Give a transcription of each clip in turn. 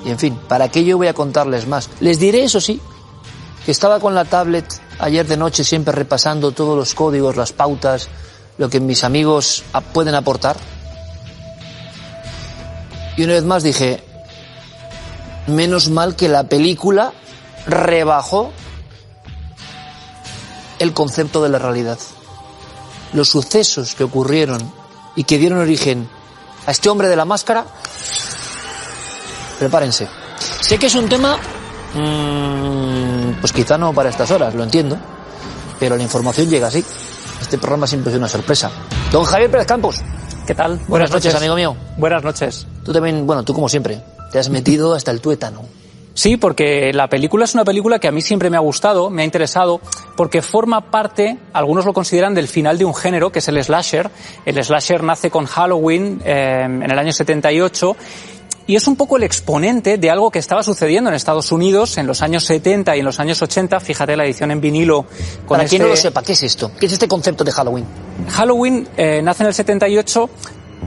Y en fin, ¿para qué yo voy a contarles más? Les diré, eso sí, que estaba con la tablet ayer de noche siempre repasando todos los códigos, las pautas, lo que mis amigos pueden aportar. Y una vez más dije, menos mal que la película rebajó el concepto de la realidad. Los sucesos que ocurrieron y que dieron origen a este hombre de la máscara, prepárense. Sé que es un tema, pues quizá no para estas horas, lo entiendo, pero la información llega así. Este programa siempre es una sorpresa. Don Javier Pérez Campos. ¿Qué tal? Buenas noches, amigo mío. Buenas noches. Tú también, bueno, tú como siempre, te has metido hasta el tuétano. Sí, porque la película es una película que a mí siempre me ha gustado, me ha interesado, porque forma parte, algunos lo consideran, del final de un género, que es el slasher. El slasher nace con Halloween en el año 78, y es un poco el exponente de algo que estaba sucediendo en Estados Unidos en los años 70 y en los años 80. Fíjate la edición en vinilo. Para quien no lo sepa, ¿qué es esto? ¿Qué es este concepto de Halloween? Halloween nace en el 78,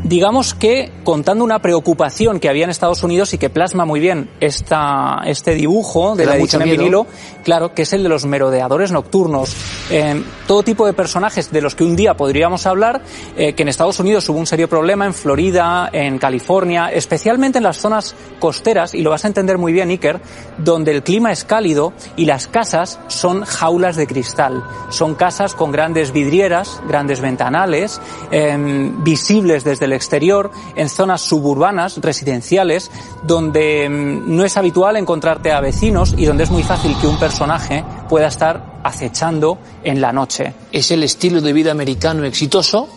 digamos que contando una preocupación que había en Estados Unidos y que plasma muy bien este dibujo de la edición en vinilo, claro, que es el de los merodeadores nocturnos. Todo tipo de personajes de los que un día podríamos hablar, que en Estados Unidos hubo un serio problema, en Florida, en California, especialmente en las zonas costeras, y lo vas a entender muy bien, Iker, donde el clima es cálido y las casas son jaulas de cristal. Son casas con grandes vidrieras, grandes ventanales, visibles desde el exterior, en zonas suburbanas, residenciales, donde no es habitual encontrarte a vecinos y donde es muy fácil que un personaje pueda estar acechando en la noche. Es el estilo de vida americano exitoso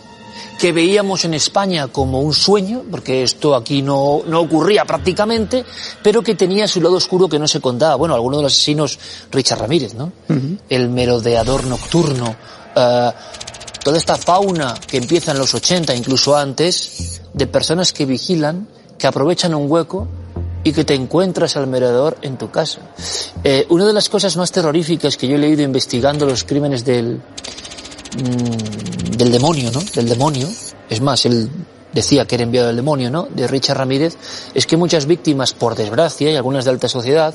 que veíamos en España como un sueño, porque esto aquí no ocurría prácticamente, pero que tenía su lado oscuro que no se contaba. Bueno, alguno de los asesinos, Richard Ramírez, ¿no? Uh-huh. El merodeador nocturno, toda esta fauna que empieza en los 80, incluso antes, de personas que vigilan, que aprovechan un hueco y que te encuentras al merodeador en tu casa. Una de las cosas más terroríficas que yo he leído investigando los crímenes del demonio, ¿no? Del demonio. Es más, él decía que era enviado del demonio, ¿no? De Richard Ramírez, es que muchas víctimas, por desgracia, y algunas de alta sociedad,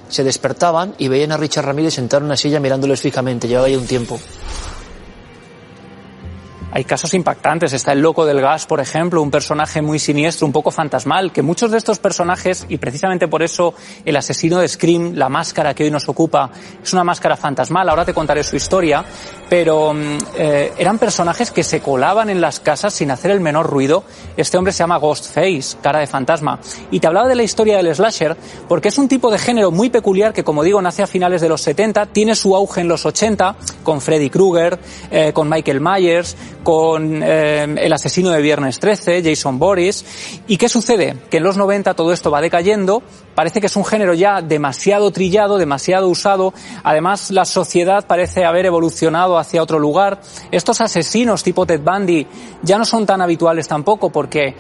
se despertaban y veían a Richard Ramírez sentado en una silla mirándoles fijamente. Llevaba ya un tiempo. Hay casos impactantes. Está el loco del gas, por ejemplo, un personaje muy siniestro, un poco fantasmal, que muchos de estos personajes, y precisamente por eso el asesino de Scream, la máscara que hoy nos ocupa, es una máscara fantasmal. Ahora te contaré su historia, pero eran personajes que se colaban en las casas sin hacer el menor ruido. Este hombre se llama Ghostface, cara de fantasma. Y te hablaba de la historia del slasher, porque es un tipo de género muy peculiar que, como digo, nace a finales de los 70, tiene su auge en los 80, con Freddy Krueger, con Michael Myers, con el asesino de Viernes 13, Jason Voorhees. ¿Y qué sucede? Que en los 90 todo esto va decayendo, parece que es un género ya demasiado trillado, demasiado usado, además la sociedad parece haber evolucionado hacia otro lugar. Estos asesinos tipo Ted Bundy ya no son tan habituales tampoco, porque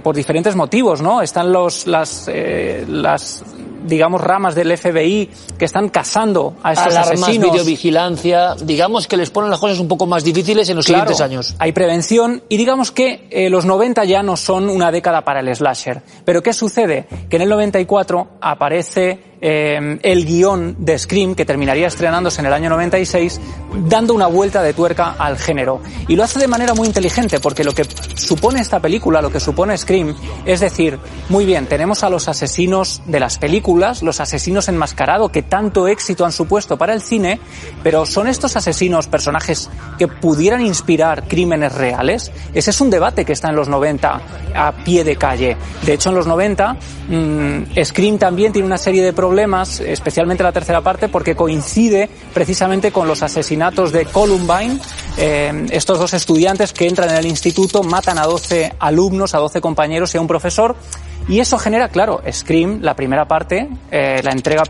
por diferentes motivos, ¿no? Están las digamos, ramas del FBI que están cazando a estos asesinos. Videovigilancia, digamos que les ponen las cosas un poco más difíciles en los siguientes años. Hay prevención y digamos que los 90 ya no son una década para el slasher. Pero ¿qué sucede? Que en el 94 aparece el guión de Scream, que terminaría estrenándose en el año 96, dando una vuelta de tuerca al género. Y lo hace de manera muy inteligente, porque lo que supone esta película, lo que supone Scream, es decir, muy bien, tenemos a los asesinos de las películas, los asesinos enmascarados que tanto éxito han supuesto para el cine, pero ¿son estos asesinos personajes que pudieran inspirar crímenes reales? Ese es un debate que está en los 90 a pie de calle. De hecho, en los 90, Scream también tiene una serie de problemas, especialmente la tercera parte, porque coincide precisamente con los asesinatos de Columbine, estos dos estudiantes que entran en el instituto, matan a 12 alumnos, a 12 compañeros y a un profesor, y eso genera, claro, Scream, la primera parte, la entrega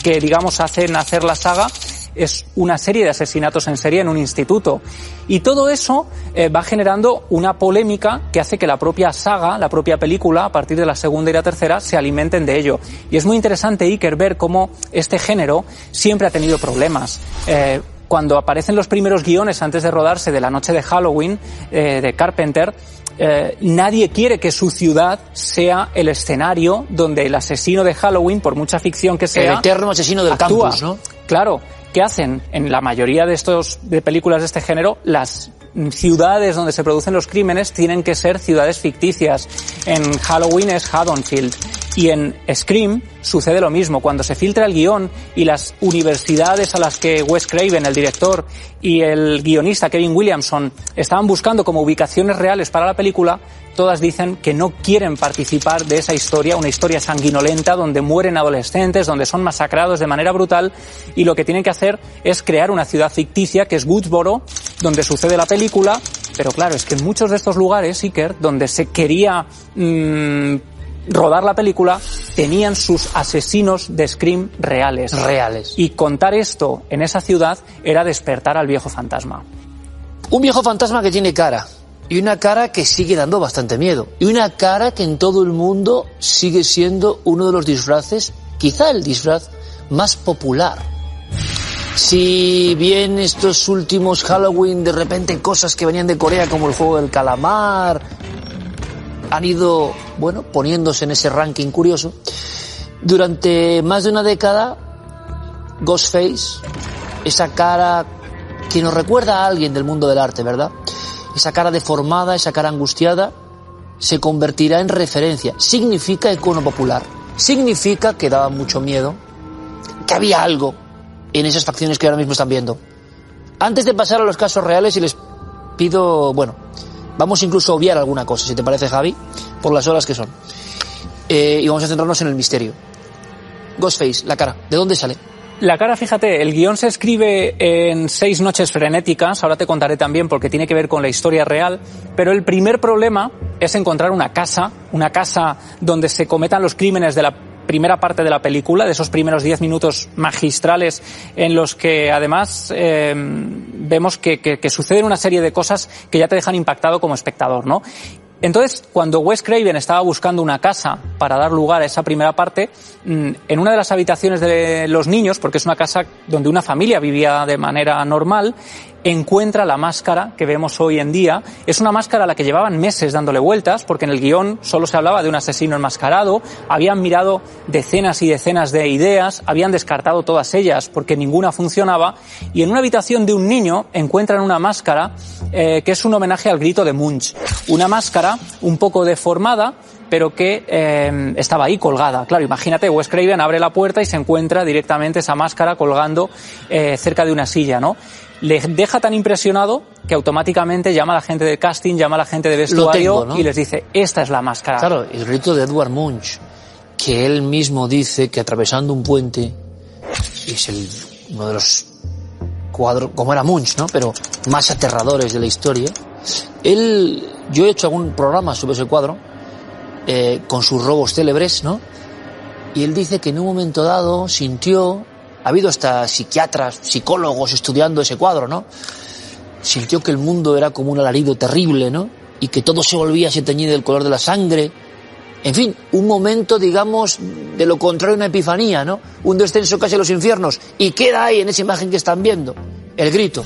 que, digamos, hace nacer la saga, es una serie de asesinatos en serie en un instituto. Y todo eso va generando una polémica que hace que la propia saga, la propia película, a partir de la segunda y la tercera, se alimenten de ello. Y es muy interesante, Iker, ver cómo este género siempre ha tenido problemas. Cuando aparecen los primeros guiones antes de rodarse de La noche de Halloween, de Carpenter, nadie quiere que su ciudad sea el escenario donde el asesino de Halloween, por mucha ficción que sea, el eterno asesino del actúa. campus, ¿no? Claro, ¿qué hacen? En la mayoría de películas de este género, las ciudades donde se producen los crímenes tienen que ser ciudades ficticias. En Halloween es Haddonfield. Y en Scream sucede lo mismo. Cuando se filtra el guión y las universidades a las que Wes Craven, el director, y el guionista Kevin Williamson estaban buscando como ubicaciones reales para la película, todas dicen que no quieren participar de esa historia, una historia sanguinolenta donde mueren adolescentes, donde son masacrados de manera brutal, y lo que tienen que hacer es crear una ciudad ficticia que es Woodsboro, donde sucede la película. Pero claro, es que en muchos de estos lugares, Iker, donde se quería rodar la película, tenían sus asesinos de Scream reales. Y contar esto en esa ciudad era despertar al viejo fantasma. Un viejo fantasma que tiene cara. Y una cara que sigue dando bastante miedo. Y una cara que en todo el mundo sigue siendo uno de los disfraces, quizá el disfraz más popular. Si bien estos últimos Halloween, de repente cosas que venían de Corea como el juego del calamar han ido, bueno, poniéndose en ese ranking curioso, durante más de una década, Ghostface, esa cara que nos recuerda a alguien del mundo del arte, ¿verdad? Esa cara deformada, esa cara angustiada, se convertirá en referencia. Significa icono popular. Significa que daba mucho miedo, que había algo en esas facciones que ahora mismo están viendo. Antes de pasar a los casos reales, y les pido, bueno, vamos incluso a obviar alguna cosa, si te parece, Javi, por las horas que son. Y vamos a centrarnos en el misterio. Ghostface, la cara, ¿de dónde sale? La cara, fíjate, el guión se escribe en 6 noches frenéticas, ahora te contaré también porque tiene que ver con la historia real, pero el primer problema es encontrar una casa donde se cometan los crímenes de la primera parte de la película, de esos primeros 10 minutos magistrales en los que además vemos que suceden una serie de cosas que ya te dejan impactado como espectador, ¿no? Entonces, cuando Wes Craven estaba buscando una casa para dar lugar a esa primera parte, en una de las habitaciones de los niños, porque es una casa donde una familia vivía de manera normal, encuentra la máscara que vemos hoy en día. Es una máscara a la que llevaban meses dándole vueltas, porque en el guión solo se hablaba de un asesino enmascarado, habían mirado decenas y decenas de ideas, habían descartado todas ellas porque ninguna funcionaba, y en una habitación de un niño encuentran una máscara que es un homenaje al Grito de Munch. Una máscara un poco deformada, pero que estaba ahí colgada. Claro, imagínate, Wes Craven abre la puerta y se encuentra directamente esa máscara colgando cerca de una silla, ¿no? Le deja tan impresionado que automáticamente llama a la gente de casting, llama a la gente de vestuario, ¿no? Y les dice, esta es la máscara. Claro, el grito de Edward Munch, que él mismo dice que atravesando un puente, es uno de los cuadros, como era Munch, ¿no? Pero más aterradores de la historia. Yo he hecho algún programa sobre ese cuadro, con sus robos célebres, ¿no? Y él dice que en un momento dado sintió, ha habido hasta psiquiatras, psicólogos estudiando ese cuadro, ¿no? Sintió que el mundo era como un alarido terrible, ¿no? Y que todo se volvía así teñido del color de la sangre. En fin, un momento, digamos, de lo contrario, una epifanía, ¿no? Un descenso casi a los infiernos. Y queda ahí en esa imagen que están viendo, el grito.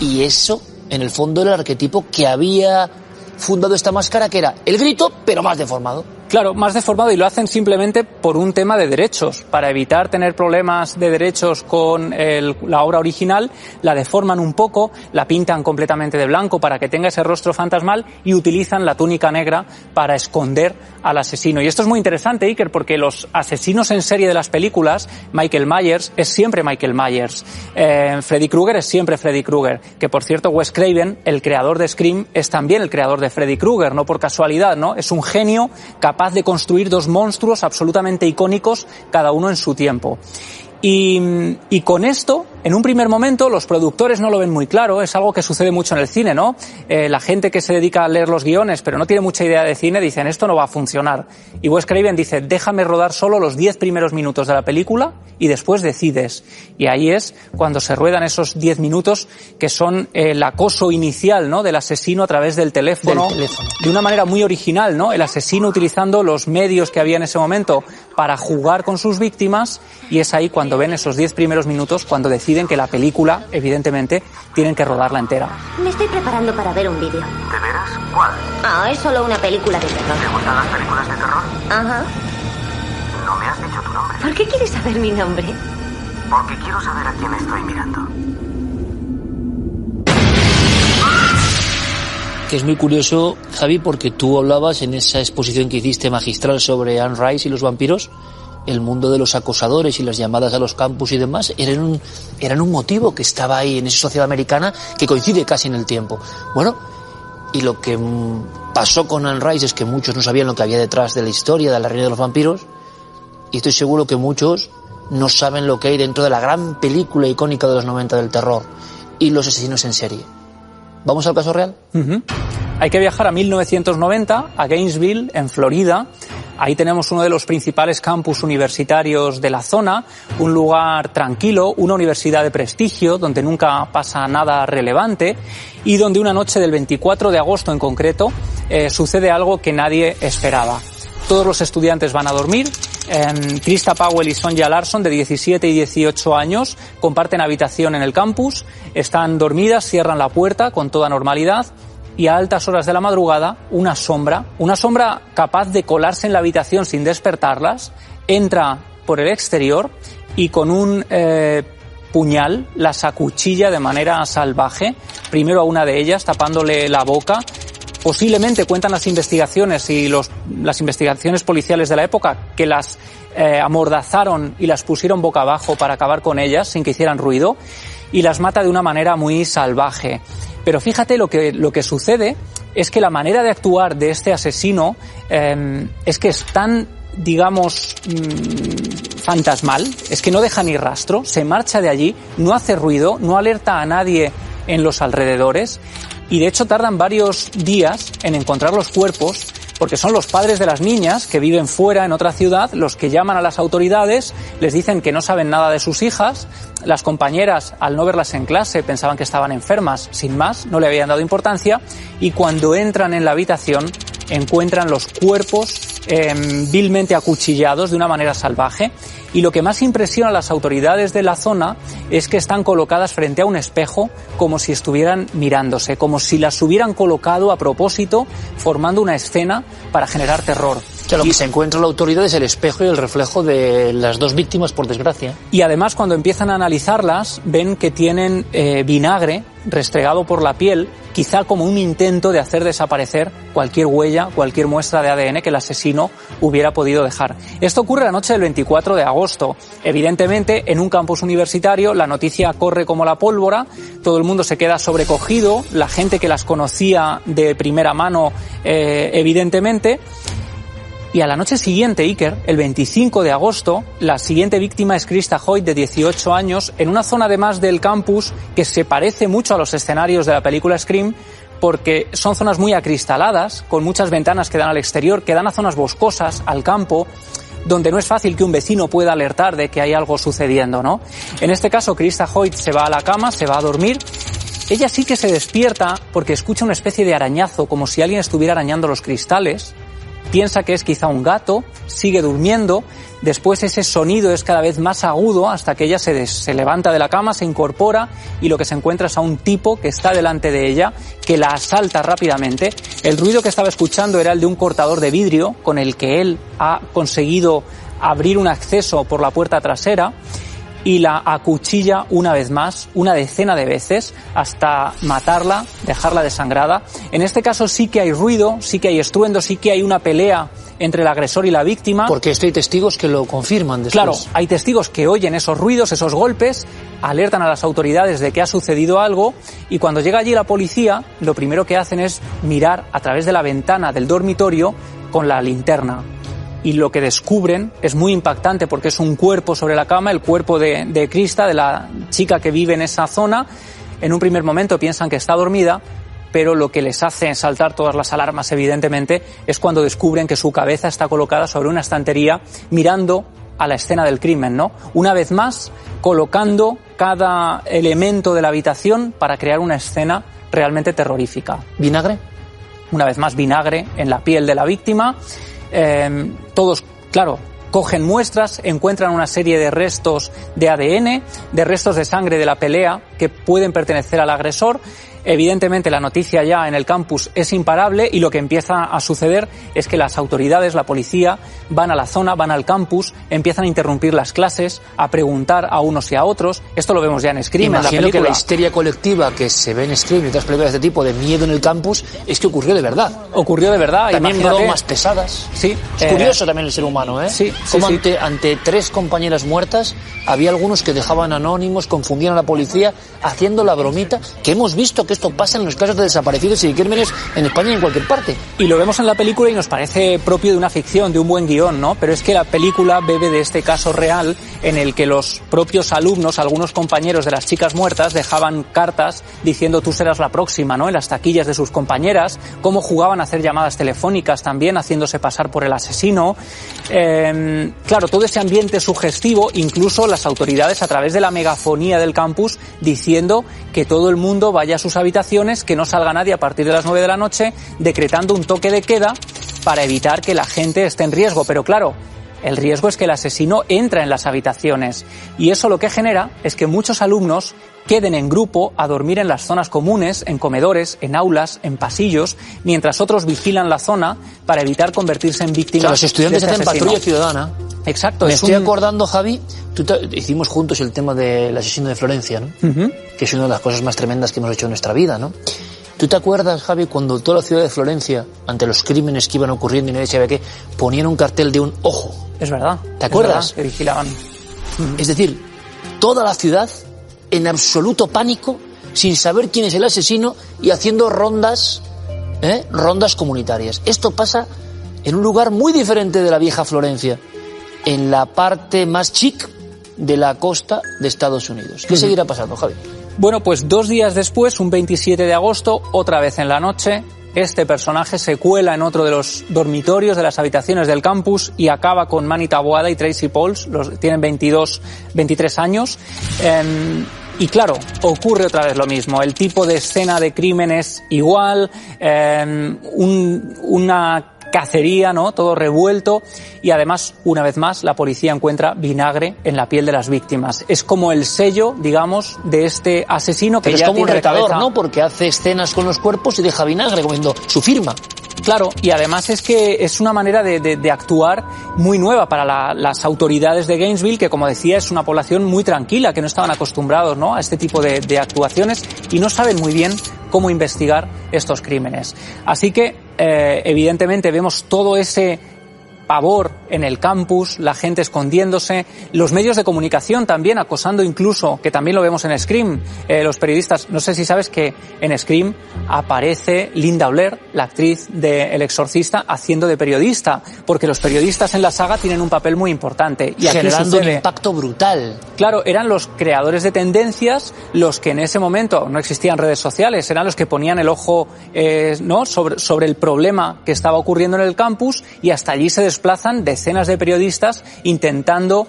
Y eso, en el fondo, era el arquetipo que había fundado esta máscara, que era el grito, pero más deformado. Claro, más deformado, y lo hacen simplemente por un tema de derechos. Para evitar tener problemas de derechos con la obra original, la deforman un poco, la pintan completamente de blanco para que tenga ese rostro fantasmal y utilizan la túnica negra para esconder al asesino. Y esto es muy interesante, Iker, porque los asesinos en serie de las películas, Michael Myers es siempre Michael Myers, Freddy Krueger es siempre Freddy Krueger, que por cierto Wes Craven, el creador de Scream, es también el creador de Freddy Krueger, no por casualidad, ¿no? Es un genio capaz de construir dos monstruos absolutamente icónicos, cada uno en su tiempo. Y con esto, en un primer momento, los productores no lo ven muy claro, es algo que sucede mucho en el cine, ¿no? La gente que se dedica a leer los guiones, pero no tiene mucha idea de cine, dicen, esto no va a funcionar. Y Wes Craven dice, déjame rodar solo los 10 primeros minutos de la película y después decides. Y ahí es cuando se ruedan esos 10 minutos que son el acoso inicial, ¿no? Del asesino a través del teléfono. De una manera muy original, ¿no? El asesino utilizando los medios que había en ese momento para jugar con sus víctimas, y es ahí cuando ven esos 10 primeros minutos, cuando deciden deciden que la película, evidentemente, tienen que rodarla entera. Me estoy preparando para ver un vídeo. ¿De veras? ¿Cuál? Es solo una película de terror. ¿Te gustan las películas de terror? Ajá. No me has dicho tu nombre. ¿Por qué quieres saber mi nombre? Porque quiero saber a quién estoy mirando. Que es muy curioso, Javi, porque tú hablabas en esa exposición que hiciste magistral sobre Anne Rice y los vampiros, el mundo de los acosadores y las llamadas a los campus y demás eran un motivo que estaba ahí en esa sociedad americana que coincide casi en el tiempo. Bueno, y lo que pasó con Anne Rice es que muchos no sabían lo que había detrás de la historia de la reina de los vampiros, y estoy seguro que muchos no saben lo que hay dentro de la gran película icónica de los 90 del terror y los asesinos en serie. ¿Vamos al caso real? Uh-huh. Hay que viajar a 1990, a Gainesville, en Florida. Ahí tenemos uno de los principales campus universitarios de la zona, un lugar tranquilo, una universidad de prestigio, donde nunca pasa nada relevante, y donde una noche del 24 de agosto en concreto sucede algo que nadie esperaba. Todos los estudiantes van a dormir. Krista Powell y Sonja Larson, de 17 y 18 años, comparten habitación en el campus, están dormidas, cierran la puerta con toda normalidad, y a altas horas de la madrugada una sombra capaz de colarse en la habitación sin despertarlas, entra por el exterior y con un puñal las acuchilla de manera salvaje, primero a una de ellas tapándole la boca. Posiblemente, cuentan las investigaciones y las investigaciones policiales de la época, que las amordazaron y las pusieron boca abajo para acabar con ellas sin que hicieran ruido, y las mata de una manera muy salvaje. Pero fíjate, lo que sucede es que la manera de actuar de este asesino es que es tan, digamos, fantasmal, es que no deja ni rastro, se marcha de allí, no hace ruido, no alerta a nadie en los alrededores. Y de hecho tardan varios días en encontrar los cuerpos, porque son los padres de las niñas que viven fuera en otra ciudad los que llaman a las autoridades, les dicen que no saben nada de sus hijas. Las compañeras, al no verlas en clase, pensaban que estaban enfermas, sin más, no le habían dado importancia, y cuando entran en la habitación encuentran los cuerpos vilmente acuchillados de una manera salvaje. Y lo que más impresiona a las autoridades de la zona es que están colocadas frente a un espejo como si estuvieran mirándose, como si las hubieran colocado a propósito, formando una escena para generar terror. Lo que se encuentra la autoridad es el espejo y el reflejo de las dos víctimas, por desgracia. Y además, cuando empiezan a analizarlas, ven que tienen vinagre restregado por la piel, quizá como un intento de hacer desaparecer cualquier huella, cualquier muestra de ADN que el asesino hubiera podido dejar. Esto ocurre la noche del 24 de agosto. Evidentemente, en un campus universitario, la noticia corre como la pólvora, todo el mundo se queda sobrecogido, la gente que las conocía de primera mano, evidentemente. Y a la noche siguiente, Iker, el 25 de agosto, la siguiente víctima es Krista Hoyt, de 18 años, en una zona además del campus que se parece mucho a los escenarios de la película Scream, porque son zonas muy acristaladas, con muchas ventanas que dan al exterior, que dan a zonas boscosas, al campo, donde no es fácil que un vecino pueda alertar de que hay algo sucediendo, ¿no? En este caso, Krista Hoyt se va a la cama, se va a dormir. Ella sí que se despierta porque escucha una especie de arañazo, como si alguien estuviera arañando los cristales. Piensa que es quizá un gato, sigue durmiendo, después ese sonido es cada vez más agudo hasta que ella se levanta de la cama, se incorpora y lo que se encuentra es a un tipo que está delante de ella, que la asalta rápidamente. El ruido que estaba escuchando era el de un cortador de vidrio con el que él ha conseguido abrir un acceso por la puerta trasera, y la acuchilla una vez más, una decena de veces, hasta matarla, dejarla desangrada. En este caso sí que hay ruido, sí que hay estruendo, sí que hay una pelea entre el agresor y la víctima. Porque esto hay testigos que lo confirman después. Claro, hay testigos que oyen esos ruidos, esos golpes, alertan a las autoridades de que ha sucedido algo, y cuando llega allí la policía, lo primero que hacen es mirar a través de la ventana del dormitorio con la linterna. Y lo que descubren es muy impactante porque es un cuerpo sobre la cama, el cuerpo de Krista, de la chica que vive en esa zona. En un primer momento piensan que está dormida, pero lo que les hace saltar todas las alarmas, evidentemente, es cuando descubren que su cabeza está colocada sobre una estantería mirando a la escena del crimen, ¿no? Una vez más, colocando cada elemento de la habitación para crear una escena realmente terrorífica. ¿Vinagre? Una vez más, vinagre en la piel de la víctima. Todos, claro, cogen muestras, encuentran una serie de restos de ADN, de restos de sangre de la pelea que pueden pertenecer al agresor. Evidentemente la noticia ya en el campus es imparable y lo que empieza a suceder es que las autoridades, la policía, van a la zona, van al campus, empiezan a interrumpir las clases, a preguntar a unos y a otros. Esto lo vemos ya en Scream, en la película. Que la histeria colectiva que se ve en Scream y otras películas de este tipo de miedo en el campus es que ocurrió de verdad. Ocurrió de verdad. También bromas pesadas. Sí. Es curioso también el ser humano, ¿eh? Sí. Como ante 3 compañeras muertas había algunos que dejaban anónimos, confundían a la policía haciendo la bromita, que hemos visto que esto pasa en los casos de desaparecidos y de crímenes en España y en cualquier parte. Y lo vemos en la película y nos parece propio de una ficción, de un buen guión, ¿no? Pero es que la película bebe de este caso real en el que los propios alumnos, algunos compañeros de las chicas muertas, dejaban cartas diciendo tú serás la próxima, ¿no? En las taquillas de sus compañeras, cómo jugaban a hacer llamadas telefónicas también, haciéndose pasar por el asesino. Claro, todo ese ambiente sugestivo, incluso las autoridades a través de la megafonía del campus diciendo que todo el mundo vaya a sus habitaciones, que no salga nadie a partir de las 9 de la noche, decretando un toque de queda para evitar que la gente esté en riesgo. Pero claro, el riesgo es que el asesino entra en las habitaciones y eso lo que genera es que muchos alumnos queden en grupo a dormir en las zonas comunes, en comedores, en aulas, en pasillos, mientras otros vigilan la zona para evitar convertirse en víctimas. Los estudiantes hacen patrulla ciudadana. Exacto. Me estoy acordando, Javi, hicimos juntos el tema del asesino de Florencia, ¿no? Que es una de las cosas más tremendas que hemos hecho en nuestra vida, ¿no? ¿Tú te acuerdas, Javi, cuando toda la ciudad de Florencia, ante los crímenes que iban ocurriendo y nadie sabía qué, ponían un cartel de un ojo? Es verdad. ¿Te acuerdas? Es verdad, que vigilaban. Es decir, toda la ciudad en absoluto pánico, sin saber quién es el asesino y haciendo rondas comunitarias. Esto pasa en un lugar muy diferente de la vieja Florencia, en la parte más chic de la costa de Estados Unidos. ¿Qué seguirá pasando, Javi? Bueno, pues 2 días después, un 27 de agosto, otra vez en la noche, este personaje se cuela en otro de los dormitorios de las habitaciones del campus y acaba con Manny Taboada y Tracy Pauls, tienen 23 años. Y claro, ocurre otra vez lo mismo. El tipo de escena de crimen es igual, una cacería, ¿no? Todo revuelto y además, una vez más, la policía encuentra vinagre en la piel de las víctimas. Es como el sello, digamos, de este asesino que pero ya es como tiene un retador, cabeza, ¿no? Porque hace escenas con los cuerpos y deja vinagre, comiendo su firma. Claro, y además es que es una manera de actuar muy nueva para las autoridades de Gainesville, que como decía es una población muy tranquila, que no estaban acostumbrados, ¿no?, a este tipo de actuaciones y no saben muy bien cómo investigar estos crímenes. Así que, evidentemente, vemos todo ese pavor en el campus, la gente escondiéndose, los medios de comunicación también acosando incluso, que también lo vemos en Scream, los periodistas. No sé si sabes que en Scream aparece Linda Blair, la actriz de El Exorcista, haciendo de periodista, porque los periodistas en la saga tienen un papel muy importante. Y generando un impacto brutal. Claro, eran los creadores de tendencias los que en ese momento no existían redes sociales, eran los que ponían el ojo ¿no?, sobre el problema que estaba ocurriendo en el campus y hasta allí se desplazan decenas de periodistas intentando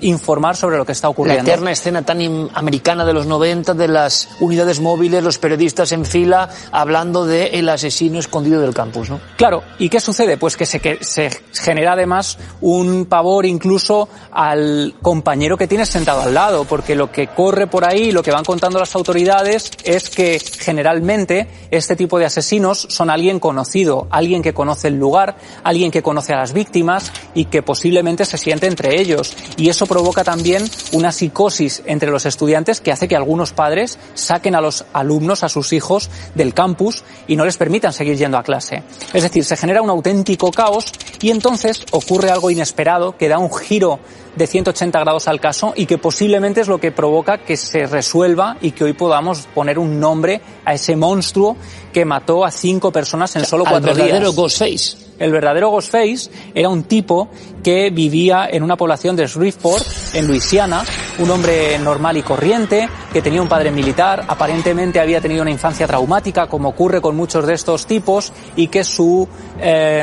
informar sobre lo que está ocurriendo. La eterna escena tan americana de los 90 de las unidades móviles, los periodistas en fila hablando del asesino escondido del campus, ¿no? Claro, ¿y qué sucede? Pues que se genera además un pavor incluso al compañero que tienes sentado al lado, porque lo que corre por ahí, lo que van contando las autoridades es que generalmente este tipo de asesinos son alguien conocido, alguien que conoce el lugar, alguien que conoce a las víctimas y que posiblemente se siente entre ellos. Y eso provoca también una psicosis entre los estudiantes que hace que algunos padres saquen a los alumnos, a sus hijos, del campus y no les permitan seguir yendo a clase. Es decir, se genera un auténtico caos y entonces ocurre algo inesperado que da un giro de 180 grados al caso y que posiblemente es lo que provoca que se resuelva y que hoy podamos poner un nombre a ese monstruo que mató a 5 personas en solo 4 días. El verdadero Ghostface. El verdadero Ghostface era un tipo que vivía en una población de Shreveport, en Luisiana, un hombre normal y corriente, que tenía un padre militar, aparentemente había tenido una infancia traumática, como ocurre con muchos de estos tipos, y que su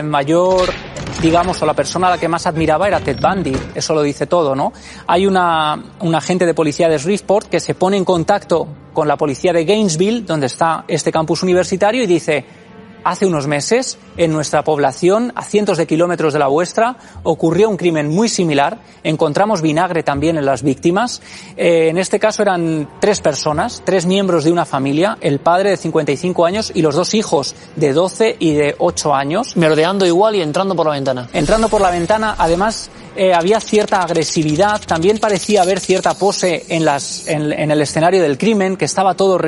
mayor, digamos, o la persona a la que más admiraba era Ted Bundy. Eso lo dice todo, ¿no? Hay un agente de policía de Shreveport que se pone en contacto con la policía de Gainesville, donde está este campus universitario, y dice: hace unos meses, en nuestra población, a cientos de kilómetros de la vuestra, ocurrió un crimen muy similar. Encontramos vinagre también en las víctimas. En este caso eran 3 personas, 3 miembros de una familia, el padre de 55 años y los 2 hijos de 12 y de 8 años. Merodeando igual y entrando por la ventana. Entrando por la ventana, además había cierta agresividad, también parecía haber cierta pose en el escenario del crimen, que estaba todo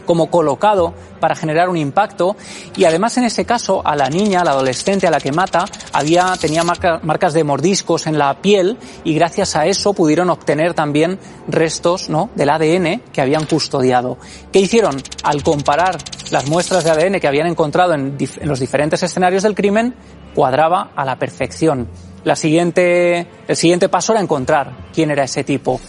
como colocado para generar un impacto, y además en ese caso a la niña, a la adolescente a la que mata, tenía marcas de mordiscos en la piel, y gracias a eso pudieron obtener también restos, ¿no?, del ADN que habían custodiado. ¿Qué hicieron? Al comparar las muestras de ADN que habían encontrado en los diferentes escenarios del crimen, cuadraba a la perfección. El siguiente paso era encontrar quién era ese tipo.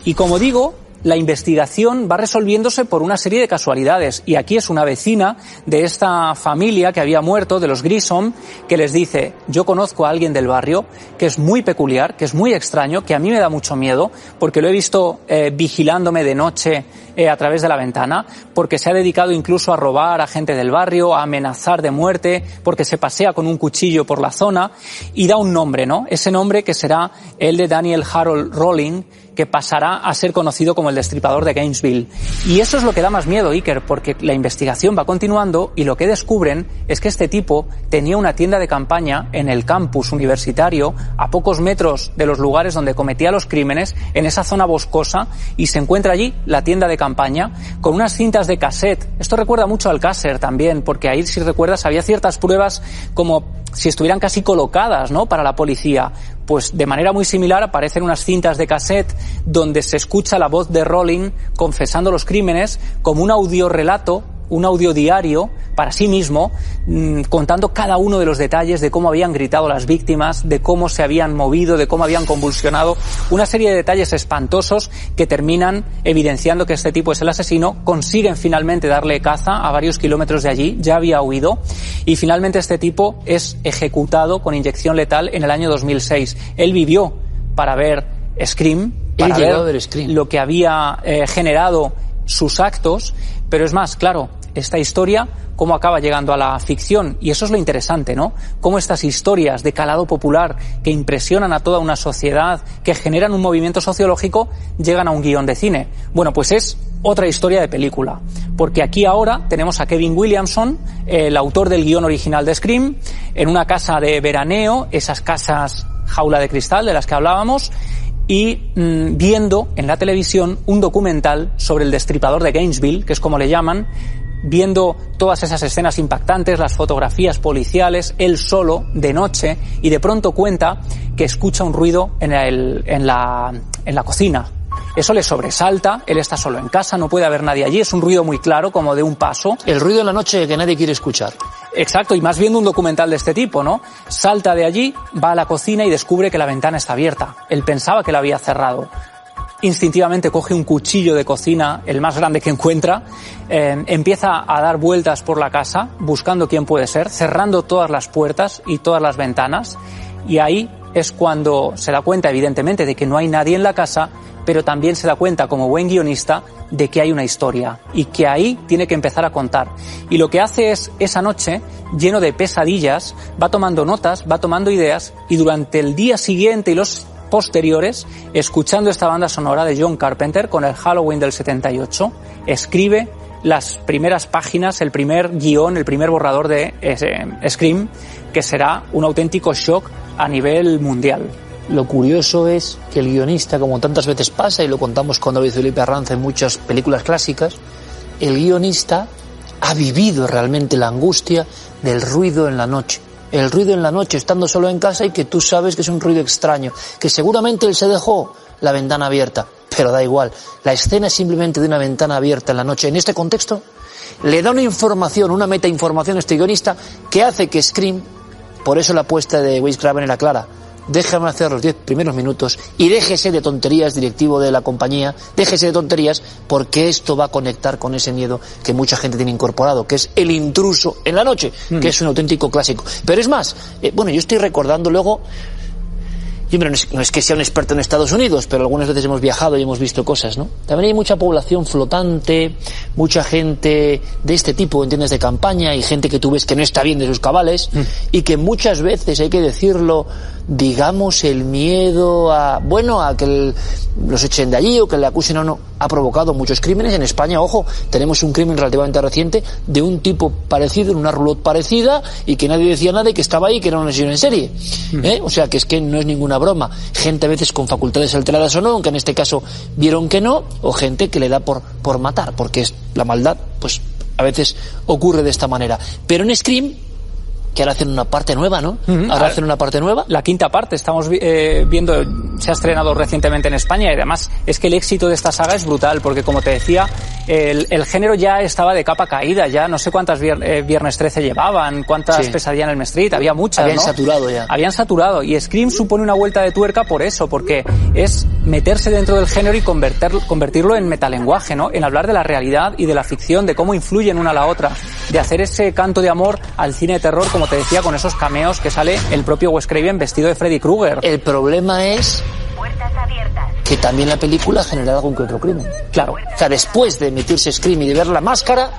Y como digo, la investigación va resolviéndose por una serie de casualidades. Y aquí es una vecina de esta familia que había muerto, de los Grissom, que les dice: yo conozco a alguien del barrio que es muy peculiar, que es muy extraño, que a mí me da mucho miedo, porque lo he visto vigilándome de noche a través de la ventana, porque se ha dedicado incluso a robar a gente del barrio, a amenazar de muerte, porque se pasea con un cuchillo por la zona, y da un nombre, ¿no? Ese nombre que será el de Daniel Harold Rolling, que pasará a ser conocido como el Destripador de Gainesville. Y eso es lo que da más miedo, Iker, porque la investigación va continuando y lo que descubren es que este tipo tenía una tienda de campaña en el campus universitario, a pocos metros de los lugares donde cometía los crímenes, en esa zona boscosa, y se encuentra allí la tienda de campaña con unas cintas de cassette. Esto recuerda mucho al Caser también, porque ahí, si recuerdas, había ciertas pruebas como si estuvieran casi colocadas, ¿no?, para la policía. Pues de manera muy similar aparecen unas cintas de cassette donde se escucha la voz de Rolling confesando los crímenes como un audiorelato, un audiodiario para sí mismo, contando cada uno de los detalles de cómo habían gritado las víctimas, de cómo se habían movido, de cómo habían convulsionado, una serie de detalles espantosos que terminan evidenciando que este tipo es el asesino. Consiguen finalmente darle caza a varios kilómetros de allí, ya había huido, y finalmente este tipo es ejecutado con inyección letal en el año 2006. Él vivió para ver Scream, para ver lo que había generado sus actos, pero es más, claro, esta historia, cómo acaba llegando a la ficción, y eso es lo interesante, ¿no? Cómo estas historias de calado popular que impresionan a toda una sociedad, que generan un movimiento sociológico, llegan a un guión de cine. Bueno, pues es otra historia de película, porque aquí ahora tenemos a Kevin Williamson, el autor del guión original de Scream, en una casa de veraneo, esas casas jaula de cristal de las que hablábamos, y viendo en la televisión un documental sobre el Destripador de Gainesville, que es como le llaman, viendo todas esas escenas impactantes, las fotografías policiales, él solo, de noche, y de pronto cuenta que escucha un ruido en la cocina. Eso le sobresalta, él está solo en casa, no puede haber nadie allí, es un ruido muy claro, como de un paso. El ruido en la noche que nadie quiere escuchar. Exacto, y más viendo un documental de este tipo, ¿no? Salta de allí, va a la cocina y descubre que la ventana está abierta. Él pensaba que la había cerrado. Instintivamente coge un cuchillo de cocina, el más grande que encuentra, empieza a dar vueltas por la casa, buscando quién puede ser, cerrando todas las puertas y todas las ventanas, y ahí es cuando se da cuenta, evidentemente, de que no hay nadie en la casa, pero también se da cuenta, como buen guionista, de que hay una historia y que ahí tiene que empezar a contar. Y lo que hace es, esa noche, lleno de pesadillas, va tomando notas, va tomando ideas, y durante el día siguiente y los posteriores, escuchando esta banda sonora de John Carpenter con el Halloween del 78, escribe las primeras páginas, el primer guión, el primer borrador de Scream, que será un auténtico shock a nivel mundial. Lo curioso es que el guionista, como tantas veces pasa, y lo contamos con David Felipe Arranza en muchas películas clásicas, el guionista ha vivido realmente la angustia del ruido en la noche. El ruido en la noche, estando solo en casa, y que tú sabes que es un ruido extraño, que seguramente él se dejó la ventana abierta, pero da igual. La escena es simplemente de una ventana abierta en la noche. En este contexto, le da una información, una metainformación a este guionista que hace que Scream, por eso la apuesta de Wes Craven era clara: déjame hacer los 10 primeros minutos y déjese de tonterías, directivo de la compañía, déjese de tonterías, porque esto va a conectar con ese miedo que mucha gente tiene incorporado, que es el intruso en la noche, que es un auténtico clásico. Pero es más, yo estoy recordando luego Y hombre, no es que sea un experto en Estados Unidos, pero algunas veces hemos viajado y hemos visto cosas, ¿no? También hay mucha población flotante, mucha gente de este tipo en tiendas de campaña y gente que tú ves que no está bien de sus cabales y que muchas veces, hay que decirlo, digamos, el miedo a que los echen de allí o que le acusen o no, ha provocado muchos crímenes. En España, ojo, tenemos un crimen relativamente reciente de un tipo parecido, en una roulotte parecida, y que nadie decía nada y que estaba ahí, que era un asesino en serie. O sea, que es que no es ninguna broma. Gente a veces con facultades alteradas o no, aunque en este caso vieron que no, o gente que le da por matar, porque es la maldad, pues a veces ocurre de esta manera. Pero en Scream, que ahora hacen una parte nueva, ¿no? Ahora hacen una parte nueva. La quinta parte, estamos viendo, se ha estrenado recientemente en España, y además es que el éxito de esta saga es brutal, porque como te decía, el género ya estaba de capa caída, ya no sé cuántas Viernes 13 llevaban, cuántas Pesadilla en Elm Street, había muchas, Habían ¿no? saturado ya. Habían saturado, y Scream supone una vuelta de tuerca por eso, porque es meterse dentro del género y convertirlo en metalenguaje, ¿no? En hablar de la realidad y de la ficción, de cómo influyen una a la otra, de hacer ese canto de amor al cine de terror, como te decía, con esos cameos que sale el propio Wes Craven vestido de Freddy Krueger. El problema es que también la película genera algún que otro crimen. Claro. O sea, después de emitirse Scream y de ver la máscara,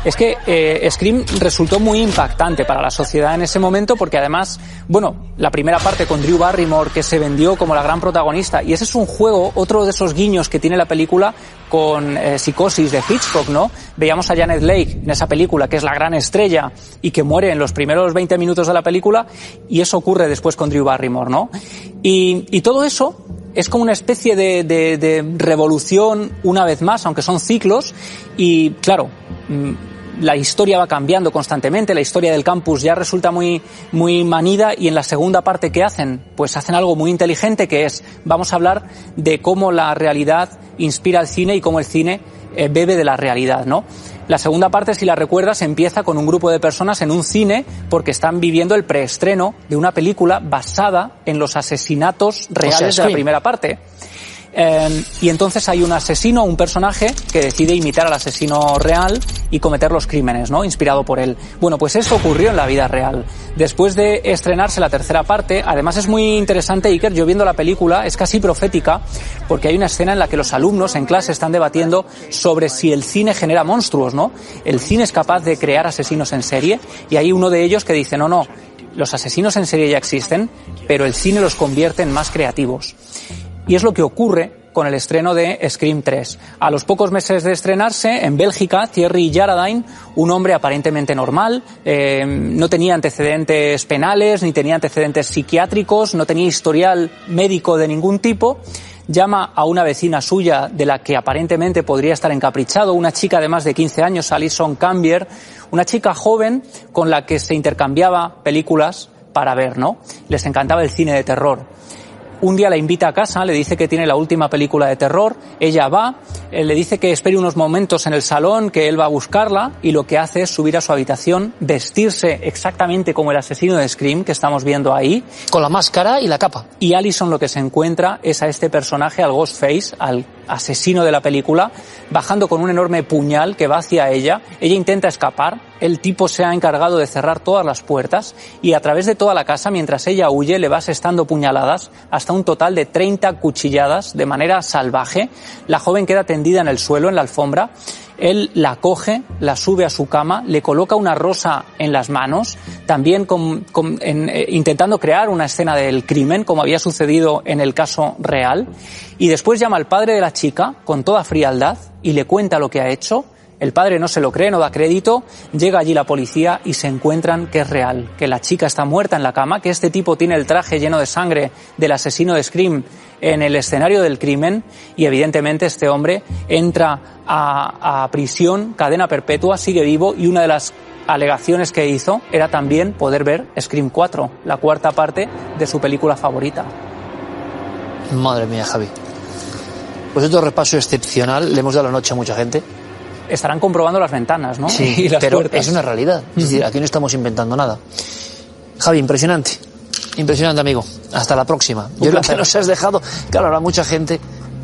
es que Scream resultó muy impactante para la sociedad en ese momento, porque además, bueno, la primera parte con Drew Barrymore, que se vendió como la gran protagonista, y ese es un juego, otro de esos guiños que tiene la película con Psicosis de Hitchcock, ¿no? Veíamos a Janet Leigh en esa película, que es la gran estrella y que muere en los primeros 20 minutos de la película, y eso ocurre después con Drew Barrymore, ¿no? Y todo eso es como una especie de revolución una vez más, aunque son ciclos, y claro, la historia va cambiando constantemente, la historia del campus ya resulta muy manida, y en la segunda parte ¿qué hacen? Pues hacen algo muy inteligente, que es, vamos a hablar de cómo la realidad inspira al cine y cómo el cine bebe de la realidad, ¿no? La segunda parte, si la recuerdas, empieza con un grupo de personas en un cine porque están viviendo el preestreno de una película basada en los asesinatos reales de la primera parte. Y entonces hay un asesino, un personaje que decide imitar al asesino real y cometer los crímenes, ¿no? Inspirado por él. Bueno, pues eso ocurrió en la vida real. Después de estrenarse la tercera parte, además es muy interesante, Iker, yo viendo la película, es casi profética, porque hay una escena en la que los alumnos en clase están debatiendo sobre si el cine genera monstruos, ¿no? El cine es capaz de crear asesinos en serie, y hay uno de ellos que dice, no, los asesinos en serie ya existen, pero el cine los convierte en más creativos. Y es lo que ocurre con el estreno de Scream 3. A los pocos meses de estrenarse, en Bélgica, Thierry Jaradine, un hombre aparentemente normal, no tenía antecedentes penales, ni tenía antecedentes psiquiátricos, no tenía historial médico de ningún tipo, llama a una vecina suya de la que aparentemente podría estar encaprichado, una chica de más de 15 años, Alison Cambier, una chica joven con la que se intercambiaba películas para ver, ¿no? Les encantaba el cine de terror. Un día la invita a casa, le dice que tiene la última película de terror, ella va, le dice que espere unos momentos en el salón, que él va a buscarla, y lo que hace es subir a su habitación, vestirse exactamente como el asesino de Scream que estamos viendo ahí. Con la máscara y la capa. Y Alison lo que se encuentra es a este personaje, al Ghostface, al asesino de la película, bajando con un enorme puñal que va hacia ella. Ella intenta escapar, el tipo se ha encargado de cerrar todas las puertas, y a través de toda la casa, mientras ella huye, le va asestando puñaladas, hasta un total de 30 cuchilladas de manera salvaje. La joven queda tendida en el suelo, en la alfombra. Él la coge, la sube a su cama, le coloca una rosa en las manos, también intentando crear una escena del crimen, como había sucedido en el caso real, y después llama al padre de la chica con toda frialdad y le cuenta lo que ha hecho. El padre no se lo cree, no da crédito, llega allí la policía y se encuentran que es real, que la chica está muerta en la cama, que este tipo tiene el traje lleno de sangre del asesino de Scream en el escenario del crimen, y evidentemente este hombre entra a prisión, cadena perpetua, sigue vivo, y una de las alegaciones que hizo era también poder ver Scream 4, la cuarta parte de su película favorita. Madre mía, Javi. Pues otro repaso excepcional, le hemos dado la noche a mucha gente. Estarán comprobando las ventanas, ¿no? Sí, y las pero puertas. es una realidad. Es decir, aquí no estamos inventando nada. Javi, impresionante. Impresionante, amigo. Hasta la próxima. Yo creo que nos has dejado... Claro, habrá mucha gente...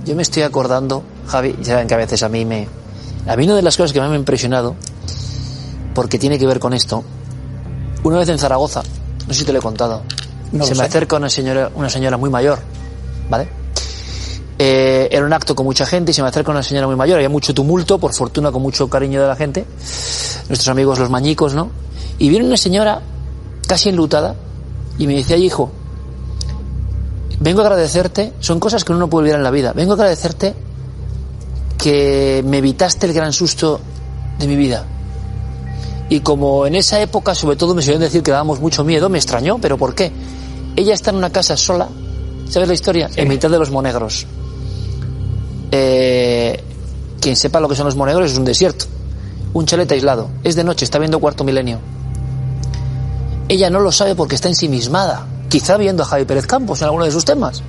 Yo me estoy acordando, Javi, ya saben que a veces a mí una de las cosas que más me ha impresionado, porque tiene que ver con esto, una vez en Zaragoza, no sé si te lo he contado, me acerca una señora muy mayor, ¿vale? Era un acto con mucha gente y se me acerca una señora muy mayor. Había mucho tumulto, por fortuna con mucho cariño de la gente, nuestros amigos los mañicos, ¿no? Y viene una señora casi enlutada y me decía: hijo, vengo a agradecerte, son cosas que uno no puede olvidar en la vida, vengo a agradecerte que me evitaste el gran susto de mi vida. Y como en esa época, sobre todo, me solían decir que dábamos mucho miedo, me extrañó, pero ¿por qué? Ella está en una casa sola, ¿sabes la historia? Sí. En mitad de los Monegros. Quien sepa lo que son los Monegros, es un desierto, un chalet aislado, es de noche, está viendo Cuarto Milenio. Ella no lo sabe porque está ensimismada, quizá viendo a Javi Pérez Campos en alguno de sus temas.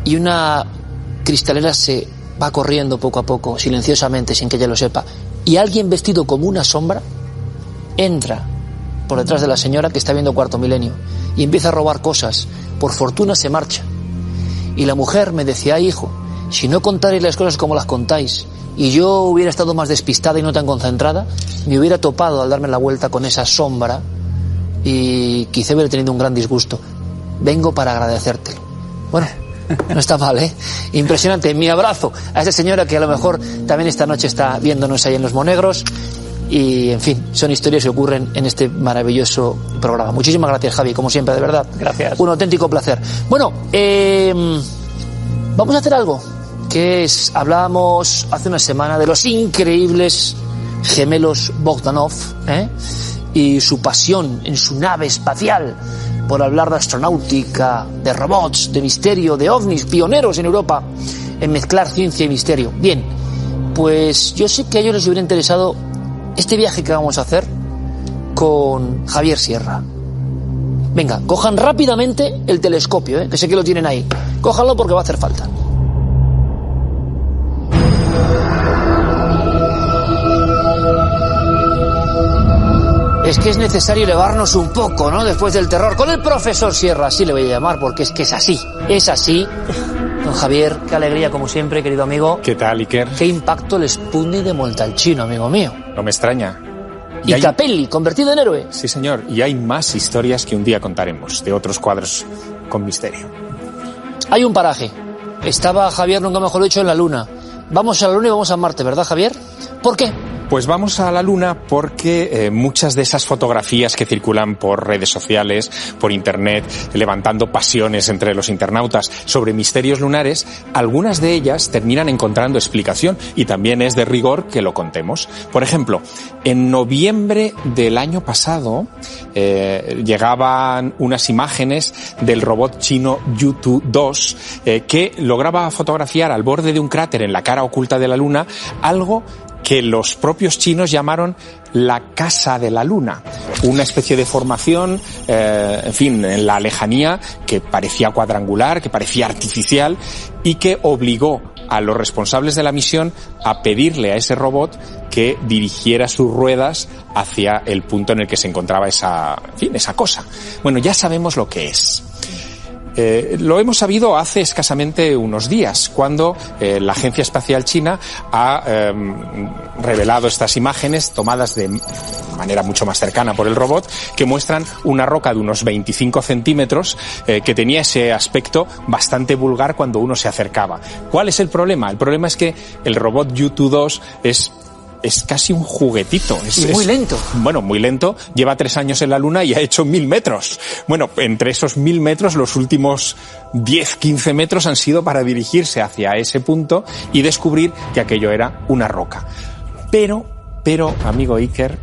Y una cristalera se va corriendo poco a poco, silenciosamente, sin que ella lo sepa. Y alguien vestido como una sombra entra por detrás de la señora que está viendo Cuarto Milenio y empieza a robar cosas. Por fortuna se marcha. Y la mujer me decía: ay, hijo, si no contarais las cosas como las contáis y yo hubiera estado más despistada y no tan concentrada, me hubiera topado al darme la vuelta con esa sombra y quizá hubiera tenido un gran disgusto. Vengo para agradecértelo. Bueno, no está mal, ¿eh? Impresionante. Mi abrazo a esa señora que a lo mejor también esta noche está viéndonos ahí en Los Monegros. Y, en fin, son historias que ocurren en este maravilloso programa. Muchísimas gracias, Javi, como siempre, de verdad. Gracias. Un auténtico placer. Bueno, vamos a hacer algo, que es, hablábamos hace una semana de los increíbles gemelos Bogdanov, y su pasión en su nave espacial por hablar de astronáutica, de robots, de misterio, de ovnis, pioneros en Europa en mezclar ciencia y misterio. Bien, pues yo sé que a ellos les hubiera interesado este viaje que vamos a hacer con Javier Sierra. Venga, cojan rápidamente el telescopio, que sé que lo tienen ahí. Cójanlo porque va a hacer falta. Es que es necesario elevarnos un poco, ¿no? Después del terror. Con el profesor Sierra, así le voy a llamar, porque es que es así. Es así. Don Javier, qué alegría, como siempre, querido amigo. ¿Qué tal, Iker? Qué impacto el Sputnik de Montalcino, amigo mío. No me extraña. Y Capelli, convertido en héroe. Sí, señor. Y hay más historias que un día contaremos, de otros cuadros con misterio. Hay un paraje. Estaba Javier, nunca mejor dicho, en la Luna. Vamos a la Luna y vamos a Marte, ¿verdad, Javier? ¿Por qué? Pues vamos a la Luna porque muchas de esas fotografías que circulan por redes sociales, por internet, levantando pasiones entre los internautas sobre misterios lunares, algunas de ellas terminan encontrando explicación y también es de rigor que lo contemos. Por ejemplo, en noviembre del año pasado llegaban unas imágenes del robot chino Yutu 2 que lograba fotografiar al borde de un cráter en la cara oculta de la Luna algo que los propios chinos llamaron la casa de la Luna, una especie de formación, en fin, en la lejanía, que parecía cuadrangular, que parecía artificial y que obligó a los responsables de la misión a pedirle a ese robot que dirigiera sus ruedas hacia el punto en el que se encontraba esa cosa. Bueno, ya sabemos lo que es. Lo hemos sabido hace escasamente unos días, cuando la Agencia Espacial China ha revelado estas imágenes tomadas de manera mucho más cercana por el robot, que muestran una roca de unos 25 centímetros que tenía ese aspecto bastante vulgar cuando uno se acercaba. ¿Cuál es el problema? El problema es que el robot Yutu 2 es casi un juguetito. Y muy lento. Bueno, muy lento. Lleva 3 años en la Luna y ha hecho 1000 metros. Bueno, entre esos 1000 metros, los últimos 10-15 metros han sido para dirigirse hacia ese punto y descubrir que aquello era una roca. Pero, amigo Iker,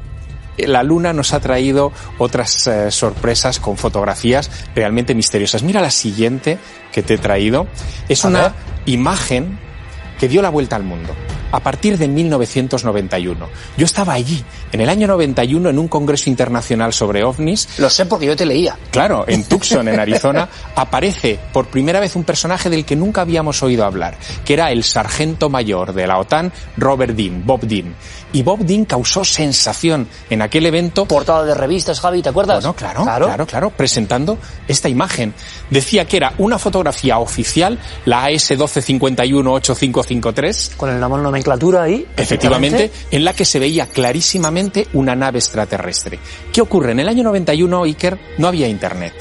la Luna nos ha traído otras sorpresas con fotografías realmente misteriosas. Mira la siguiente que te he traído. Es una imagen que dio la vuelta al mundo. A partir de 1991. Yo estaba allí, en el año 91, en un congreso internacional sobre ovnis. Lo sé porque yo te leía. Claro, en Tucson, en Arizona, aparece por primera vez un personaje del que nunca habíamos oído hablar, que era el sargento mayor de la OTAN, Robert Dean, Bob Dean. Y Bob Dean causó sensación en aquel evento. Portada de revistas, Javi, ¿te acuerdas? Bueno, claro, presentando esta imagen. Decía que era una fotografía oficial, la AS-1251-8553. Con el nombre nomenclatura ahí. Efectivamente, en la que se veía clarísimamente una nave extraterrestre. ¿Qué ocurre? En el año 91, Iker, no había internet.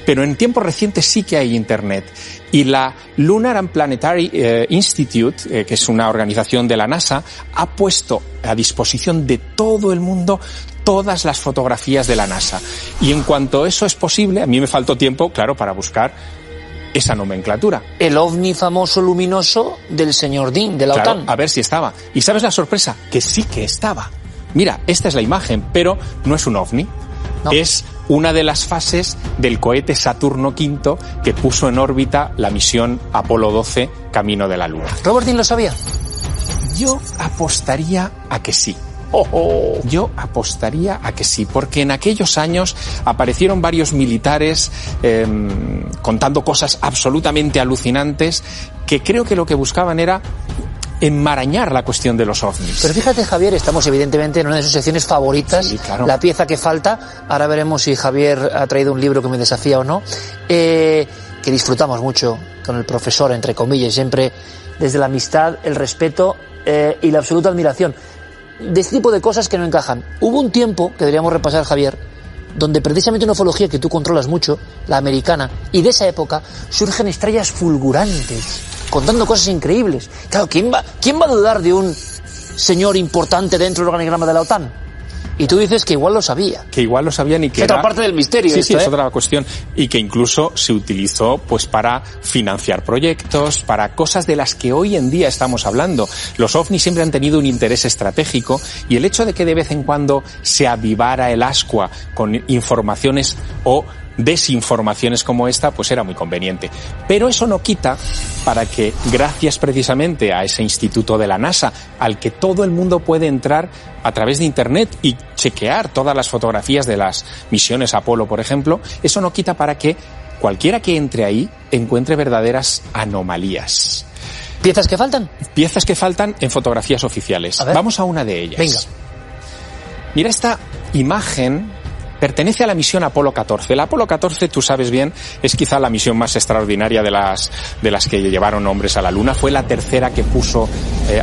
Pero en tiempos recientes sí que hay Internet. Y la Lunar and Planetary Institute, que es una organización de la NASA, ha puesto a disposición de todo el mundo todas las fotografías de la NASA. Y en cuanto eso es posible, a mí me faltó tiempo, claro, para buscar esa nomenclatura. El ovni famoso luminoso del señor Dean, de la Claro, OTAN. a ver si estaba. ¿Y sabes la sorpresa? Que sí que estaba. Mira, esta es la imagen, pero no es un ovni. No. Es una de las fases del cohete Saturno V que puso en órbita la misión Apolo 12 camino de la Luna. ¿Robert Dean lo sabía? Yo apostaría a que sí. Yo apostaría a que sí, porque en aquellos años aparecieron varios militares contando cosas absolutamente alucinantes que creo que lo que buscaban era enmarañar la cuestión de los ovnis. Pero fíjate, Javier, estamos evidentemente en una de sus secciones favoritas, Sí, claro. La pieza que falta. Ahora veremos si Javier ha traído un libro que me desafía o no, que disfrutamos mucho con el profesor, entre comillas, siempre desde la amistad, el respeto y la absoluta admiración. De este tipo de cosas que no encajan. Hubo un tiempo, que deberíamos repasar, Javier, donde precisamente una ufología que tú controlas mucho, la americana, y de esa época surgen estrellas fulgurantes, contando cosas increíbles. Claro, ¿quién va a dudar de un señor importante dentro del organigrama de la OTAN? Y tú dices que igual lo sabía. Que igual lo sabían y que Es otra era... parte del misterio. Sí, esto, sí, es otra cuestión. Y que incluso se utilizó pues para financiar proyectos, para cosas de las que hoy en día estamos hablando. Los ovnis siempre han tenido un interés estratégico y el hecho de que de vez en cuando se avivara el ascua con informaciones o desinformaciones como esta, pues era muy conveniente. Pero eso no quita para que, gracias precisamente a ese instituto de la NASA, al que todo el mundo puede entrar a través de Internet y chequear todas las fotografías de las misiones Apolo, por ejemplo, eso no quita para que cualquiera que entre ahí encuentre verdaderas anomalías. ¿Piezas que faltan? Piezas que faltan en fotografías oficiales. Vamos a una de ellas. Venga. Mira esta imagen. Pertenece a la misión Apolo 14. La Apolo 14, tú sabes bien, es quizá la misión más extraordinaria de las que llevaron hombres a la Luna. Fue la tercera que puso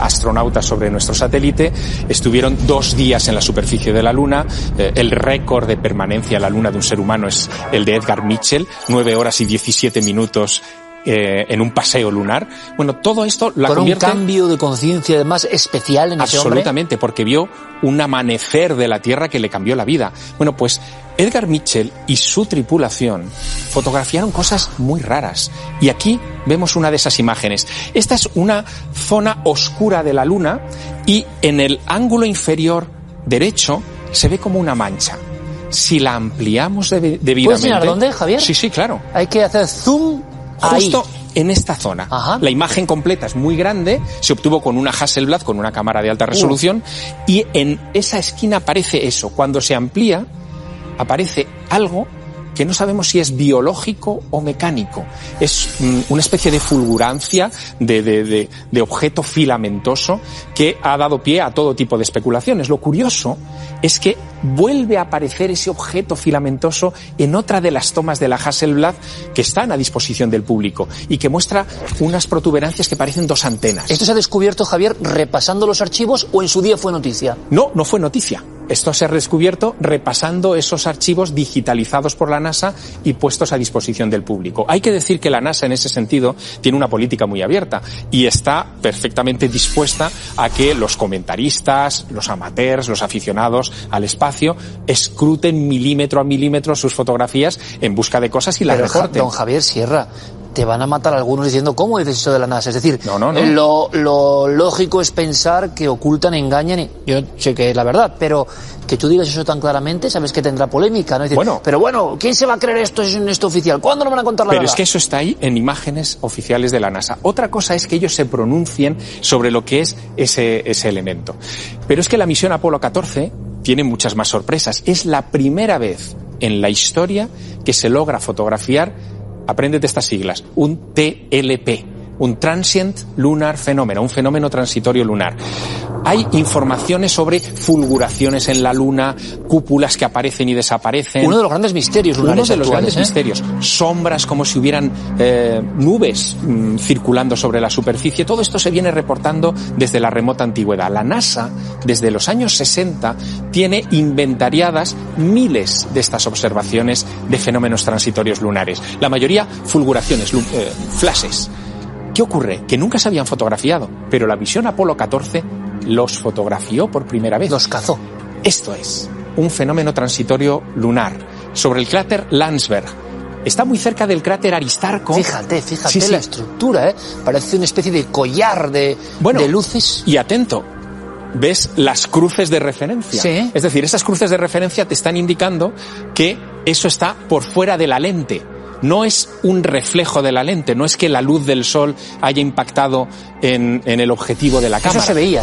astronautas sobre nuestro satélite. Estuvieron 2 días en la superficie de la Luna. El récord de permanencia en la Luna de un ser humano es el de Edgar Mitchell, 9 horas y 17 minutos en un paseo lunar. Bueno, todo esto la convierte... Con un cambio de conciencia además especial en ese hombre. Absolutamente, porque vio un amanecer de la Tierra que le cambió la vida. Bueno, pues Edgar Mitchell y su tripulación fotografiaron cosas muy raras. Y aquí vemos una de esas imágenes. Esta es una zona oscura de la Luna y en el ángulo inferior derecho se ve como una mancha. Si la ampliamos debidamente... ¿Puedes enseñar dónde, Javier? Sí, sí, claro. Hay que hacer zoom justo ahí. En esta zona. Ajá. La imagen completa es muy grande, se obtuvo con una Hasselblad, con una cámara de alta resolución, y en esa esquina aparece eso. Cuando se amplía, aparece algo que no sabemos si es biológico o mecánico. Es una especie de fulgurancia, de objeto filamentoso que ha dado pie a todo tipo de especulaciones. Lo curioso es que vuelve a aparecer ese objeto filamentoso en otra de las tomas de la Hasselblad que están a disposición del público y que muestra unas protuberancias que parecen 2 antenas. ¿Esto se ha descubierto, Javier, repasando los archivos o en su día fue noticia? No, no fue noticia. Esto se ha descubierto repasando esos archivos digitalizados por la NASA y puestos a disposición del público. Hay que decir que la NASA en ese sentido tiene una política muy abierta y está perfectamente dispuesta a que los comentaristas, los amateurs, los aficionados al espacio escruten milímetro a milímetro sus fotografías en busca de cosas y las reporten. Don Javier Sierra, te van a matar algunos diciendo ¿cómo dices eso de la NASA? Es decir, No. Lo lógico es pensar que ocultan, engañan y yo sé que es la verdad, pero que tú digas eso tan claramente, sabes que tendrá polémica, ¿no? Es decir, pero bueno, ¿quién se va a creer esto si es en esto oficial? ¿Cuándo nos van a contar la verdad? Pero es que eso está ahí en imágenes oficiales de la NASA. Otra cosa es que ellos se pronuncien sobre lo que es ese elemento. Pero es que la misión Apolo 14 tiene muchas más sorpresas. Es la primera vez en la historia que se logra fotografiar, apréndete estas siglas, un TLP, un transient lunar phenomenon, un fenómeno transitorio lunar. Hay informaciones sobre fulguraciones en la Luna, cúpulas que aparecen y desaparecen. Uno de los grandes misterios lunares Uno de los actuales, grandes misterios. Sombras como si hubieran nubes circulando sobre la superficie. Todo esto se viene reportando desde la remota antigüedad. La NASA, desde los años 60, tiene inventariadas miles de estas observaciones de fenómenos transitorios lunares. La mayoría fulguraciones, flashes. ¿Qué ocurre? Que nunca se habían fotografiado, pero la misión Apolo 14 los fotografió por primera vez. Los cazó. Esto es un fenómeno transitorio lunar sobre el cráter Landsberg. Está muy cerca del cráter Aristarco. Fíjate Sí, sí. la estructura, ¿eh? Parece una especie de collar de luces. Y atento, ¿ves las cruces de referencia? Sí. Es decir, esas cruces de referencia te están indicando que eso está por fuera de la lente. No es un reflejo de la lente, no es que la luz del sol haya impactado en el objetivo de la cámara. Eso se veía.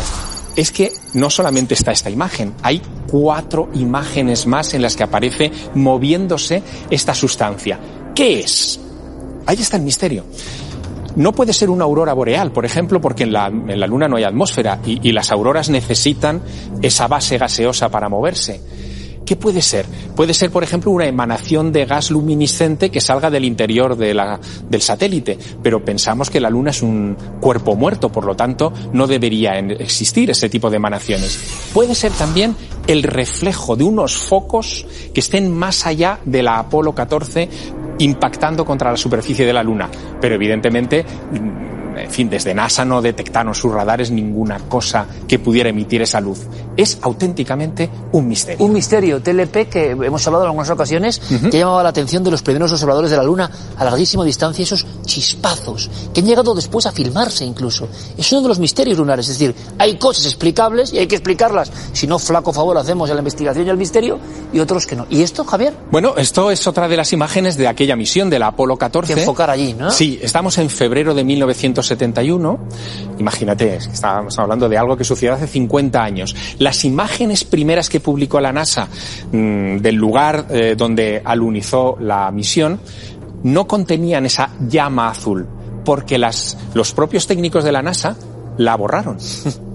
Es que no solamente está esta imagen, hay 4 imágenes más en las que aparece moviéndose esta sustancia. ¿Qué es? Ahí está el misterio. No puede ser una aurora boreal, por ejemplo, porque en la Luna no hay atmósfera y las auroras necesitan esa base gaseosa para moverse. ¿Qué puede ser? Puede ser, por ejemplo, una emanación de gas luminiscente que salga del interior del satélite, pero pensamos que la Luna es un cuerpo muerto, por lo tanto no debería existir ese tipo de emanaciones. Puede ser también el reflejo de unos focos que estén más allá de la Apolo 14 impactando contra la superficie de la Luna, pero evidentemente, en fin, desde NASA no detectaron sus radares ninguna cosa que pudiera emitir esa luz. Es auténticamente un misterio. Un misterio, TLP, que hemos hablado en algunas ocasiones, que llamaba la atención de los primeros observadores de la Luna a larguísima distancia, esos chispazos, que han llegado después a filmarse incluso. Es uno de los misterios lunares, es decir, hay cosas explicables y hay que explicarlas. Si no, flaco favor hacemos a la investigación y al misterio, y otros que no. ¿Y esto, Javier? Bueno, esto es otra de las imágenes de aquella misión de la Apolo 14. Que enfocar allí, ¿no? Sí, estamos en febrero de 1971. Imagínate, estamos hablando de algo que sucedió hace 50 años. Las imágenes primeras que publicó la NASA del lugar donde alunizó la misión no contenían esa llama azul, porque los propios técnicos de la NASA la borraron.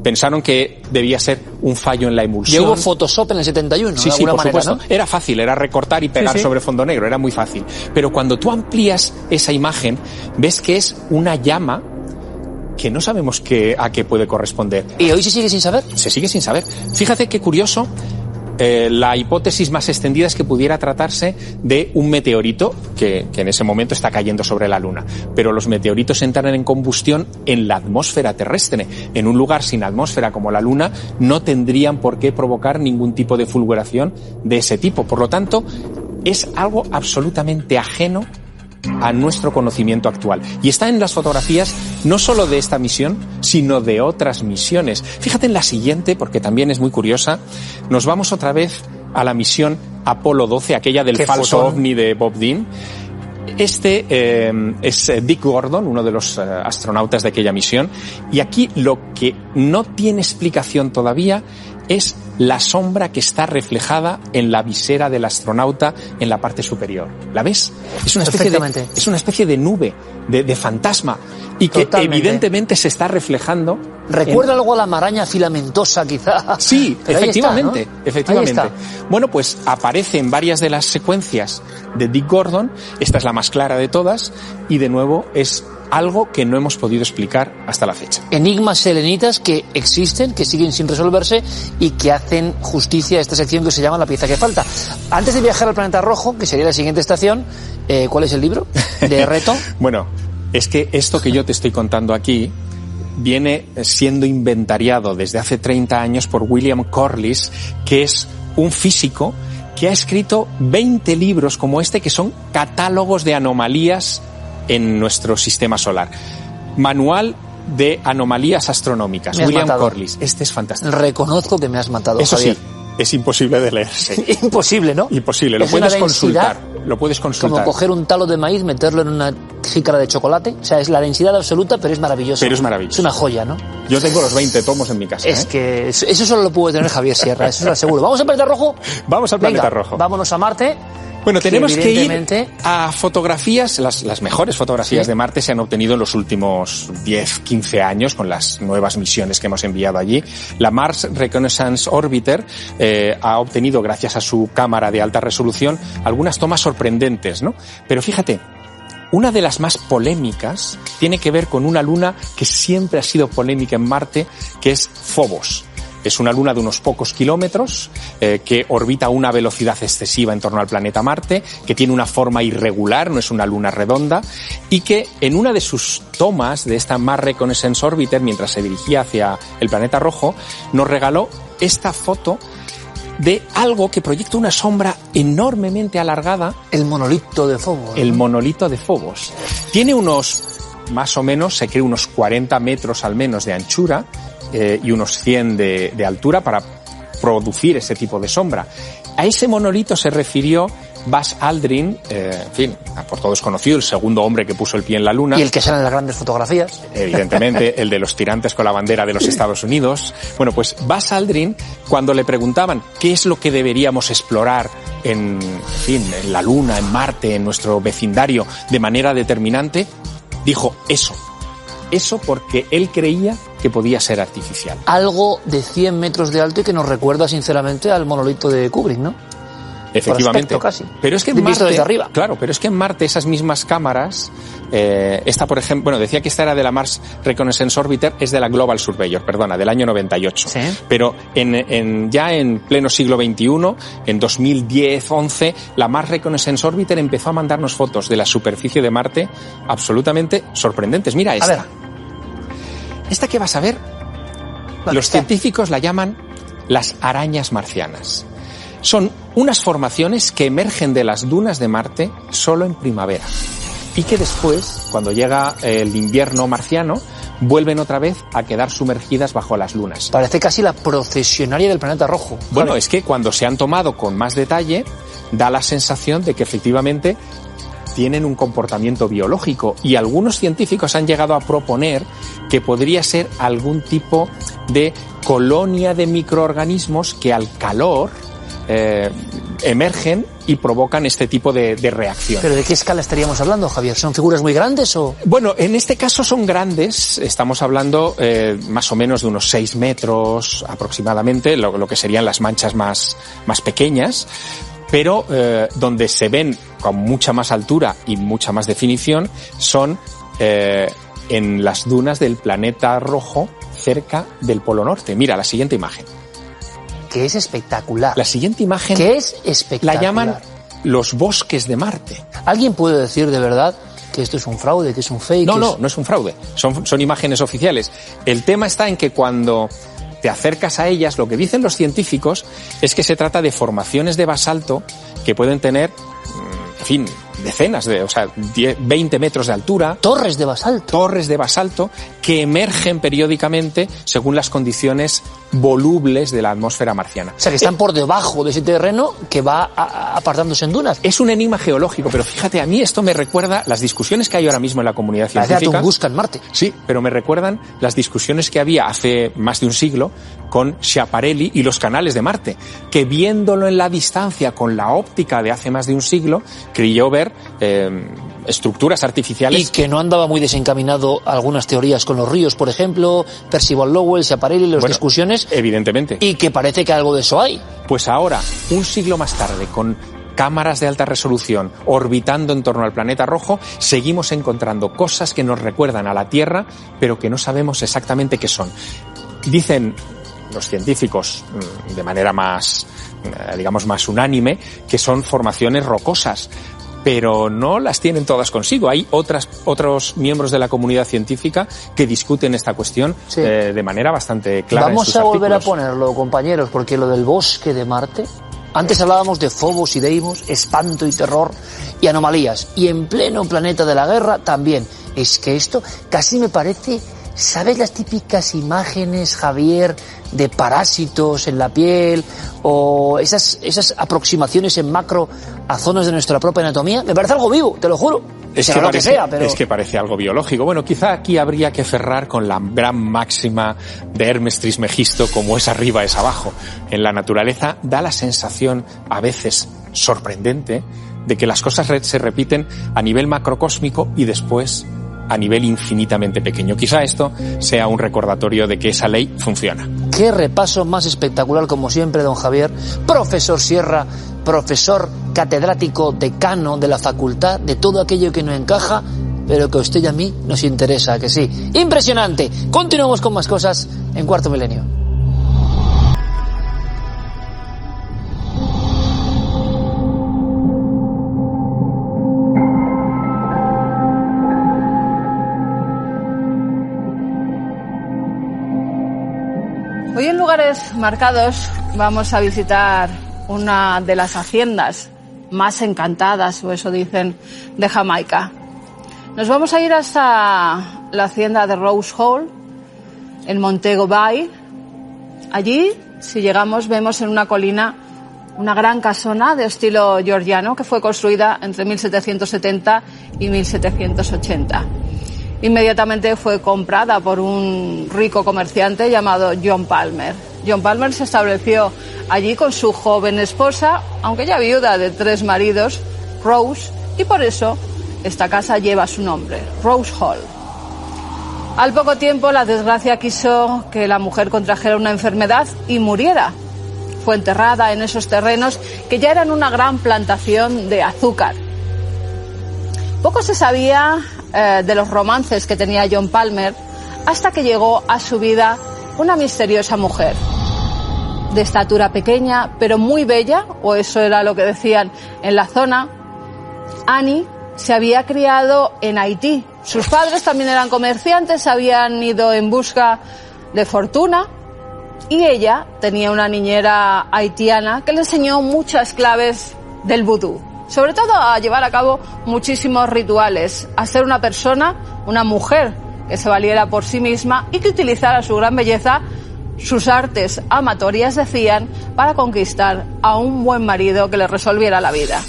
Pensaron que debía ser un fallo en la emulsión. Ya hubo Photoshop en el 71, sí, de alguna manera, supuesto. ¿no? Era fácil, era recortar y pegar sobre fondo negro, era muy fácil. Pero cuando tú amplías esa imagen, ves que es una llama que no sabemos a qué puede corresponder. ¿Y hoy se sigue sin saber? Se sigue sin saber. Fíjate qué curioso. La hipótesis más extendida es que pudiera tratarse de un meteorito que en ese momento está cayendo sobre la Luna. Pero los meteoritos entran en combustión en la atmósfera terrestre. En un lugar sin atmósfera como la Luna no tendrían por qué provocar ningún tipo de fulguración de ese tipo. Por lo tanto, es algo absolutamente ajeno a nuestro conocimiento actual. Y está en las fotografías no solo de esta misión, sino de otras misiones. Fíjate en la siguiente, porque también es muy curiosa. Nos vamos otra vez a la misión Apolo 12, aquella del falso ovni de Bob Dean. Este es Dick Gordon, uno de los astronautas de aquella misión. Y aquí lo que no tiene explicación todavía es la sombra que está reflejada en la visera del astronauta en la parte superior. ¿La ves? Es una especie de nube, de fantasma, y que evidentemente se está reflejando. ¿Recuerda algo a la maraña filamentosa, quizá? Sí, pero efectivamente, está, ¿no? efectivamente. Ahí está. Bueno, pues aparece en varias de las secuencias de Dick Gordon. Esta es la más clara de todas, y de nuevo es algo que no hemos podido explicar hasta la fecha. Enigmas selenitas que existen, que siguen sin resolverse y que hacen justicia a esta sección que se llama La pieza que falta. Antes de viajar al planeta rojo, que sería la siguiente estación, ¿cuál es el libro de reto? Bueno, es que esto que yo te estoy contando aquí viene siendo inventariado desde hace 30 años por William Corliss, que es un físico que ha escrito 20 libros como este, que son catálogos de anomalías en nuestro sistema solar. Manual de anomalías astronómicas. William Corliss. Este es fantástico. Reconozco que me has matado, Eso Javier. Sí, es imposible de leerse. Imposible, ¿no? Imposible. Lo puedes consultar. Lo puedes consultar. Como coger un talo de maíz, meterlo en una jícara de chocolate. O sea, es la densidad absoluta, pero es maravilloso. Pero es maravilloso. Es una joya, ¿no? Yo tengo los 20 tomos en mi casa. Es que eso solo lo puede tener Javier Sierra, eso es lo seguro. ¿Vamos al planeta rojo? Vamos al planeta rojo. Vámonos a Marte. Bueno, tenemos que ir evidentemente a fotografías, las mejores fotografías de Marte se han obtenido en los últimos 10, 15 años con las nuevas misiones que hemos enviado allí. La Mars Reconnaissance Orbiter ha obtenido, gracias a su cámara de alta resolución, algunas tomas sorprendentes, ¿no? Pero fíjate, una de las más polémicas tiene que ver con una luna que siempre ha sido polémica en Marte, que es Phobos. Es una luna de unos pocos kilómetros que orbita a una velocidad excesiva en torno al planeta Marte, que tiene una forma irregular, no es una luna redonda, y que en una de sus tomas de esta Mars Reconnaissance Orbiter, mientras se dirigía hacia el planeta rojo, nos regaló esta foto de algo que proyecta una sombra enormemente alargada. el monolito de Phobos. El monolito de Phobos. Tiene unos, más o menos, se cree unos 40 metros al menos de anchura, y unos 100 de altura para producir ese tipo de sombra. A ese monolito se refirió Buzz Aldrin, en fin, por todos conocido, el segundo hombre que puso el pie en la Luna. Y el que sale en las grandes fotografías. Evidentemente, el de los tirantes con la bandera de los Estados Unidos. Bueno, pues Buzz Aldrin, cuando le preguntaban qué es lo que deberíamos explorar en la Luna, en Marte, en nuestro vecindario, de manera determinante, dijo eso. Eso porque él creía que podía ser artificial. Algo de 100 metros de alto y que nos recuerda sinceramente al monolito de Kubrick, ¿no? Efectivamente. Por aspecto, casi. Pero es que en Visto Marte, desde arriba. claro, pero es que en Marte esas mismas cámaras, esta por ejemplo, bueno, decía que esta era de la Mars Reconnaissance Orbiter, es de la Global Surveyor, perdona, del año 98. Sí. Pero ya en pleno siglo XXI, en 2010-11, la Mars Reconnaissance Orbiter empezó a mandarnos fotos de la superficie de Marte absolutamente sorprendentes. Mira esta. A ver. Esta que vas a ver, los científicos la llaman las arañas marcianas. Son unas formaciones que emergen de las dunas de Marte solo en primavera y que después, cuando llega el invierno marciano, vuelven otra vez a quedar sumergidas bajo las lunas. Parece casi la procesionaria del planeta rojo. Bueno, Vale. es que cuando se han tomado con más detalle, da la sensación de que efectivamente tienen un comportamiento biológico y algunos científicos han llegado a proponer que podría ser algún tipo de colonia de microorganismos que al calor emergen y provocan este tipo de reacción. ¿Pero de qué escala estaríamos hablando, Javier? ¿Son figuras muy grandes o...? Bueno, en este caso son grandes, estamos hablando más o menos de unos 6 metros aproximadamente, lo que serían las manchas más pequeñas, pero donde se ven con mucha más altura y mucha más definición son en las dunas del planeta rojo cerca del Polo Norte. Mira la siguiente imagen. Que es espectacular. La siguiente imagen Que es espectacular. la llaman los bosques de Marte. ¿Alguien puede decir de verdad que esto es un fraude, que es un fake? No es un fraude. Son imágenes oficiales. El tema está en que cuando te acercas a ellas, lo que dicen los científicos es que se trata de formaciones de basalto que pueden tener, en fin, decenas 20 metros de altura. Torres de basalto. Torres de basalto que emergen periódicamente según las condiciones volubles de la atmósfera marciana. O sea, que están por debajo de ese terreno que va apartándose en dunas. Es un enigma geológico, pero fíjate, a mí esto me recuerda las discusiones que hay ahora mismo en la comunidad Parece científica. Tunguska en Marte. Sí, pero me recuerdan las discusiones que había hace más de un siglo con Schiaparelli y los canales de Marte, que viéndolo en la distancia con la óptica de hace más de un siglo, creyó ver estructuras artificiales. Y que no andaba muy desencaminado algunas teorías con los ríos, por ejemplo, Percival Lowell, Schiaparelli, las discusiones. Evidentemente. Y que parece que algo de eso hay. Pues ahora, un siglo más tarde, con cámaras de alta resolución orbitando en torno al planeta rojo, seguimos encontrando cosas que nos recuerdan a la Tierra, pero que no sabemos exactamente qué son. Dicen los científicos, de manera más, digamos, más unánime, que son formaciones rocosas, pero no las tienen todas consigo. Hay otros miembros de la comunidad científica que discuten esta cuestión de manera bastante clara. Vamos en sus a volver artículos. a ponerlo, compañeros, porque lo del bosque de Marte... Antes hablábamos de Phobos y Deimos, espanto y terror y anomalías. Y en pleno planeta de la guerra también. Es que esto casi me parece... ¿Sabes las típicas imágenes, Javier, de parásitos en la piel o esas aproximaciones en macro a zonas de nuestra propia anatomía? Me parece algo vivo, te lo juro. Es que parece algo biológico. Bueno, quizá aquí habría que ferrar con la gran máxima de Hermes Trismegisto, como es arriba es abajo. En la naturaleza da la sensación, a veces sorprendente, de que las cosas se repiten a nivel macrocósmico y después a nivel infinitamente pequeño. Quizá esto sea un recordatorio de que esa ley funciona. Qué repaso más espectacular, como siempre, don Javier. Profesor Sierra, profesor catedrático, decano de la facultad, de todo aquello que no encaja, pero que a usted y a mí nos interesa, que sí. ¡Impresionante! Continuamos con más cosas en Cuarto Milenio. Hoy en Lugares Marcados vamos a visitar una de las haciendas más encantadas, o eso dicen, de Jamaica. Nos vamos a ir hasta la hacienda de Rose Hall, en Montego Bay. Allí, si llegamos, vemos en una colina una gran casona de estilo georgiano que fue construida entre 1770 y 1780. Inmediatamente fue comprada por un rico comerciante llamado John Palmer. John Palmer se estableció allí con su joven esposa, aunque ya viuda de 3 maridos, Rose, y por eso esta casa lleva su nombre, Rose Hall. Al poco tiempo, la desgracia quiso que la mujer contrajera una enfermedad y muriera. Fue enterrada en esos terrenos que ya eran una gran plantación de azúcar. Poco se sabía de los romances que tenía John Palmer hasta que llegó a su vida una misteriosa mujer. De estatura pequeña, pero muy bella, o eso era lo que decían en la zona. Annie se había criado en Haití. Sus padres también eran comerciantes, habían ido en busca de fortuna y ella tenía una niñera haitiana que le enseñó muchas claves del vudú. Sobre todo a llevar a cabo muchísimos rituales, a ser una persona, una mujer que se valiera por sí misma y que utilizara su gran belleza, sus artes amatorias, decían, para conquistar a un buen marido que le resolviera la vida.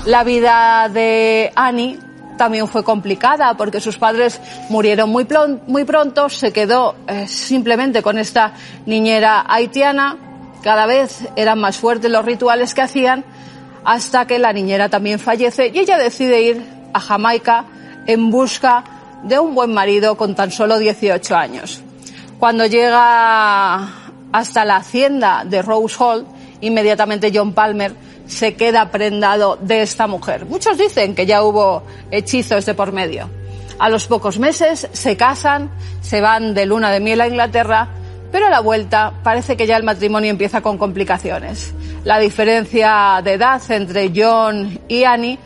La vida de Annie también fue complicada porque sus padres murieron muy pronto, se quedó simplemente con esta niñera haitiana. Cada vez eran más fuertes los rituales que hacían, hasta que la niñera también fallece y ella decide ir a Jamaica en busca de un buen marido con tan solo 18 años. Cuando llega hasta la hacienda de Rose Hall, inmediatamente John Palmer se queda prendado de esta mujer. Muchos dicen que ya hubo hechizos de por medio. A los pocos meses se casan, se van de luna de miel a Inglaterra, pero a la vuelta parece que ya el matrimonio empieza con complicaciones. La diferencia de edad entre John y Annie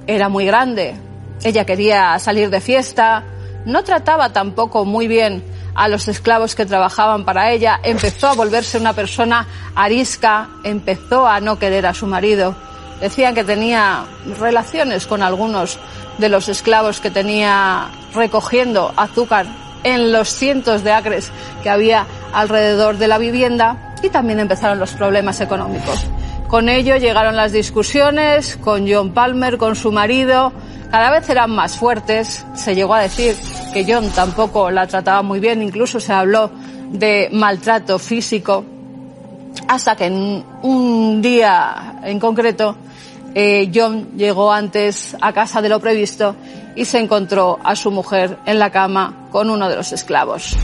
era muy grande. Ella quería salir de fiesta, no trataba tampoco muy bien a los esclavos que trabajaban para ella, empezó a volverse una persona arisca, empezó a no querer a su marido. Decían que tenía relaciones con algunos de los esclavos que tenía recogiendo azúcar en los cientos de acres que había alrededor de la vivienda, y también empezaron los problemas económicos. Con ello llegaron las discusiones con John Palmer, con su marido. Cada vez eran más fuertes. Se llegó a decir que John tampoco la trataba muy bien, incluso se habló de maltrato físico, hasta que en un día en concreto John llegó antes a casa de lo previsto y se encontró a su mujer en la cama con uno de los esclavos.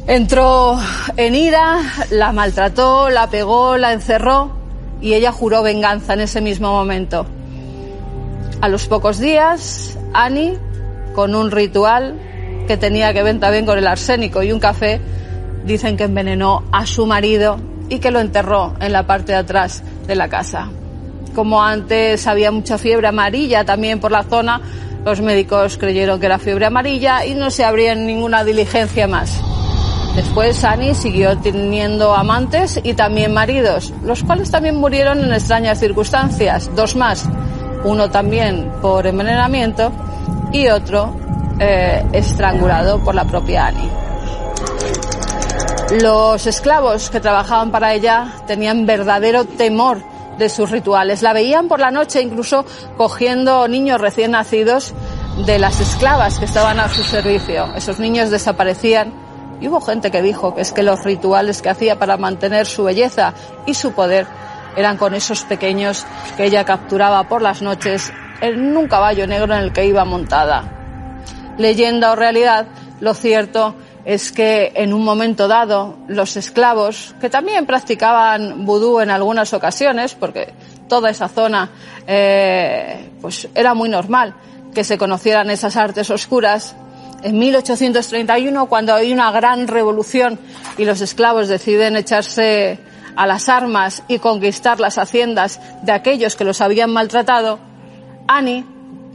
Entró en ira, la maltrató, la pegó, la encerró y ella juró venganza en ese mismo momento. A los pocos días, Annie, con un ritual que tenía que ver también con el arsénico y un café, dicen que envenenó a su marido y que lo enterró en la parte de atrás de la casa. Como antes había mucha fiebre amarilla también por la zona, los médicos creyeron que era fiebre amarilla y no se abría ninguna diligencia más. Después Annie siguió teniendo amantes y también maridos, los cuales también murieron en extrañas circunstancias, 2 más. Uno también por envenenamiento y otro estrangulado por la propia Annie. Los esclavos que trabajaban para ella tenían verdadero temor de sus rituales. La veían por la noche incluso cogiendo niños recién nacidos de las esclavas que estaban a su servicio. Esos niños desaparecían y hubo gente que dijo que es que los rituales que hacía para mantener su belleza y su poder eran con esos pequeños que ella capturaba por las noches en un caballo negro en el que iba montada. Leyenda o realidad, lo cierto es que en un momento dado los esclavos, que también practicaban vudú en algunas ocasiones, porque toda esa zona pues era muy normal que se conocieran esas artes oscuras, en 1831, cuando hay una gran revolución y los esclavos deciden echarse a las armas y conquistar las haciendas de aquellos que los habían maltratado, Annie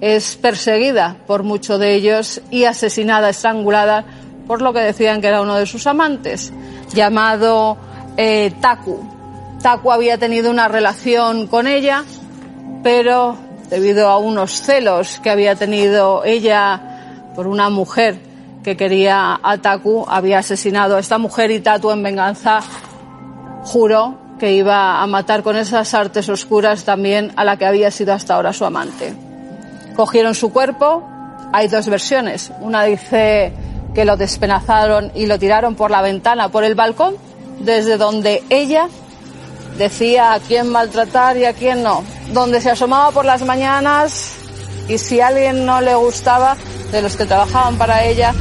es perseguida por muchos de ellos y asesinada, estrangulada, por lo que decían que era uno de sus amantes, llamado Taku. Taku había tenido una relación con ella, pero debido a unos celos que había tenido ella por una mujer que quería a Taku, había asesinado a esta mujer y Taku en venganza juró que iba a matar con esas artes oscuras también a la que había sido hasta ahora su amante. Cogieron su cuerpo, hay dos versiones, una dice que lo despedazaron y lo tiraron por la ventana, por el balcón, desde donde ella decía a quién maltratar y a quién no, donde se asomaba por las mañanas y si a alguien no le gustaba, de los que trabajaban para ella,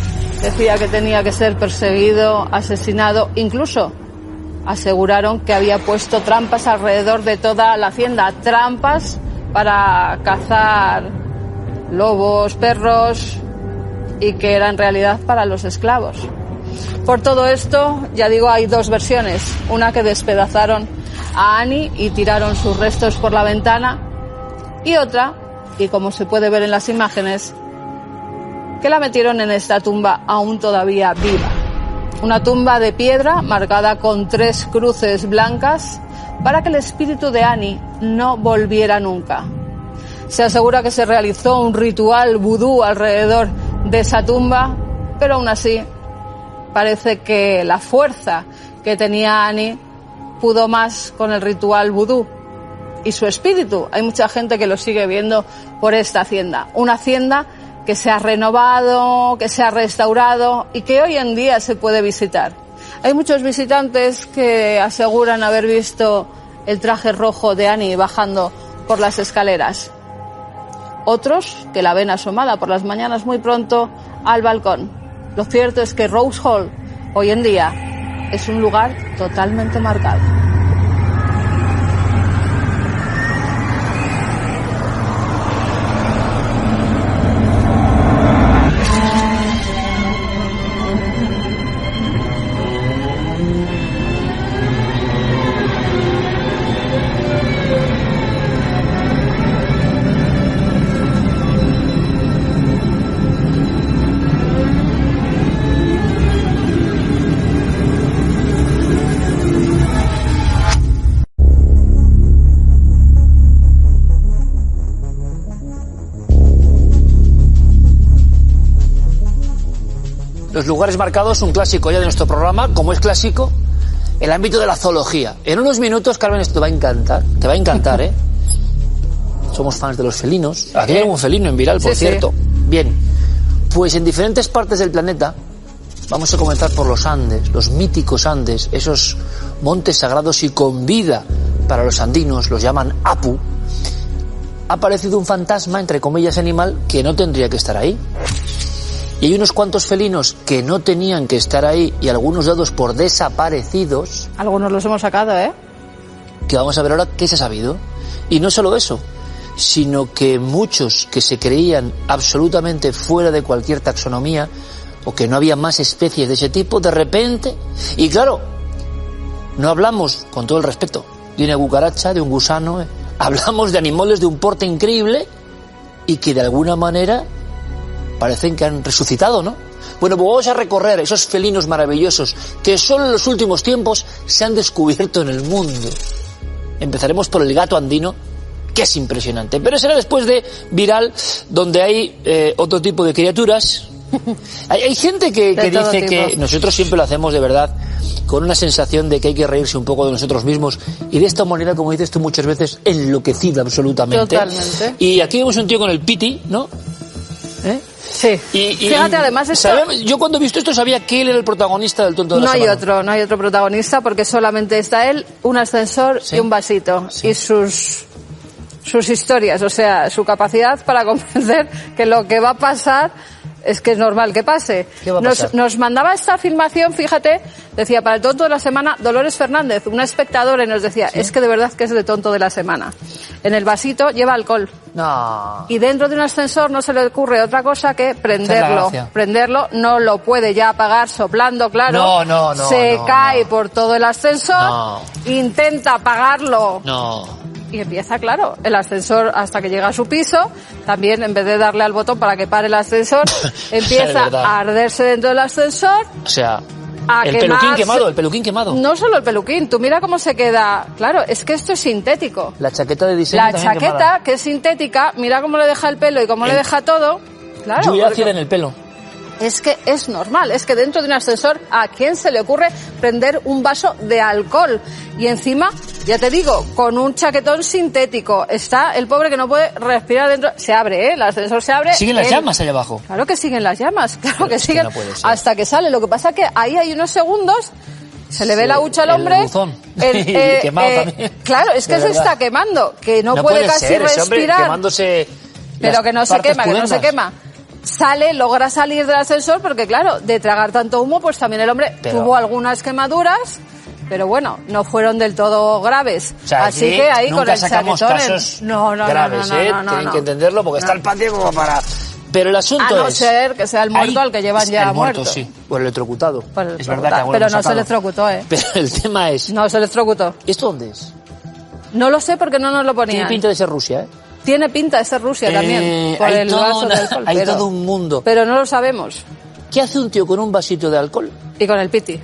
decía que tenía que ser perseguido, asesinado, incluso aseguraron que había puesto trampas alrededor de toda la hacienda, trampas para cazar lobos, perros, y que era en realidad para los esclavos. Por todo esto, ya digo, hay dos versiones, una que despedazaron a Annie y tiraron sus restos por la ventana, y otra, y como se puede ver en las imágenes, que la metieron en esta tumba aún todavía viva. Una tumba de piedra marcada con 3 cruces blancas para que el espíritu de Annie no volviera nunca. Se asegura que se realizó un ritual vudú alrededor de esa tumba, pero aún así parece que la fuerza que tenía Annie pudo más con el ritual vudú y su espíritu. Hay mucha gente que lo sigue viendo por esta hacienda. Una hacienda que se ha renovado, que se ha restaurado y que hoy en día se puede visitar. Hay muchos visitantes que aseguran haber visto el traje rojo de Annie bajando por las escaleras. Otros que la ven asomada por las mañanas muy pronto al balcón. Lo cierto es que Rose Hall hoy en día es un lugar totalmente marcado. Los lugares marcados, un clásico ya de nuestro programa, como es clásico, el ámbito de la zoología. En unos minutos, Carmen, esto te va a encantar, ¿eh? Somos fans de los felinos. Aquí hay un felino en Viral, por cierto. Sí. Bien, pues en diferentes partes del planeta, vamos a comenzar por los Andes, los míticos Andes, esos montes sagrados y con vida para los andinos, los llaman Apu. Ha aparecido un fantasma, entre comillas, animal, que no tendría que estar ahí. Y hay unos cuantos felinos que no tenían que estar ahí y algunos dados por desaparecidos. Algunos los hemos sacado, ¿eh? Que vamos a ver ahora qué se ha sabido. Y no solo eso, sino que muchos que se creían absolutamente fuera de cualquier taxonomía o que no había más especies de ese tipo, de repente... Y claro, no hablamos, con todo el respeto, de una cucaracha, de un gusano, hablamos de animales de un porte increíble y que de alguna manera... parecen que han resucitado, ¿no? Bueno, pues vamos a recorrer esos felinos maravillosos que solo en los últimos tiempos se han descubierto en el mundo. Empezaremos por el gato andino, que es impresionante, pero será después de Viral, donde hay otro tipo de criaturas. Hay gente que dice tipo. Que nosotros siempre lo hacemos de verdad con una sensación de que hay que reírse un poco de nosotros mismos y de esta humanidad, como dices tú muchas veces, enloquecida absolutamente. Totalmente. Y aquí vemos un tío con el piti, ¿no? ¿Eh? Sí. Fíjate, además esto... Yo cuando he visto esto sabía que él era el protagonista del tonto de la semana. No hay otro protagonista porque solamente está él, un ascensor y un vasito. Sí. Y sus historias, o sea, su capacidad para comprender que lo que va a pasar es que es normal que pase. ¿Qué va a pasar? Nos mandaba esta filmación, fíjate, decía, para el tonto de la semana, Dolores Fernández, una espectadora, y nos decía, es que de verdad que es de tonto de la semana. En el vasito lleva alcohol. No. Y dentro de un ascensor no se le ocurre otra cosa que prenderlo. Prenderlo, no lo puede ya apagar soplando, claro. No. Se cae por todo el ascensor. No. Intenta apagarlo. No. Y empieza, claro, el ascensor hasta que llega a su piso. También, en vez de darle al botón para que pare el ascensor, empieza a arderse dentro del ascensor. O sea, el peluquín quemado. No solo el peluquín, tú mira cómo se queda. Claro, es que esto es sintético. La chaqueta de diseño. La chaqueta, quemada, que es sintética, mira cómo le deja el pelo y cómo le deja todo. Claro. Lluvia ácida en el pelo. Es que es normal, es que dentro de un ascensor, ¿a quién se le ocurre prender un vaso de alcohol? Y encima, ya te digo, con un chaquetón sintético. Está el pobre que no puede respirar dentro. Se abre, el ascensor se abre. ¿Siguen las llamas allá abajo? Claro que siguen las llamas, claro que es siguen. Que no puede ser. Hasta que sale. Lo que pasa es que ahí hay unos segundos, se le ve la hucha al hombre. El buzón. Quemado también. Claro, es que se está quemando, que no puede casi ser, respirar. Ese hombre quemándose. Pero que no se quema, logra salir del ascensor porque, claro, de tragar tanto humo, pues también el hombre tuvo algunas quemaduras, pero bueno, no fueron del todo graves. O sea, así que ahí con el sacamos casos graves, tienen que entenderlo porque está el paciente como para... Pero el asunto a no ser que sea el muerto al que llevan ya muerto. Sí, o el electrocutado. Es verdad que pero no se electrocutó, Pero el tema es... No se electrocutó. ¿Esto dónde es? No lo sé porque no nos lo ponían. Tiene pinta de ser Rusia, ¿eh? Tiene pinta de ser Rusia también, por el vaso de alcohol. Hay todo un mundo. Pero no lo sabemos. ¿Qué hace un tío con un vasito de alcohol? Y con el piti.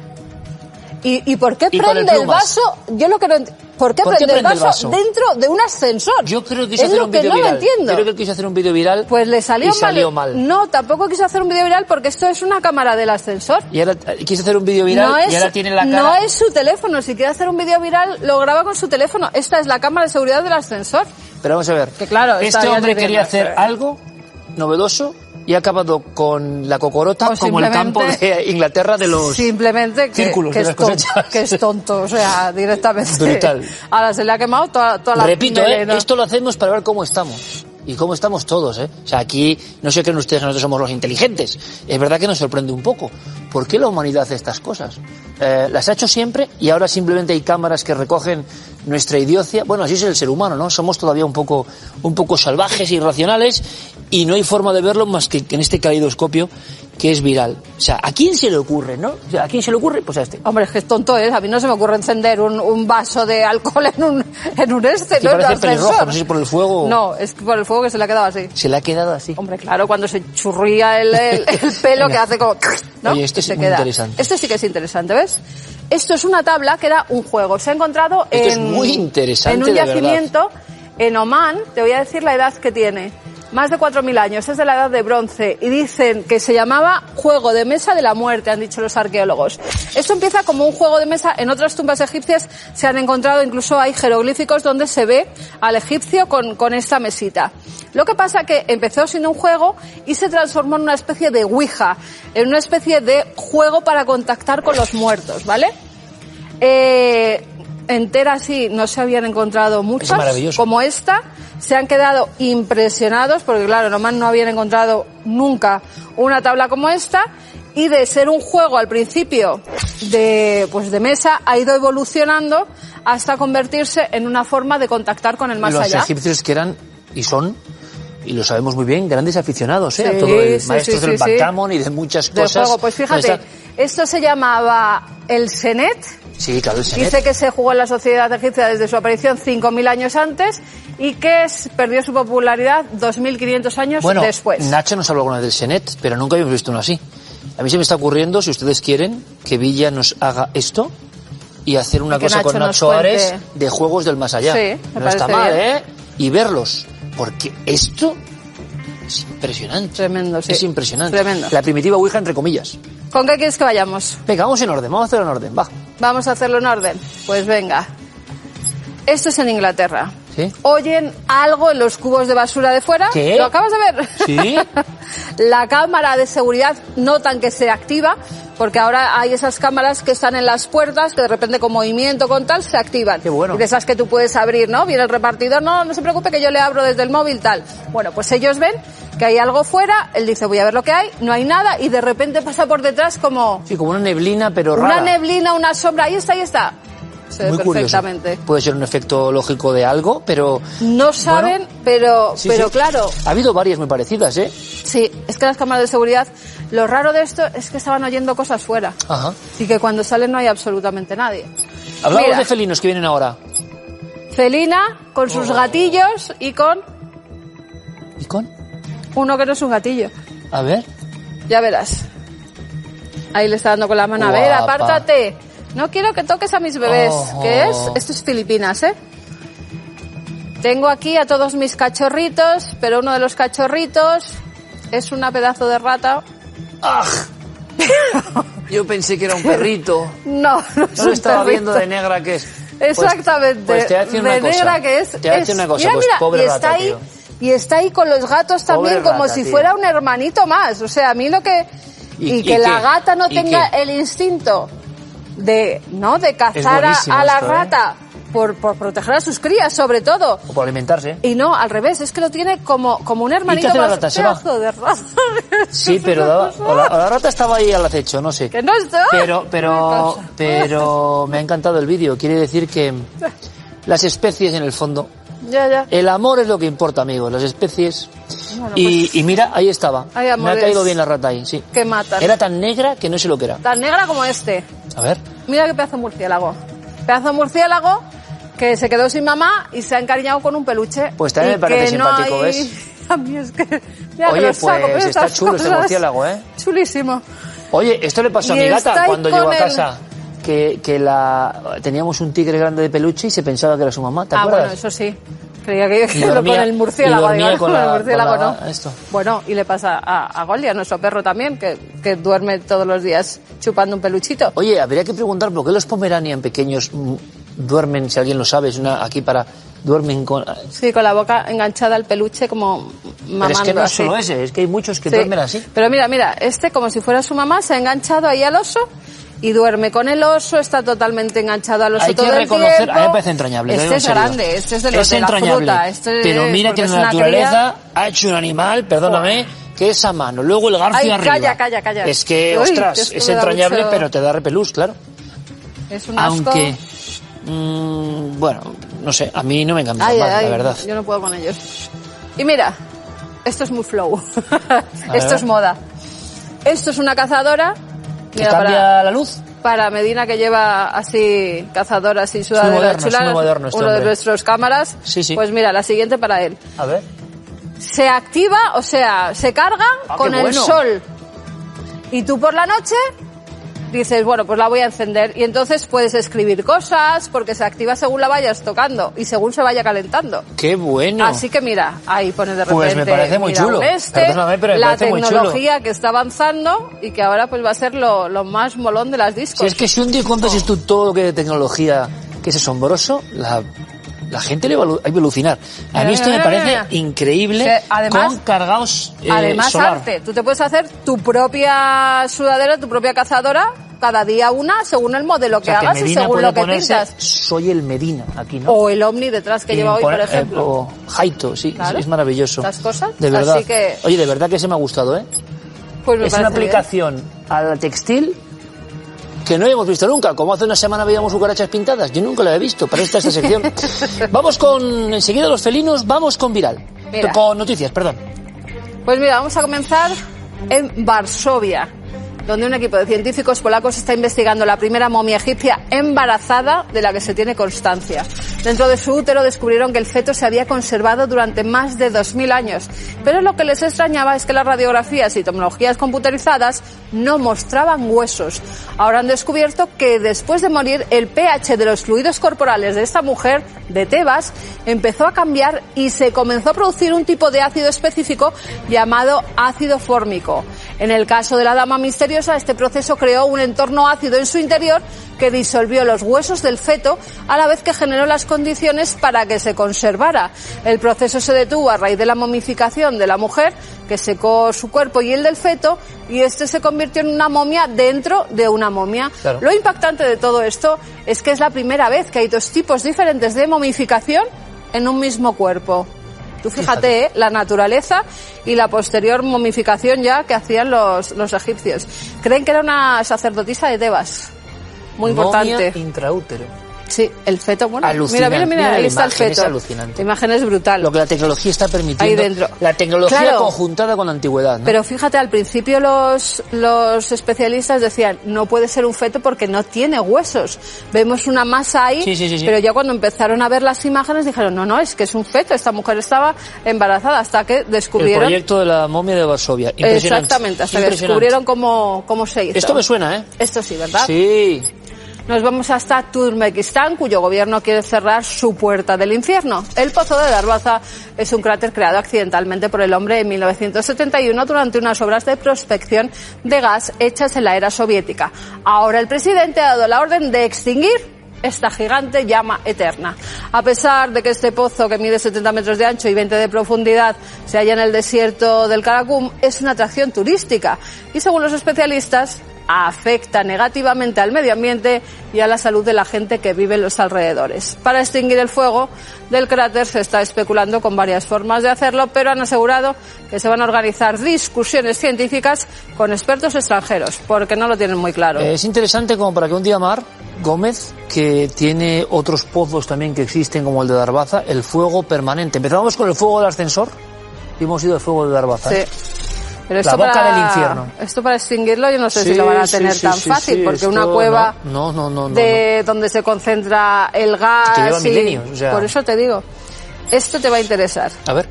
¿Y por qué prende el vaso? Yo lo que no entiendo. ¿Por qué prende el vaso dentro de un ascensor? Yo creo que quiso hacer un vídeo viral. No lo entiendo. Creo que quiso hacer un vídeo viral. Pues le salió mal. No, tampoco quiso hacer un vídeo viral porque esto es una cámara del ascensor. Y ahora quiso hacer un vídeo viral y ahora tiene la cara... No es su teléfono. Si quiere hacer un vídeo viral, lo graba con su teléfono. Esta es la cámara de seguridad del ascensor. Pero vamos a ver. Que claro, este hombre quería hacer algo novedoso y ha acabado con la cocorota como el campo de Inglaterra de los simplemente círculos de las cosechas. Que es tonto, o sea, directamente. Brutal. Ahora se le ha quemado toda la... Repito, esto lo hacemos para ver cómo estamos. Y cómo estamos todos, ¿eh? O sea, aquí no se creen ustedes que nosotros somos los inteligentes. Es verdad que nos sorprende un poco. ¿Por qué la humanidad hace estas cosas? Las ha hecho siempre y ahora simplemente hay cámaras que recogen nuestra idiocia. Bueno, así es el ser humano, ¿no? Somos todavía un poco salvajes e irracionales y no hay forma de verlo más que en este caleidoscopio que es viral. O sea, ¿a quién se le ocurre, no? O sea, ¿a quién se le ocurre? Pues a este. Hombre, es que es tonto, ¿eh? A mí no se me ocurre encender un vaso de alcohol en un este, ¿no? Parece pelirrojo, no sé si por el fuego... No, es por el fuego que se le ha quedado así. ¿Se le ha quedado así? Hombre, claro, cuando se churría el pelo que hace como... ¿no? Oye, esto es muy interesante. Esto sí que es interesante, ¿ves? Esto es una tabla que era un juego. Se ha encontrado es muy interesante, en un yacimiento en Omán. Te voy a decir la edad que tiene. Más de 4.000 años, es de la edad de bronce y dicen que se llamaba juego de mesa de la muerte, han dicho los arqueólogos. Esto empieza como un juego de mesa, en otras tumbas egipcias se han encontrado, incluso hay jeroglíficos donde se ve al egipcio con esta mesita. Lo que pasa que empezó siendo un juego y se transformó en una especie de ouija, en una especie de juego para contactar con los muertos, ¿vale? Enteras sí, no se habían encontrado muchas como esta. Se han quedado impresionados porque, claro, en Omán no habían encontrado nunca una tabla como esta. Y de ser un juego al principio de mesa, ha ido evolucionando hasta convertirse en una forma de contactar con el más allá. Los egipcios que eran y son, y lo sabemos muy bien, grandes aficionados, sí, a todo el maestros del backgammon y de muchas cosas. Del juego. Pues fíjate, esto se llamaba el Senet. Sí, claro, el Senet. Dice que se jugó en la sociedad egipcia desde su aparición 5.000 años antes y que perdió su popularidad 2.500 años después. Nacho nos habló alguna vez del Senet, pero nunca habíamos visto uno así. A mí se me está ocurriendo, si ustedes quieren, que Villa nos haga esto y hacer una cosa con Nacho Ares de juegos del más allá. Sí, no está mal, ¿eh? Y verlos, porque esto es impresionante. Tremendo, sí. Es impresionante. Tremendo. La primitiva ouija, entre comillas. ¿Con qué quieres que vayamos? Venga, vamos en orden, vamos a hacerlo en orden, va. Vamos a hacerlo en orden. Pues venga. Esto es en Inglaterra. ¿Sí? oyen algo en los cubos de basura de fuera. ¿Qué? ¿Lo acabas de ver? Sí. La cámara de seguridad notan que se activa, porque ahora hay esas cámaras que están en las puertas, que de repente con movimiento, con tal, se activan. Qué bueno. Y de esas que tú puedes abrir, ¿no? Viene el repartidor, no se preocupe que yo le abro desde el móvil, tal. Bueno, pues ellos ven que hay algo fuera, él dice, voy a ver lo que hay, no hay nada, y de repente pasa por detrás como... Sí, como una neblina, pero rara. Una neblina, una sombra, ahí está. Se ve Muy curioso. perfectamente. Puede ser un efecto lógico de algo, pero... No saben, pero sí. claro... Ha habido varias muy parecidas, ¿eh? Sí, es que las cámaras de seguridad, lo raro de esto es que estaban oyendo cosas fuera. Ajá. Y que cuando salen no hay absolutamente nadie. Hablamos Mira, de felinos que vienen ahora. Felina con sus gatillos y con ¿Y con? uno que no es un gatillo. A ver. Ya verás. Ahí le está dando con la mano. A ver, Guapa. apártate. No quiero que toques a mis bebés. ¿Qué es? Esto es Filipinas, ¿eh? Tengo aquí a todos mis cachorritos, pero uno de los cachorritos es una pedazo de rata. ¡Ah! Yo pensé que era un perrito. No es No un lo estaba perrito. viendo de negra que es. Exactamente. Pues te voy a decir una de cosa. negra que es. Te voy a decir una cosa, Mira, pues mira, pobre y rata, está ahí, tío. y está ahí con los gatos también Pobre como rata, si tío. fuera un hermanito más. O sea, a mí lo que... ¿Y que qué? la gata no ¿Y tenga qué? el instinto de cazar buenísimo a la esto, ¿eh? rata por proteger a sus crías, sobre todo. O por alimentarse. Y no, al revés, es que lo tiene como un hermanito hace la más. rata? ¿Se va? Pedazo de rata. Sí, pero la rata estaba ahí al acecho, no sé. Que no está. Pero me ha encantado el vídeo. Quiere decir que las especies en el fondo. Ya. El amor es lo que importa, amigos. Las especies. Bueno, Y mira, ahí estaba. Hay Me ha amores caído bien la rata ahí, sí. que matan. Era tan negra que no sé lo que era. Tan negra como este. A ver. Mira qué pedazo de murciélago. Pedazo de murciélago que se quedó sin mamá y se ha encariñado con un peluche. Pues también Y me parece que no simpático, hay- ¿ves? A mí es que... mira que Oye, lo saco, pues pero está estas chulo este cosas- murciélago, ¿eh? Chulísimo. Oye, esto le pasó a Y mi está gata ahí cuando con llegó a el- casa. Que teníamos un tigre grande de peluche y se pensaba que era su mamá, ¿te acuerdas? Bueno, eso sí. Creía que Y con dormía- el murciélago. y dormía digo, con el la- murciélago con la- no. esto. Bueno, y le pasa a Golia, nuestro perro también, que duerme todos los días chupando un peluchito. Oye, habría que preguntar por qué los Pomeranian pequeños duermen, si alguien lo sabe, es una aquí para... Duermen con... Sí, con la boca enganchada al peluche como mamando. Pero es que no es así. solo ese, es que hay muchos que Sí. duermen así. Pero mira, este como si fuera su mamá se ha enganchado ahí al oso y duerme con el oso, está totalmente enganchado al oso Hay que todo el reconocer, tiempo. a mí me parece entrañable. te Este digo en es serio. grande, este es de los Es de la entrañable, fruta. Este pero es mira porque que es la una naturaleza ha hecho un animal, perdóname, que es a mano. Luego el garfio Ay, arriba. calla. Es que, Uy, ostras, que esto es me da entrañable, mucho- pero te da repelús, claro. Es un asco. Aunque, bueno, no sé, a mí no me encanta Ay, la verdad. yo no puedo con ellos. Y mira, esto es muy flow. Esto ver. es moda. Esto es una cazadora. ¿Que Mira, cambia la luz? para Medina, que lleva así cazadoras y sudadera moderno, es chula, muy moderno este uno de hombre. nuestros cámaras. Sí. Pues mira, la siguiente para él. A ver. Se activa, o sea, se carga Ah, con qué el bueno. sol. Y tú por la noche dices, bueno, pues la voy a encender. Y entonces puedes escribir cosas, porque se activa según la vayas tocando y según se vaya calentando. Qué bueno. Así que mira, ahí pone de repente. Pues me parece muy mira, chulo. un Perdóname, pero me la parece muy chulo. tecnología que está avanzando y que ahora pues va a ser lo más molón de las discos. Si es que si un día contases tú todo lo que de tecnología que es asombroso, la gente le va a evolucionar. A mí esto me parece increíble, Que además- con cargados Además, solar. arte. Tú te puedes hacer tu propia sudadera, tu propia cazadora, cada día una, según el modelo O que sea, que hagas y Medina según puede lo que ponerse, pintas. soy el Medina aquí, ¿no? O el Omni detrás que lleva hoy, por ejemplo. O Jaito, sí, Claro. es maravilloso. Estas cosas. De verdad. Así que- Oye, de verdad que se me ha gustado, ¿eh? Pues me Es una parece bien. aplicación al textil que no habíamos visto nunca. Como hace una semana veíamos cucarachas pintadas. Yo nunca la he visto. Para esta sección. Vamos con, enseguida los felinos, vamos con Viral. Mira. Con noticias, perdón. Pues mira, vamos a comenzar en Varsovia, donde un equipo de científicos polacos está investigando la primera momia egipcia embarazada de la que se tiene constancia. Dentro de su útero descubrieron que el feto se había conservado durante más de 2000 años. Pero lo que les extrañaba es que las radiografías y tecnologías computerizadas no mostraban huesos. Ahora han descubierto que después de morir el pH de los fluidos corporales de esta mujer, de Tebas, empezó a cambiar y se comenzó a producir un tipo de ácido específico llamado ácido fórmico. En el caso de la dama misteriosa, este proceso creó un entorno ácido en su interior que disolvió los huesos del feto a la vez que generó las condiciones para que se conservara. El proceso se detuvo a raíz de la momificación de la mujer, que secó su cuerpo y el del feto, y este se convirtió en una momia dentro de una momia. Claro. Lo impactante de todo esto es que es la primera vez que hay dos tipos diferentes de momificación en un mismo cuerpo. Tú fíjate, la naturaleza y la posterior momificación ya que hacían los egipcios. Creen que era una sacerdotisa de Tebas. Muy importante. Momia intraútero. Sí, el feto, bueno, Alucinante. mira, ahí está el imagen, feto. es alucinante. La imagen es brutal. Lo que la tecnología está permitiendo. Ahí dentro. La tecnología Claro. conjuntada con la antigüedad, ¿no? Pero fíjate, al principio los especialistas decían, no puede ser un feto porque no tiene huesos. Vemos una masa ahí, Sí. pero ya cuando empezaron a ver las imágenes dijeron, no, es que es un feto, esta mujer estaba embarazada, hasta que descubrieron... El proyecto de la momia de Varsovia. Impresionante. Exactamente, hasta que Impresionante. descubrieron cómo se hizo. Esto me suena, ¿eh? Esto sí, ¿verdad? Sí. Nos vamos hasta Turkmenistán, cuyo gobierno quiere cerrar su puerta del infierno. El Pozo de Darbaza es un cráter creado accidentalmente por el hombre en 1971 durante unas obras de prospección de gas hechas en la era soviética. Ahora el presidente ha dado la orden de extinguir esta gigante llama eterna. A pesar de que este pozo, que mide 70 metros de ancho y 20 de profundidad, se halla en el desierto del Karakum, es una atracción turística y, según los especialistas, afecta negativamente al medio ambiente y a la salud de la gente que vive en los alrededores. Para extinguir el fuego del cráter se está especulando con varias formas de hacerlo, pero han asegurado que se van a organizar discusiones científicas con expertos extranjeros, porque no lo tienen muy claro. Es interesante como para que un día Mar Gómez, que tiene otros pozos también que existen como el de Darbaza, el fuego permanente. Empezamos con el fuego del ascensor y hemos ido al fuego de Darbaza. Sí. ¿eh? Pero La boca del infierno. Esto para extinguirlo yo no sé si lo van a tener tan fácil, porque esto una cueva no, donde se concentra el gas... Que lleva milenios, o sea. Por eso te digo, esto te va a interesar. A ver,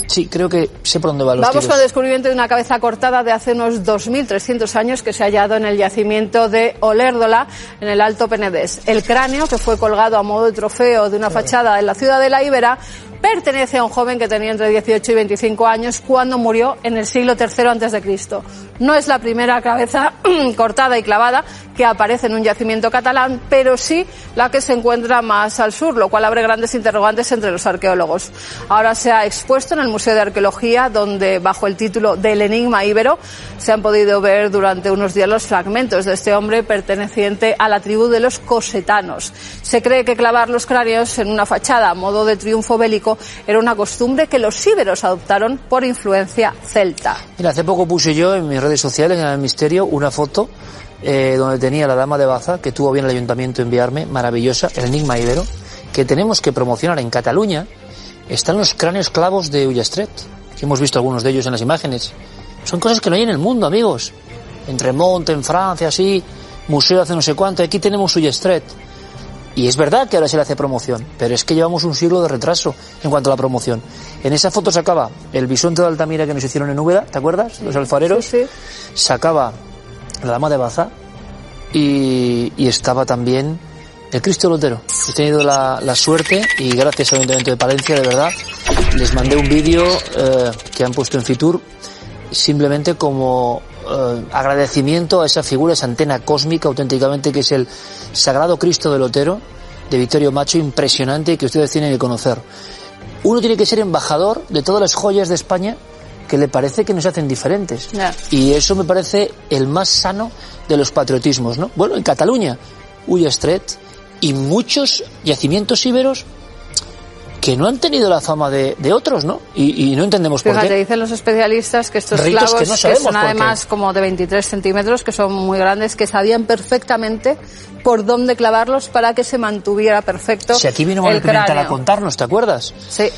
sí, creo que sé por dónde van los Vamos tiros. con el descubrimiento de una cabeza cortada de hace unos 2.300 años que se ha hallado en el yacimiento de Olérdola, en el Alto Penedés. El cráneo, que fue colgado a modo de trofeo de una fachada en la ciudad de La Ibera, pertenece a un joven que tenía entre 18 y 25 años cuando murió en el siglo III a.C. No es la primera cabeza cortada y clavada que aparece en un yacimiento catalán, pero sí la que se encuentra más al sur, lo cual abre grandes interrogantes entre los arqueólogos. Ahora se ha expuesto en el Museo de Arqueología, donde bajo el título del Enigma Íbero se han podido ver durante unos días los fragmentos de este hombre perteneciente a la tribu de los cosetanos. Se cree que clavar los cráneos en una fachada a modo de triunfo bélico era una costumbre que los íberos adoptaron por influencia celta. Mira, hace poco puse yo en mis redes sociales, en el Misterio, una foto donde tenía la dama de Baza, que tuvo bien el ayuntamiento enviarme, maravillosa, el Enigma Íbero, que tenemos que promocionar en Cataluña. Están los cráneos clavos de Ullastret, que hemos visto algunos de ellos en las imágenes. Son cosas que no hay en el mundo, amigos. En Tremont, en Francia, así, museo hace no sé cuánto, aquí tenemos Ullastret. Y es verdad que ahora se le hace promoción, pero es que llevamos un siglo de retraso en cuanto a la promoción. En esa foto sacaba el bisonte de Altamira que nos hicieron en Úbeda, ¿te acuerdas? Los alfareros. Sí. Sacaba la dama de Baza y estaba también el Cristo Lotero. He tenido la suerte, y gracias al Ayuntamiento de Palencia, de verdad, les mandé un vídeo que han puesto en Fitur, simplemente como agradecimiento a esa figura, esa antena cósmica auténticamente, que es el Sagrado Cristo de Lotero, de Vittorio Macho, impresionante, que ustedes tienen que conocer. Uno tiene que ser embajador de todas las joyas de España que le parece que nos hacen diferentes. Yeah. Y eso me parece el más sano de los patriotismos, ¿no? Bueno, en Cataluña, Ullastret y muchos yacimientos íberos que no han tenido la fama de otros, ¿no? Y no entendemos por Fíjate, qué. dicen los especialistas que estos Ritos clavos, que no que sabemos son por qué. además como de 23 centímetros, que son muy grandes, que sabían perfectamente por dónde clavarlos para que se mantuviera perfecto Si aquí vino el Manuel Pimentel a cráneo. contarnos, ¿te acuerdas? Sí.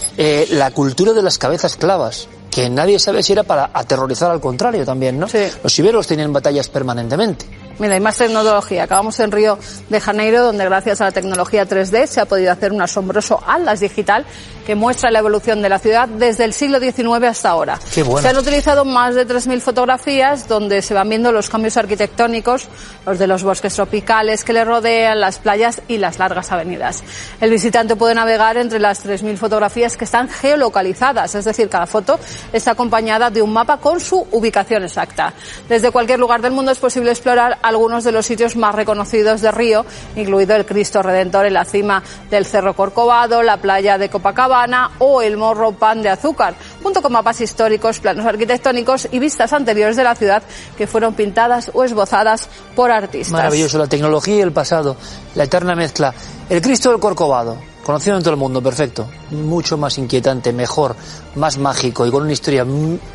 La cultura de las cabezas clavas, que nadie sabe si era para aterrorizar, al contrario también, ¿no? Sí. Los iberos tenían batallas permanentemente. Mira, hay más tecnología. Acabamos en Río de Janeiro, donde gracias a la tecnología 3D se ha podido hacer un asombroso atlas digital que muestra la evolución de la ciudad desde el siglo XIX hasta ahora. Qué bueno. Se han utilizado más de 3.000 fotografías donde se van viendo los cambios arquitectónicos, los de los bosques tropicales que le rodean, las playas y las largas avenidas. El visitante puede navegar entre las 3.000 fotografías que están geolocalizadas, es decir, cada foto está acompañada de un mapa con su ubicación exacta. Desde cualquier lugar del mundo es posible explorar algunos de los sitios más reconocidos de Río, incluido el Cristo Redentor en la cima del Cerro Corcovado, la playa de Copacabana o el Morro Pan de Azúcar, junto con mapas históricos, planos arquitectónicos y vistas anteriores de la ciudad que fueron pintadas o esbozadas por artistas. Maravilloso, la tecnología y el pasado, la eterna mezcla. El Cristo del Corcovado, conocido en todo el mundo, perfecto. Mucho más inquietante, mejor, más mágico y con una historia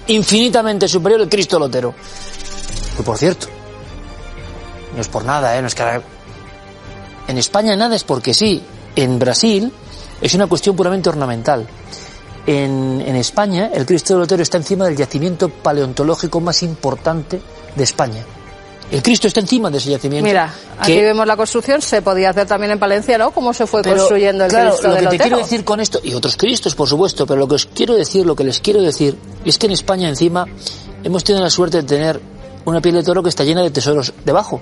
infinitamente superior al Cristo Lotero. Que por cierto, no es por nada, no es que en España nada es porque sí. En Brasil es una cuestión puramente ornamental. En España el Cristo Lotero está encima del yacimiento paleontológico más importante de España. El Cristo está encima de ese yacimiento. Mira, aquí vemos la construcción, se podía hacer también en Palencia, ¿no? Cómo se fue construyendo el Cristo lo de que Lotero. te quiero decir con esto, y otros Cristos, por supuesto, pero lo que les quiero decir, es que en España encima hemos tenido la suerte de tener una piel de toro que está llena de tesoros debajo.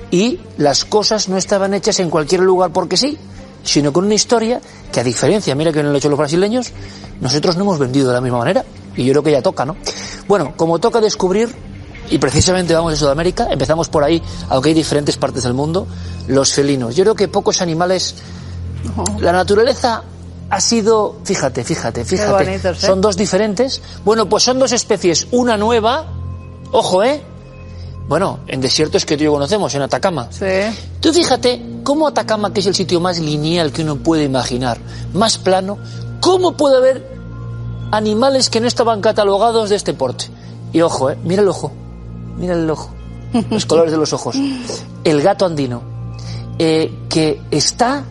Y las cosas no estaban hechas en cualquier lugar porque sí, sino con una historia que, a diferencia, mira que no lo han hecho los brasileños, nosotros no hemos vendido de la misma manera. Y yo creo que ya toca, ¿no? Bueno, como toca descubrir, y precisamente vamos de Sudamérica, empezamos por ahí, aunque hay diferentes partes del mundo, los felinos. Yo creo que pocos animales... La naturaleza ha sido... Fíjate. Qué bonitos, ¿eh? Son dos diferentes. Bueno, pues son dos especies, una nueva, ojo, bueno, en desiertos que tú y yo conocemos, en Atacama. Sí. Tú fíjate cómo Atacama, que es el sitio más lineal que uno puede imaginar, más plano, cómo puede haber animales que no estaban catalogados de este porte. Y ojo, mira el ojo, los colores de los ojos. El gato andino, que está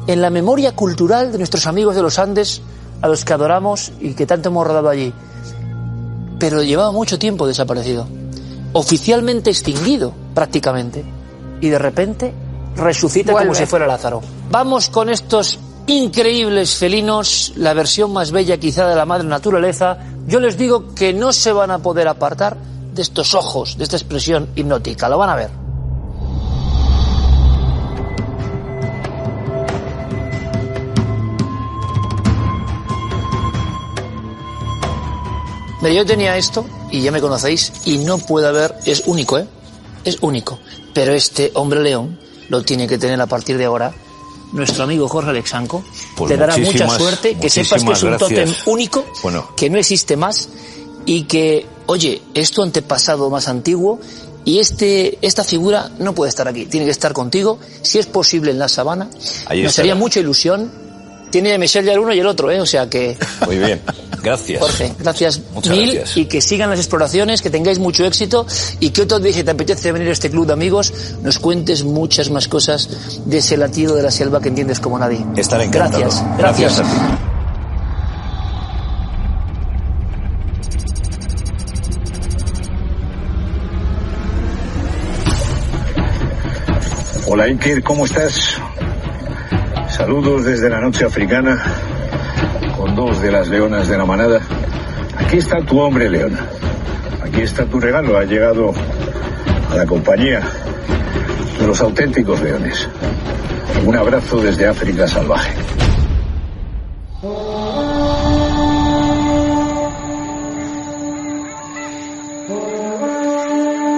en la memoria cultural de nuestros amigos de los Andes, a los que adoramos y que tanto hemos rodado allí. Pero llevaba mucho tiempo desaparecido. Oficialmente extinguido, prácticamente. Y de repente resucita como si fuera Lázaro. Vamos con estos increíbles felinos, la versión más bella quizá de la madre naturaleza. Yo les digo que no se van a poder apartar de estos ojos, de esta expresión hipnótica. Lo van a ver. Mira, yo tenía esto, y ya me conocéis, y no puede haber, es único, es único. Pero este hombre león lo tiene que tener a partir de ahora nuestro amigo Jorge Alexanco. Pues te dará mucha suerte, que sepas que es un tótem único, que no existe más, y que, oye, es tu antepasado más antiguo, y esta figura no puede estar aquí, tiene que estar contigo, si es posible en la sabana. Nos haría mucha ilusión. Tiene Michelle ya el uno y el otro, o sea que... Muy bien, gracias. Jorge, gracias Muchas mil, gracias. y que sigan las exploraciones, que tengáis mucho éxito, y que otro día, si te apetece venir a este club de amigos, nos cuentes muchas más cosas de ese latido de la selva que entiendes como nadie. Estaré encantado. Gracias. A ti. Hola Iker, ¿cómo estás? Saludos desde la noche africana con dos de las leonas de la manada. Aquí está tu hombre, león. Aquí está tu regalo. Ha llegado a la compañía de los auténticos leones. Un abrazo desde África salvaje.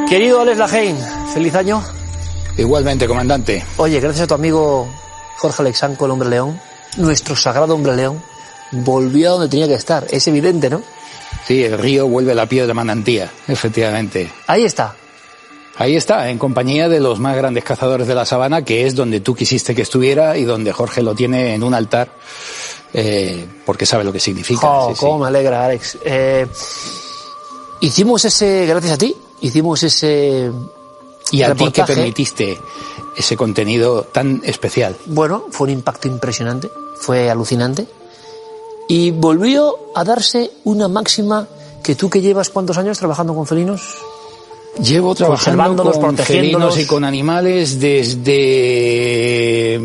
Querido Alex Lajein, feliz año. Igualmente, comandante. Oye, gracias a tu amigo Jorge Alexanco, el hombre león, nuestro sagrado hombre león, volvió a donde tenía que estar. Es evidente, ¿no? Sí, el río vuelve a la piedra manantía, efectivamente. Ahí está. Ahí está, en compañía de los más grandes cazadores de la sabana, que es donde tú quisiste que estuviera y donde Jorge lo tiene en un altar, porque sabe lo que significa. Cómo me alegra, Alex. Hicimos gracias a ti, y a ti que reportaje. permitiste ese contenido tan especial. Bueno, fue un impacto impresionante, fue alucinante. Y volvió a darse una máxima que tú, que llevas ¿cuántos años trabajando con felinos? Llevo trabajando con felinos y con animales desde...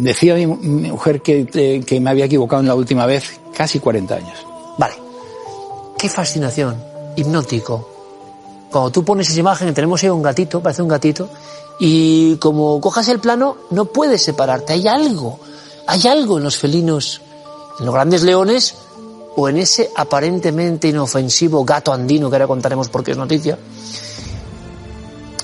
Decía mi mujer que me había equivocado en la última vez, casi 40 años. Vale. Qué fascinación, hipnótico. Cuando tú pones esa imagen, tenemos ahí un gatito, parece un gatito, y como cojas el plano, no puedes separarte. Hay algo en los felinos, en los grandes leones, o en ese aparentemente inofensivo gato andino, que ahora contaremos por qué es noticia.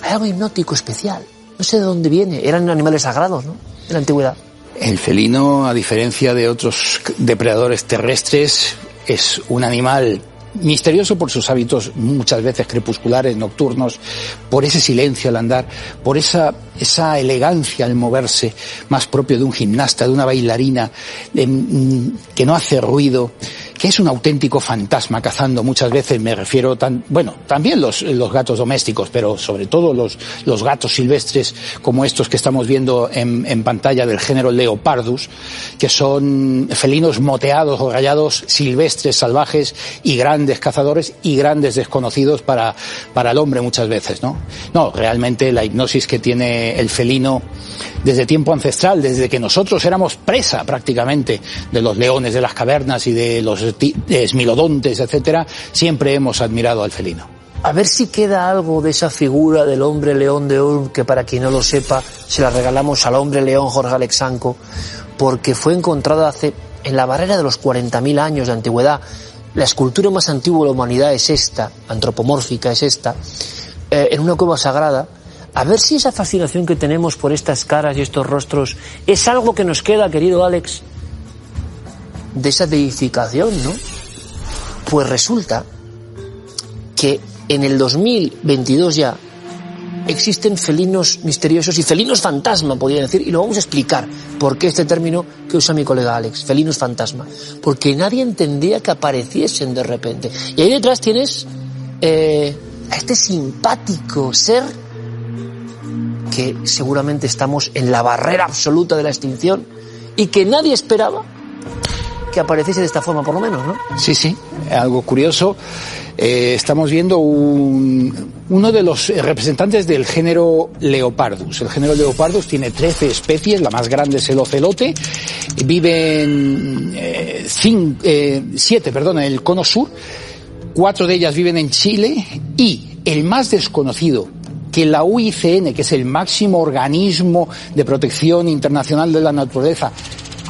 Hay algo hipnótico especial. No sé de dónde viene. Eran animales sagrados, ¿no?, en la antigüedad. El felino, a diferencia de otros depredadores terrestres, es un animal misterioso por sus hábitos muchas veces crepusculares, nocturnos, por ese silencio al andar, por esa elegancia al moverse, más propio de un gimnasta, de una bailarina, que no hace ruido, que es un auténtico fantasma cazando. Muchas veces me refiero también los gatos domésticos, pero sobre todo los gatos silvestres, como estos que estamos viendo en pantalla, del género Leopardus, que son felinos moteados o rayados, silvestres, salvajes y grandes cazadores y grandes desconocidos para el hombre muchas veces, ¿no? No, realmente la hipnosis que tiene el felino desde tiempo ancestral, desde que nosotros éramos presa prácticamente de los leones de las cavernas y de los esmilodontes, etcétera, siempre hemos admirado al felino. A ver si queda algo de esa figura del hombre león de Ulm, que para quien no lo sepa, se la regalamos al hombre león Jorge Alexanco, porque fue encontrada en la barrera de los 40.000 años de antigüedad. La escultura más antigua de la humanidad es esta, antropomórfica es esta, en una cueva sagrada. A ver si esa fascinación que tenemos por estas caras y estos rostros es algo que nos queda, querido Alex, de esa deificación, ¿no? Pues resulta que en el 2022 ya existen felinos misteriosos y felinos fantasma, podría decir, y lo vamos a explicar por qué este término que usa mi colega Alex, felinos fantasma, porque nadie entendía que apareciesen de repente. Y ahí detrás tienes a este simpático ser que seguramente estamos en la barrera absoluta de la extinción y que nadie esperaba que apareciese de esta forma, por lo menos, ¿no? Sí, algo curioso. Estamos viendo uno de los representantes del género Leopardus. El género Leopardus tiene 13 especies, la más grande es el ocelote. Viven 7 en el cono sur, 4 de ellas viven en Chile, y el más desconocido, que la UICN, que es el máximo organismo de protección internacional de la naturaleza,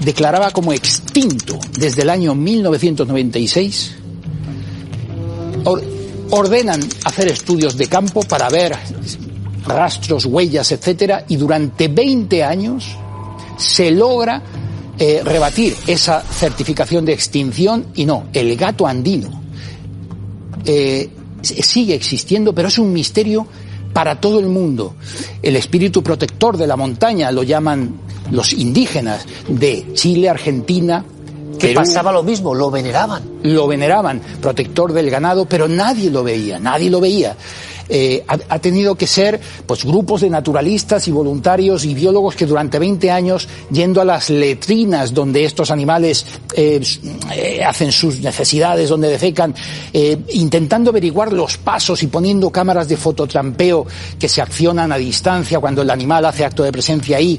declaraba como extinto desde el año 1996, ordenan hacer estudios de campo para ver rastros, huellas, etcétera, y durante 20 años se logra rebatir esa certificación de extinción, y no, el gato andino sigue existiendo, pero es un misterio para todo el mundo. El espíritu protector de la montaña lo llaman los indígenas de Chile, Argentina, que Perú. Pasaba lo mismo, lo veneraban. Lo veneraban, protector del ganado, pero nadie lo veía. Ha tenido que ser pues grupos de naturalistas y voluntarios y biólogos que durante 20 años, yendo a las letrinas donde estos animales hacen sus necesidades, donde defecan, intentando averiguar los pasos y poniendo cámaras de fototrampeo que se accionan a distancia cuando el animal hace acto de presencia ahí.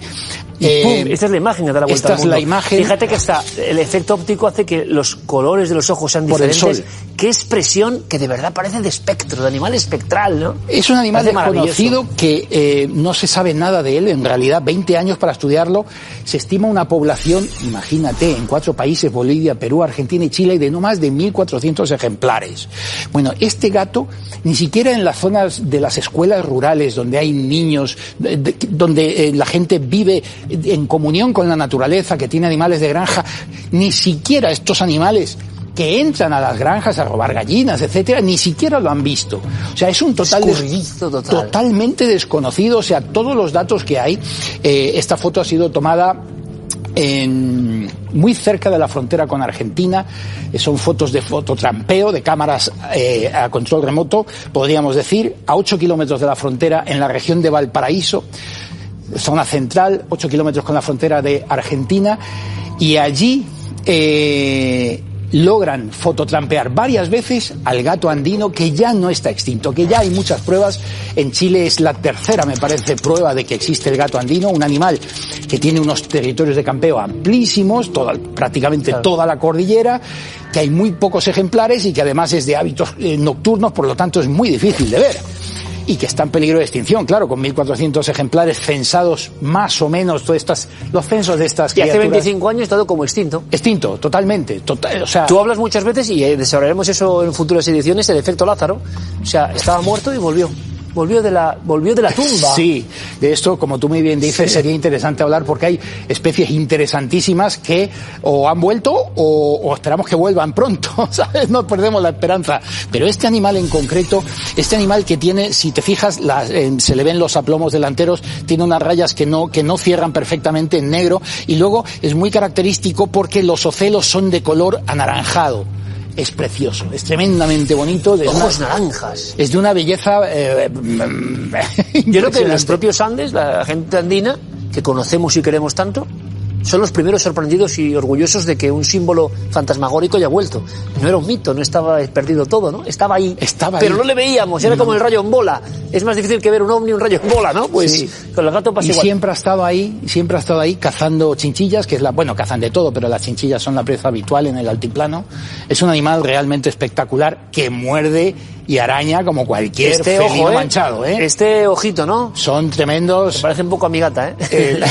Esta es la imagen que da la vuelta al mundo. Esta es la imagen. Fíjate que el efecto óptico hace que los colores de los ojos sean diferentes. Por el sol. Qué expresión que de verdad parece de espectro, de animal espectral, ¿no? Es un animal desconocido que no se sabe nada de él. En realidad, 20 años para estudiarlo. Se estima una población, imagínate, en 4 países, Bolivia, Perú, Argentina y Chile, de no más de 1.400 ejemplares. Bueno, este gato, ni siquiera en las zonas de las escuelas rurales, donde hay niños, donde la gente vive en comunión con la naturaleza, que tiene animales de granja, ni siquiera estos animales que entran a las granjas a robar gallinas, etcétera, ni siquiera lo han visto. O sea, es un totalmente desconocido. O sea, todos los datos que hay. Esta foto ha sido tomada muy cerca de la frontera con Argentina. Son fotos de fototrampeo, de cámaras a control remoto, podríamos decir, a 8 kilómetros de la frontera, en la región de Valparaíso, zona central, 8 kilómetros con la frontera de Argentina, y allí logran fototrampear varias veces al gato andino, que ya no está extinto, que ya hay muchas pruebas. En Chile es la tercera, me parece, prueba de que existe el gato andino, un animal que tiene unos territorios de campeo amplísimos, prácticamente toda la cordillera, que hay muy pocos ejemplares y que además es de hábitos nocturnos, por lo tanto es muy difícil de ver. Y que está en peligro de extinción, claro, con 1.400 ejemplares censados, más o menos, los censos de estas criaturas. Y hace 25 años estado como extinto. Extinto, totalmente. O sea, tú hablas muchas veces, y desarrollaremos eso en futuras ediciones, el efecto Lázaro. O sea, estaba muerto y volvió. Volvió de la tumba. Sí, de esto, como tú muy bien dices, sería interesante hablar, porque hay especies interesantísimas que o han vuelto o esperamos que vuelvan pronto, ¿sabes? No perdemos la esperanza. Pero este animal en concreto, este animal que tiene, si te fijas, se le ven los aplomos delanteros, tiene unas rayas que no cierran perfectamente en negro, y luego es muy característico porque los ocelos son de color anaranjado. Es precioso, es tremendamente bonito. Ojos naranjas. Es de una belleza Yo creo que los propios Andes, la gente andina, que conocemos y queremos tanto, son los primeros sorprendidos y orgullosos de que un símbolo fantasmagórico haya vuelto. No era un mito, no estaba perdido todo, ¿no? Estaba ahí, pero no le veíamos, era como el rayo en bola. Es más difícil que ver un ovni, un rayo en bola, ¿no? Pues sí. Con el gato pasa igual. Y siempre ha estado ahí cazando chinchillas, que es cazan de todo, pero las chinchillas son la presa habitual en el altiplano. Es un animal realmente espectacular que muerde y araña como cualquier felino manchado, ¿eh? Este ojito, ¿no? Son tremendos. Me parece un poco a mi gata, ¿eh?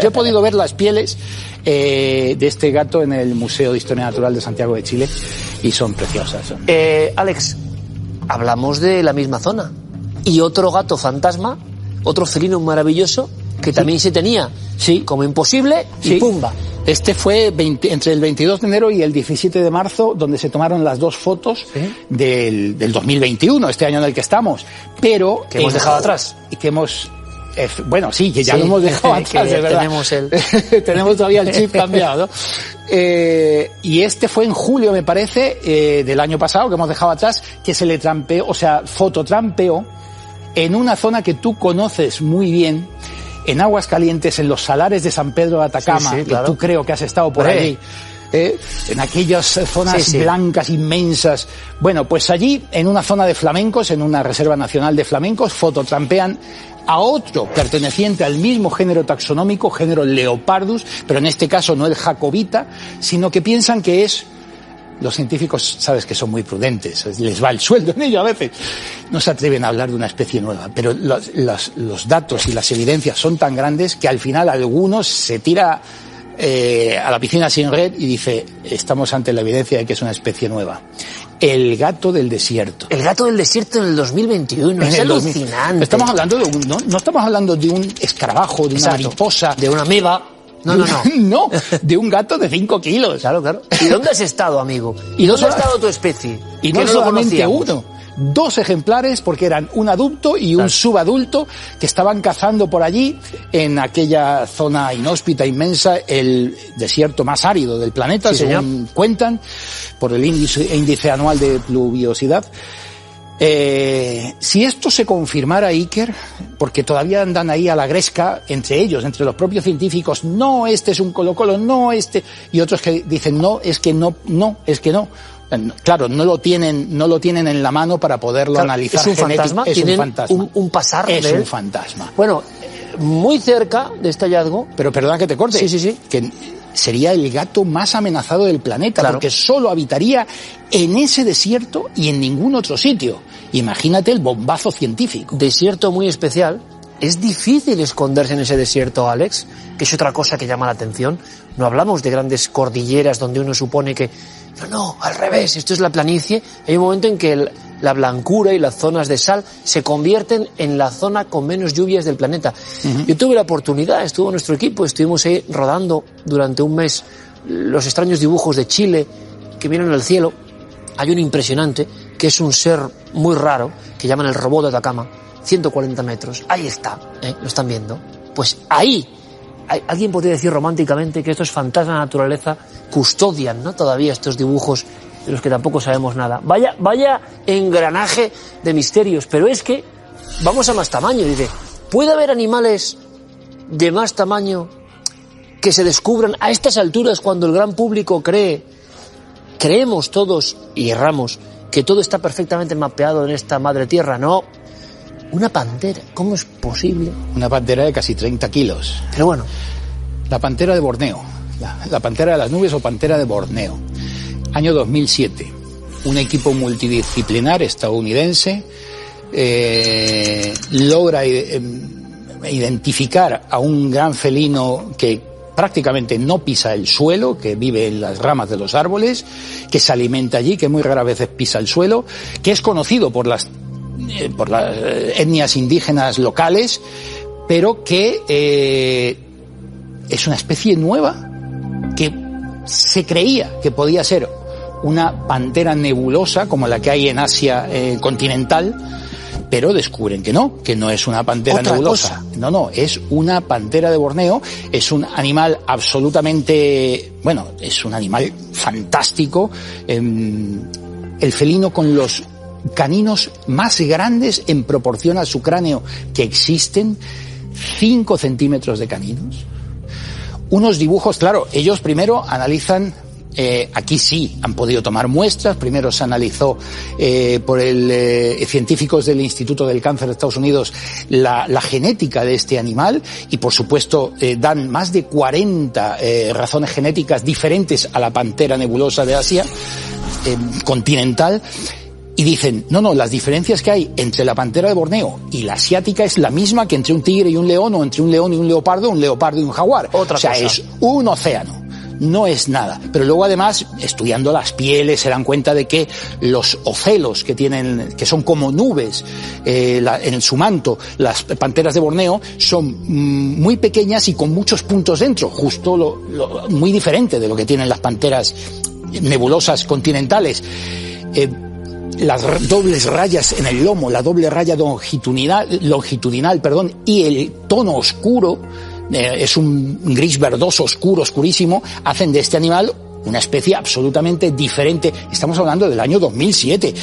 Yo he podido ver las pieles de este gato en el Museo de Historia Natural de Santiago de Chile y son preciosas. Alex, hablamos de la misma zona. Y otro gato fantasma, otro felino maravilloso, que también se tenía como imposible, y pumba. Este fue entre el 22 de enero y el 17 de marzo, donde se tomaron las dos fotos del 2021, este año en el que estamos. Pero que hemos dejado atrás. Y que hemos... que ya lo hemos dejado atrás, de verdad. Tenemos todavía el chip cambiado, ¿no? Y este fue en julio, me parece, del año pasado, que hemos dejado atrás, que se le trampeó, fototrampeó en una zona que tú conoces muy bien, en Aguascalientes, en los salares de San Pedro de Atacama, claro. Que tú creo que has estado por allí, en aquellas zonas blancas inmensas. Bueno, pues allí, en una zona de flamencos, en una reserva nacional de flamencos, fototrampean a otro perteneciente al mismo género taxonómico, género Leopardus, pero en este caso no el jacobita, sino que piensan que es... Los científicos, sabes que son muy prudentes, les va el sueldo en ello a veces. No se atreven a hablar de una especie nueva, pero los datos y las evidencias son tan grandes que al final algunos se tira a la piscina sin red y dice, estamos ante la evidencia de que es una especie nueva. El gato del desierto. El gato del desierto en el 2021, es alucinante. Estamos hablando de no estamos hablando de un escarabajo, de una mariposa, de una ameba. No. No, de un gato de 5 kilos. Claro. ¿Y dónde has estado, amigo? ¿Y dónde ha estado tu especie? Y no solamente uno. 2 ejemplares, porque eran un adulto y un subadulto, que estaban cazando por allí, en aquella zona inhóspita, inmensa, el desierto más árido del planeta, según cuentan, por el índice anual de pluviosidad. Si esto se confirmara, Iker, porque todavía andan ahí a la gresca entre ellos, entre los propios científicos, no, este es un colo-colo, no, este, y otros que dicen no. Claro, no lo tienen en la mano para poderlo analizar. Es un fantasma. Es un fantasma. Un pasar es de él. Un fantasma. Bueno, muy cerca de este hallazgo. Pero perdona que te corte. Sí. Que sería el gato más amenazado del planeta, porque solo habitaría en ese desierto y en ningún otro sitio. Imagínate el bombazo científico. Desierto muy especial. Es difícil esconderse en ese desierto, Alex, que es otra cosa que llama la atención. No hablamos de grandes cordilleras donde uno supone que... No, al revés, esto es la planicie. Hay un momento en que la blancura y las zonas de sal se convierten en la zona con menos lluvias del planeta. Yo tuve la oportunidad, estuvo nuestro equipo, estuvimos ahí rodando durante un mes los extraños dibujos de Chile que vienen al cielo. Hay un impresionante, que es un ser muy raro, que llaman el robot de Atacama, 140 metros. Ahí está, ¿lo están viendo? Pues ahí, alguien podría decir románticamente que estos fantasmas de la naturaleza custodian, ¿no?, todavía estos dibujos de los que tampoco sabemos nada. Vaya engranaje de misterios, pero es que vamos a más tamaño. Dice, ¿puede haber animales de más tamaño que se descubran a estas alturas cuando el gran público cree creemos todos, y erramos, que todo está perfectamente mapeado en esta madre tierra. No. Una pantera, ¿cómo es posible? Una pantera de casi 30 kilos. Pero bueno. La pantera de Borneo. La pantera de las nubes o pantera de Borneo. Año 2007. Un equipo multidisciplinar estadounidense logra identificar a un gran felino que prácticamente no pisa el suelo, que vive en las ramas de los árboles, que se alimenta allí, que muy raras veces pisa el suelo, que es conocido por las etnias indígenas locales, pero que es una especie nueva que se creía que podía ser una pantera nebulosa como la que hay en Asia continental, pero descubren que no es una pantera nebulosa. No, es una pantera de Borneo, es un animal absolutamente, es un animal fantástico, el felino con los caninos más grandes en proporción a su cráneo que existen, 5 centímetros de caninos. Unos dibujos, claro, ellos primero analizan, aquí sí han podido tomar muestras, primero se analizó por científicos del Instituto del Cáncer de Estados Unidos la genética de este animal y por supuesto dan más de 40 razones genéticas diferentes a la pantera nebulosa de Asia continental. Y dicen, no, las diferencias que hay entre la pantera de Borneo y la asiática es la misma que entre un tigre y un león, o entre un león y un leopardo y un jaguar. Otra cosa. Es un océano. No es nada. Pero luego además, estudiando las pieles, se dan cuenta de que los ocelos que tienen, que son como nubes en su manto, las panteras de Borneo, son muy pequeñas y con muchos puntos dentro, justo muy diferente de lo que tienen las panteras nebulosas continentales. Las dobles rayas en el lomo, la doble raya longitudinal, y el tono oscuro, es un gris verdoso oscuro, oscurísimo, hacen de este animal una especie absolutamente diferente. Estamos hablando del año 2007.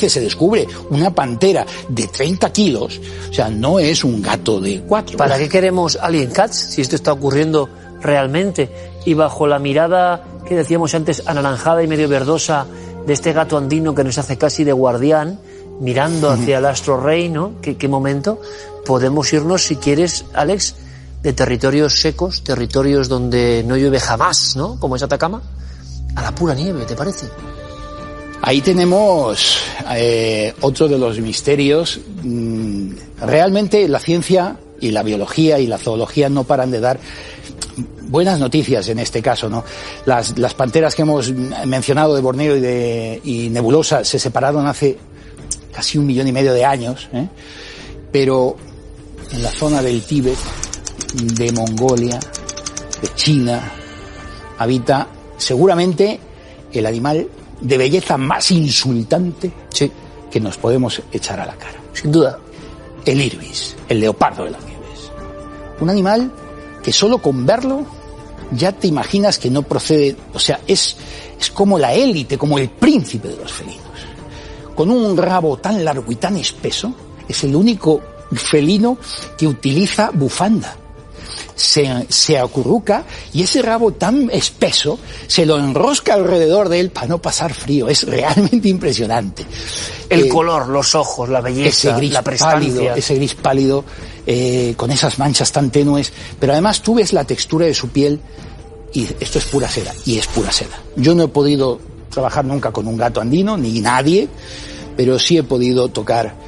Se descubre una pantera de 30 kilos, o sea, no es un gato de 4. ¿Para qué queremos Alien Cats si esto está ocurriendo realmente? Y bajo la mirada que decíamos antes, anaranjada y medio verdosa, de este gato andino que nos hace casi de guardián, mirando hacia el astro rey, ¿no? ¿Qué momento? Podemos irnos, si quieres, Alex, de territorios secos, territorios donde no llueve jamás, ¿no? Como es Atacama, a la pura nieve, ¿te parece? Ahí tenemos otro de los misterios. Realmente la ciencia y la biología y la zoología no paran de dar buenas noticias en este caso, ¿no? Las panteras que hemos mencionado de Borneo y Nebulosa se separaron hace casi 1,5 millones de años, pero en la zona del Tíbet, de Mongolia, de China, habita seguramente el animal de belleza más insultante que nos podemos echar a la cara. Sin duda. El ibis, el leopardo de las nieves. Un animal que solo con verlo ya te imaginas que no procede, o sea, es como la élite, como el príncipe de los felinos. Con un rabo tan largo y tan espeso, es el único felino que utiliza bufanda. Se acurruca y ese rabo tan espeso se lo enrosca alrededor de él para no pasar frío. Es realmente impresionante. El color, los ojos, la belleza, la prestancia. Ese gris pálido, con esas manchas tan tenues, pero además tú ves la textura de su piel y esto es pura seda, y es pura seda. Yo no he podido trabajar nunca con un gato andino, ni nadie, pero sí he podido tocar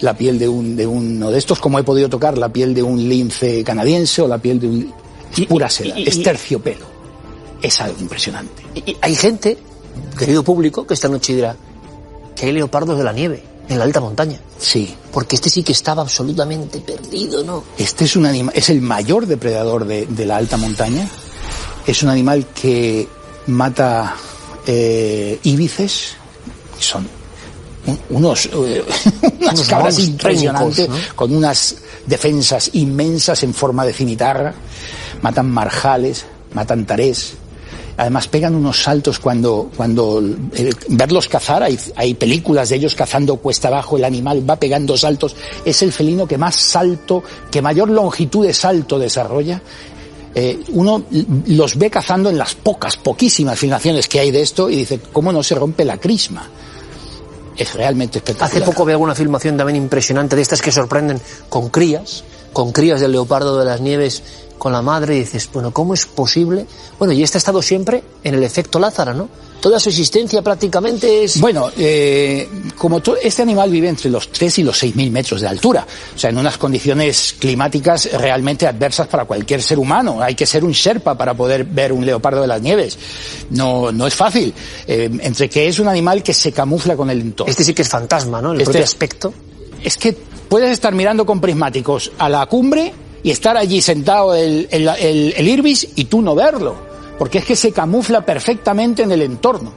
la piel de uno de estos, como he podido tocar la piel de un lince canadiense o la piel de un... pura seda, es terciopelo. Es algo impresionante. Y hay gente, querido público, que esta noche dirá que hay leopardos de la nieve en la alta montaña. Sí. Porque este sí que estaba absolutamente perdido, ¿no? Este es un animal, es el mayor depredador de la alta montaña. Es un animal que mata íbices, que son unas cabras impresionantes, ¿no? Con unas defensas inmensas en forma de cimitarra. Matan marjales, matan tarés. Además pegan unos saltos cuando verlos cazar, hay películas de ellos cazando cuesta abajo, el animal va pegando saltos. Es el felino que más salto, que mayor longitud de salto desarrolla. uno los ve cazando en las poquísimas filmaciones que hay de esto y dice, ¿cómo no se rompe la crisma? Es realmente espectacular. Hace poco vi alguna filmación también impresionante de estas que sorprenden con crías del leopardo de las nieves con la madre, y dices, bueno, ¿cómo es posible? Bueno, y este ha estado siempre en el efecto Lázaro, ¿no? Toda su existencia prácticamente es... Bueno, este animal vive entre los 3 y los 6.000 metros de altura, o sea, en unas condiciones climáticas realmente adversas para cualquier ser humano. Hay que ser un sherpa para poder ver un leopardo de las nieves. No es fácil. Entre que es un animal que se camufla con el entorno. Este sí que es fantasma, ¿no? El propio aspecto. Es que puedes estar mirando con prismáticos a la cumbre y estar allí sentado el ibis y tú no verlo, porque es que se camufla perfectamente en el entorno.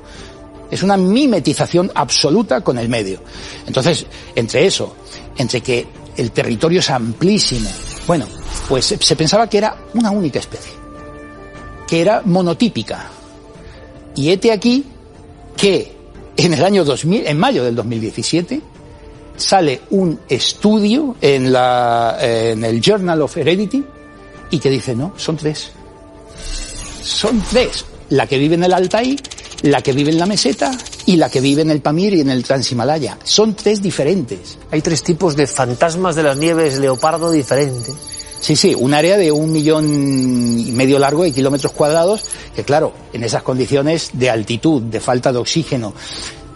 Es una mimetización absoluta con el medio. Entonces, entre que el territorio es amplísimo, bueno, pues se pensaba que era una única especie, que era monotípica. Y hete aquí que en mayo del 2017, sale un estudio en el Journal of Heredity y que dice, no, son 3. Son 3. La que vive en el Altai, la que vive en la meseta y la que vive en el Pamir y en el Transhimalaya. Son 3 diferentes. Hay 3 tipos de fantasmas de las nieves leopardo diferentes. Sí, un área de 1,5 millones largo de kilómetros cuadrados, que claro, en esas condiciones de altitud, de falta de oxígeno,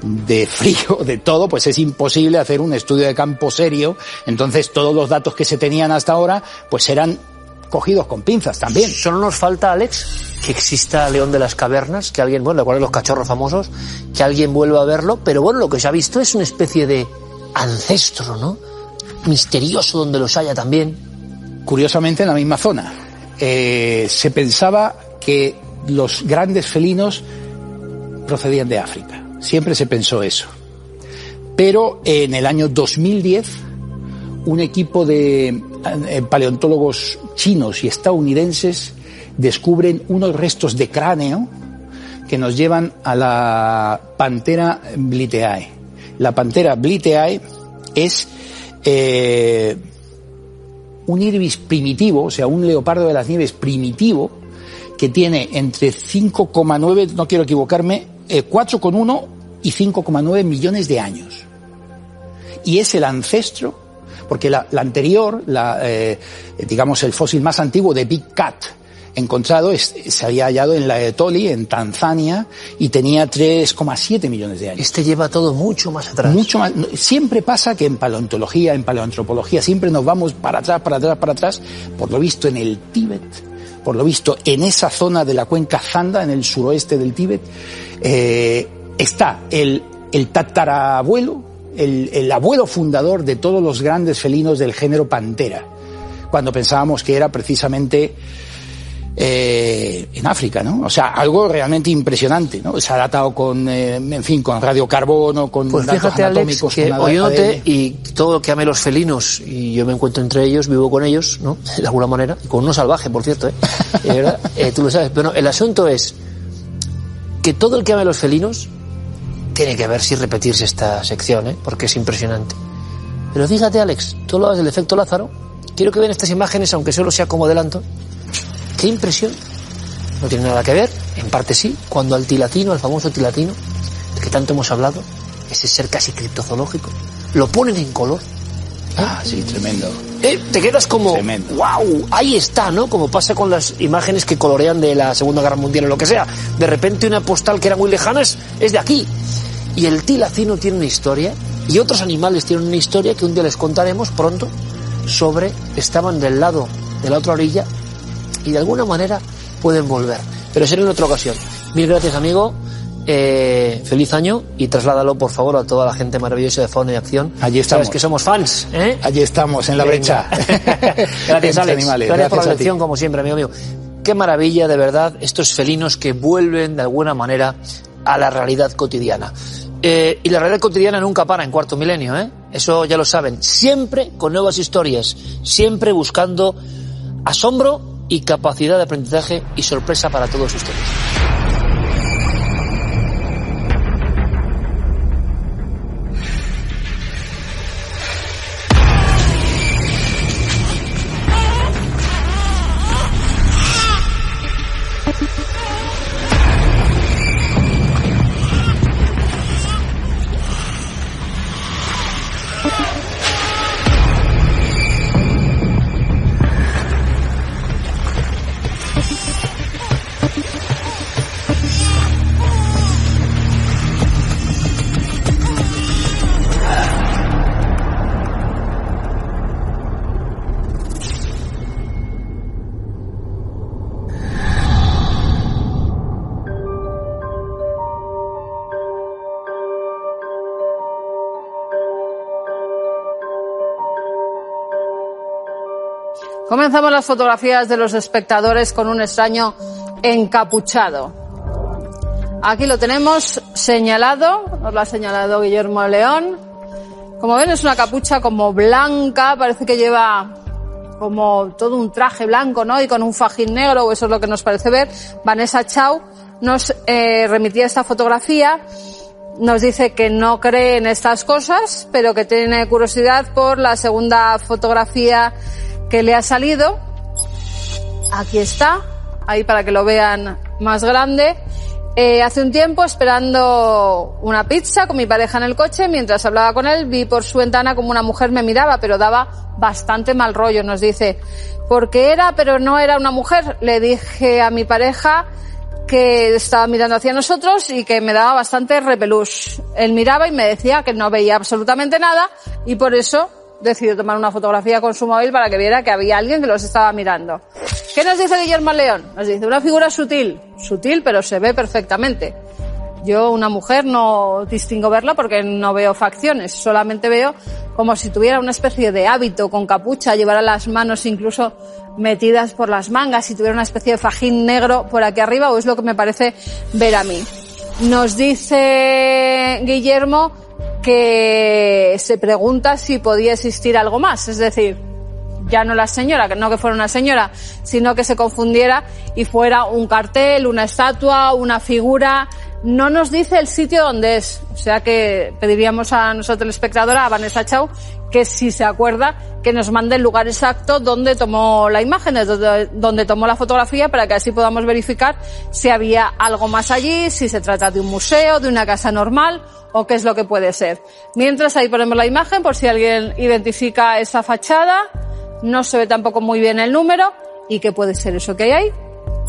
de frío, de todo, pues es imposible hacer un estudio de campo serio. Entonces todos los datos que se tenían hasta ahora pues eran cogidos con pinzas también. Solo nos falta, Alex, que exista León de las Cavernas, que alguien, bueno, recuerda los cachorros famosos, que alguien vuelva a verlo, pero bueno, lo que se ha visto es una especie de ancestro, ¿no? Misterioso donde los haya también. Curiosamente en la misma zona. Se pensaba que los grandes felinos procedían de África. Siempre se pensó eso. Pero en el año 2010, un equipo de paleontólogos chinos y estadounidenses descubren unos restos de cráneo que nos llevan a la Panthera bliteae. La Panthera bliteae es un ibis primitivo, o sea, un leopardo de las nieves primitivo, que tiene entre 5,9, no quiero equivocarme, 4,1 y 5,9 millones de años. Y es el ancestro, porque la anterior, digamos el fósil más antiguo de Big Cat encontrado, se había hallado en la Etoli, en Tanzania, y tenía 3,7 millones de años. Este lleva todo mucho más atrás. Mucho más. Siempre pasa que en paleontología, en paleoantropología, siempre nos vamos para atrás, por lo visto en el Tíbet, por lo visto en esa zona de la cuenca Zanda, en el suroeste del Tíbet, está el tatarabuelo, el abuelo fundador de todos los grandes felinos del género Panthera, cuando pensábamos que era precisamente en África, ¿no? O sea, algo realmente impresionante, ¿no? Se ha datado con radiocarbono, con pues datos fíjate, anatómicos, Alex, que con oyéndote ADN. y todo lo que ame los felinos, y yo me encuentro entre ellos, vivo con ellos, ¿no? De alguna manera, y con uno salvaje, por cierto, ¿verdad? Tú lo sabes. Pero el asunto es que todo el que ame los felinos tiene que ver si repetirse esta sección, porque es impresionante. Pero fíjate, Alex, tú hablabas del efecto Lázaro. Quiero que vean estas imágenes, aunque solo sea como adelanto. ¡Qué impresión! No tiene nada que ver, en parte sí, cuando al tilatino, al famoso tilatino, del que tanto hemos hablado, ese ser casi criptozoológico, lo ponen en color. Ah, sí, tremendo. Te quedas como, tremendo. ¡wow! Ahí está, ¿no? Como pasa con las imágenes que colorean de la Segunda Guerra Mundial o lo que sea. De repente una postal que era muy lejana es de aquí. Y el tilacino tiene una historia, y otros animales tienen una historia que un día les contaremos pronto, estaban del lado de la otra orilla, y de alguna manera pueden volver. Pero será en otra ocasión. Mil gracias, amigo. Feliz año, y trasládalo, por favor, a toda la gente maravillosa de Fauna y Acción. Allí estamos. Sabes que somos fans, ¿eh? Allí estamos, en la brecha. Gracias, Alex. Gracias por la lección, ti. como siempre, amigo mío. Qué maravilla, de verdad, estos felinos que vuelven de alguna manera a la realidad cotidiana. Y la realidad cotidiana nunca para en Cuarto Milenio, ¿eh? Eso ya lo saben. Siempre con nuevas historias, siempre buscando asombro y capacidad de aprendizaje y sorpresa para todos ustedes. Comenzamos las fotografías de los espectadores con un extraño encapuchado. Aquí lo tenemos señalado, nos lo ha señalado Guillermo León. Como ven, es una capucha como blanca, parece que lleva como todo un traje blanco, ¿no? Y con un fajín negro, o eso es lo que nos parece ver. Vanessa Chau nos remitía esta fotografía. Nos dice que no cree en estas cosas, pero que tiene curiosidad por la segunda fotografía que le ha salido. Aquí está, ahí para que lo vean más grande. Hace un tiempo, esperando una pizza con mi pareja en el coche, mientras hablaba con él, vi por su ventana como una mujer me miraba, pero daba bastante mal rollo, nos dice. Porque era, pero no era una mujer. Le dije a mi pareja que estaba mirando hacia nosotros y que me daba bastante repelús. Él miraba y me decía que no veía absolutamente nada y por eso decidió tomar una fotografía con su móvil para que viera que había alguien que los estaba mirando. ¿Qué nos dice Guillermo León? Nos dice una figura sutil, pero se ve perfectamente. Yo, una mujer, no distingo verla porque no veo facciones, solamente veo como si tuviera una especie de hábito con capucha, llevara las manos incluso metidas por las mangas y tuviera una especie de fajín negro por aquí arriba, o es lo que me parece ver a mí. Nos dice Guillermo que se pregunta si podía existir algo más, es decir, ya no la señora, no que fuera una señora, sino que se confundiera y fuera un cartel, una estatua, una figura. No nos dice el sitio donde es, o sea que pediríamos a nuestra telespectadora, a Vanessa Chau, que si se acuerda, que nos mande el lugar exacto donde tomó la imagen, donde tomó la fotografía, para que así podamos verificar si había algo más allí, si se trata de un museo, de una casa normal o qué es lo que puede ser. Mientras, ahí ponemos la imagen por si alguien identifica esa fachada. No se ve tampoco muy bien el número y qué puede ser eso que hay ahí.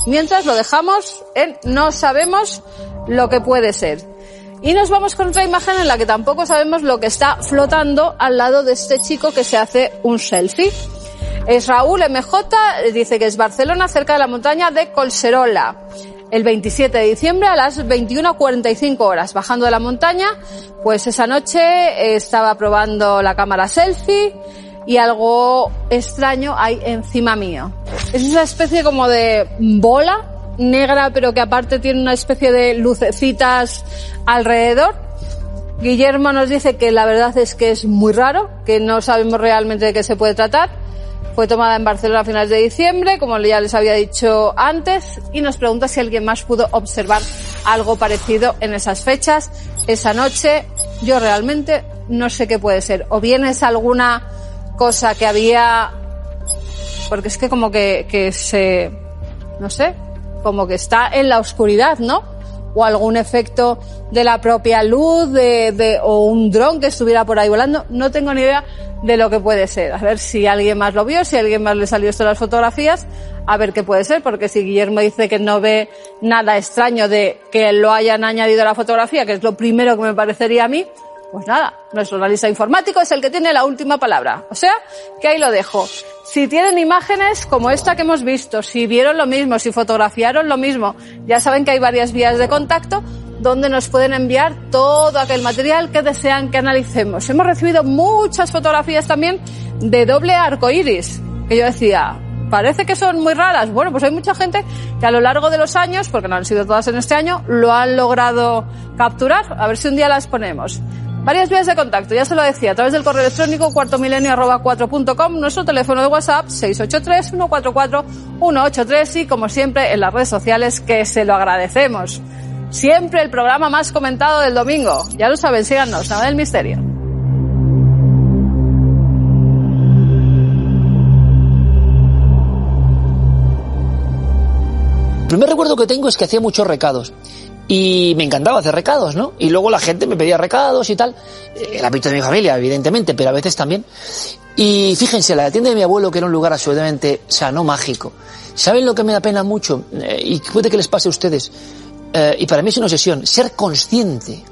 Mientras lo dejamos en no sabemos lo que puede ser. Y nos vamos con otra imagen en la que tampoco sabemos lo que está flotando al lado de este chico que se hace un selfie. Es Raúl MJ, dice que es Barcelona, cerca de la montaña de Collserola. El 27 de diciembre a las 21:45 horas, bajando de la montaña, pues esa noche estaba probando la cámara selfie y algo extraño hay encima mío. Es esa especie como de bola negra, pero que aparte tiene una especie de lucecitas alrededor. Guillermo nos dice que la verdad es que es muy raro, que no sabemos realmente de qué se puede tratar. Fue tomada en Barcelona a finales de diciembre, como ya les había dicho antes, y nos pregunta si alguien más pudo observar algo parecido en esas fechas. Esa noche yo realmente no sé qué puede ser. O bien es alguna cosa que había, porque es que como que se, no sé, como que está en la oscuridad, ¿no? O algún efecto de la propia luz, o un dron que estuviera por ahí volando. No tengo ni idea de lo que puede ser. A ver si alguien más lo vio, si a alguien más le salió esto de las fotografías, a ver qué puede ser, porque si Guillermo dice que no ve nada extraño de que lo hayan añadido a la fotografía, que es lo primero que me parecería a mí, pues nada, nuestro analista informático es el que tiene la última palabra. O sea, que ahí lo dejo. Si tienen imágenes como esta que hemos visto, si vieron lo mismo, si fotografiaron lo mismo, ya saben que hay varias vías de contacto donde nos pueden enviar todo aquel material que desean que analicemos. Hemos recibido muchas fotografías también de doble arco iris, que yo decía, parece que son muy raras. Bueno, pues hay mucha gente que a lo largo de los años, porque no han sido todas en este año, lo han logrado capturar. A ver si un día las ponemos. Varias vías de contacto, ya se lo decía, a través del correo electrónico cuartomilenio@4.com, nuestro teléfono de WhatsApp 683-144-183 y como siempre en las redes sociales, que se lo agradecemos. Siempre el programa más comentado del domingo. Ya lo saben, síganos, Nave del Misterio. El primer recuerdo que tengo es que hacía muchos recados. Y me encantaba hacer recados, ¿no? Y luego la gente me pedía recados y tal. El hábito de mi familia, evidentemente, pero a veces también. Y fíjense, la tienda de mi abuelo, que era un lugar absolutamente, o sea, no mágico. ¿Saben lo que me da pena mucho? Y puede que les pase a ustedes. Y para mí es una obsesión. Ser consciente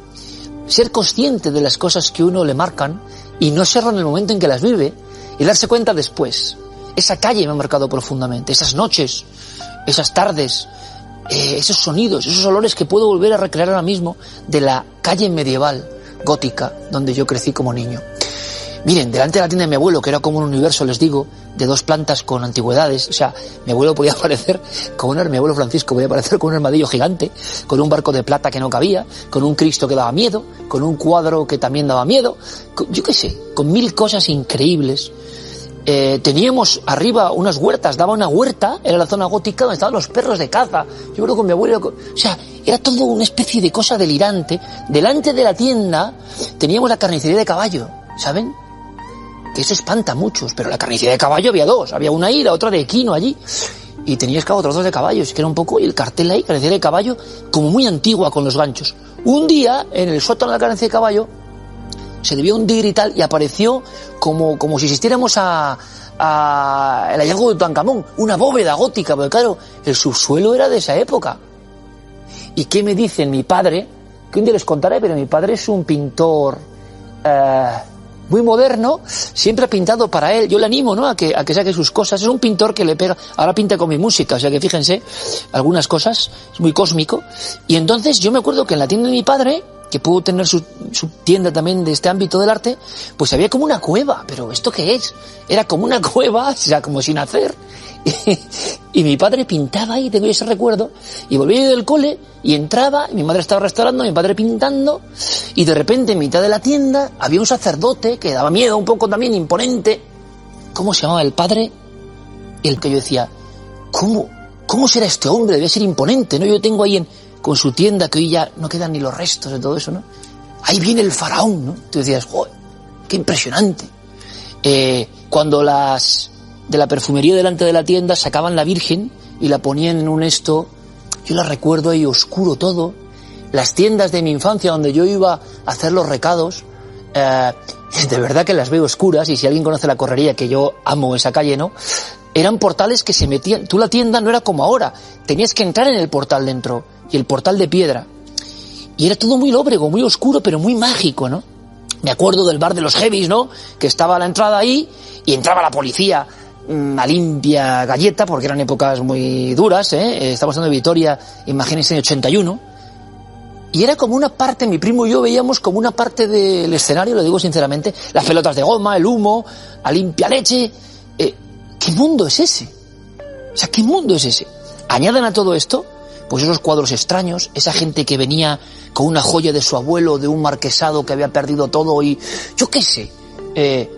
de las cosas que uno le marcan y no serlo en el momento en que las vive y darse cuenta después. Esa calle me ha marcado profundamente. Esas noches, esas tardes, esos sonidos, esos olores que puedo volver a recrear ahora mismo de la calle medieval gótica donde yo crecí como niño. Miren, delante de la tienda de mi abuelo, que era como un universo, les digo, de 2 plantas con antigüedades, o sea, mi abuelo podía aparecer mi abuelo Francisco podía aparecer con un armadillo gigante, con un barco de plata que no cabía, con un Cristo que daba miedo, con un cuadro que también daba miedo, yo qué sé, con 1000 cosas increíbles. Teníamos arriba unas huertas, daba una huerta, era la zona gótica donde estaban los perros de caza. Yo creo que con mi abuelo, o sea, era todo una especie de cosa delirante. Delante de la tienda teníamos la carnicería de caballo, ¿saben? Que eso espanta a muchos, pero la carnicería de caballo había 2, había una ahí, la otra de equino allí, y tenías que otros 2 de caballos, que era un poco, y el cartel ahí, carnicería de caballo, como muy antigua con los ganchos. Un día, en el sótano de la carnicería de caballo, se debió hundir y tal, y apareció como si asistiéramos a el hallazgo de Tutankamón, una bóveda gótica, porque claro, el subsuelo era de esa época. ¿Y qué me dicen mi padre? Que un día les contaré, pero mi padre es un pintor muy moderno, siempre ha pintado para él. Yo le animo, ¿no?, a que saque sus cosas. Es un pintor que le pega, ahora pinta con mi música, o sea que fíjense, algunas cosas, es muy cósmico. Y entonces yo me acuerdo que en la tienda de mi padre, que pudo tener su tienda también de este ámbito del arte, pues había como una cueva. ¿Pero esto qué es? Era como una cueva, o sea, como sin hacer. Y mi padre pintaba ahí, tengo ese recuerdo, y volvía yo del cole, y entraba, y mi madre estaba restaurando, mi padre pintando, y de repente en mitad de la tienda había un sacerdote que daba miedo, un poco también imponente. ¿Cómo se llamaba el padre? El que yo decía, ¿cómo será este hombre? Debe ser imponente, ¿no? Yo tengo ahí con su tienda, que hoy ya no quedan ni los restos de todo eso, ¿no? Ahí viene el faraón, ¿no? Tú decías, ¡joder, qué impresionante! Cuando de la perfumería delante de la tienda sacaban la Virgen y la ponían en un esto, yo la recuerdo ahí oscuro todo. Las tiendas de mi infancia donde yo iba a hacer los recados, de verdad que las veo oscuras, y si alguien conoce la Correría, que yo amo esa calle, ¿no?, eran portales que se metían, tú la tienda no era como ahora, tenías que entrar en el portal dentro, y el portal de piedra, y era todo muy lóbrego, muy oscuro, pero muy mágico, ¿no? Me acuerdo del bar de los heavies, ¿no?, que estaba a la entrada ahí, y entraba la policía a limpia galleta, porque eran épocas muy duras, estamos hablando de Vitoria, imagínense, en 81, y era como una parte, mi primo y yo veíamos como una parte del escenario, lo digo sinceramente, las pelotas de goma, el humo, a limpia leche. ¿Qué mundo es ese? O sea, ¿qué mundo es ese? Añadan a todo esto, pues esos cuadros extraños, esa gente que venía con una joya de su abuelo, de un marquesado que había perdido todo, y yo qué sé.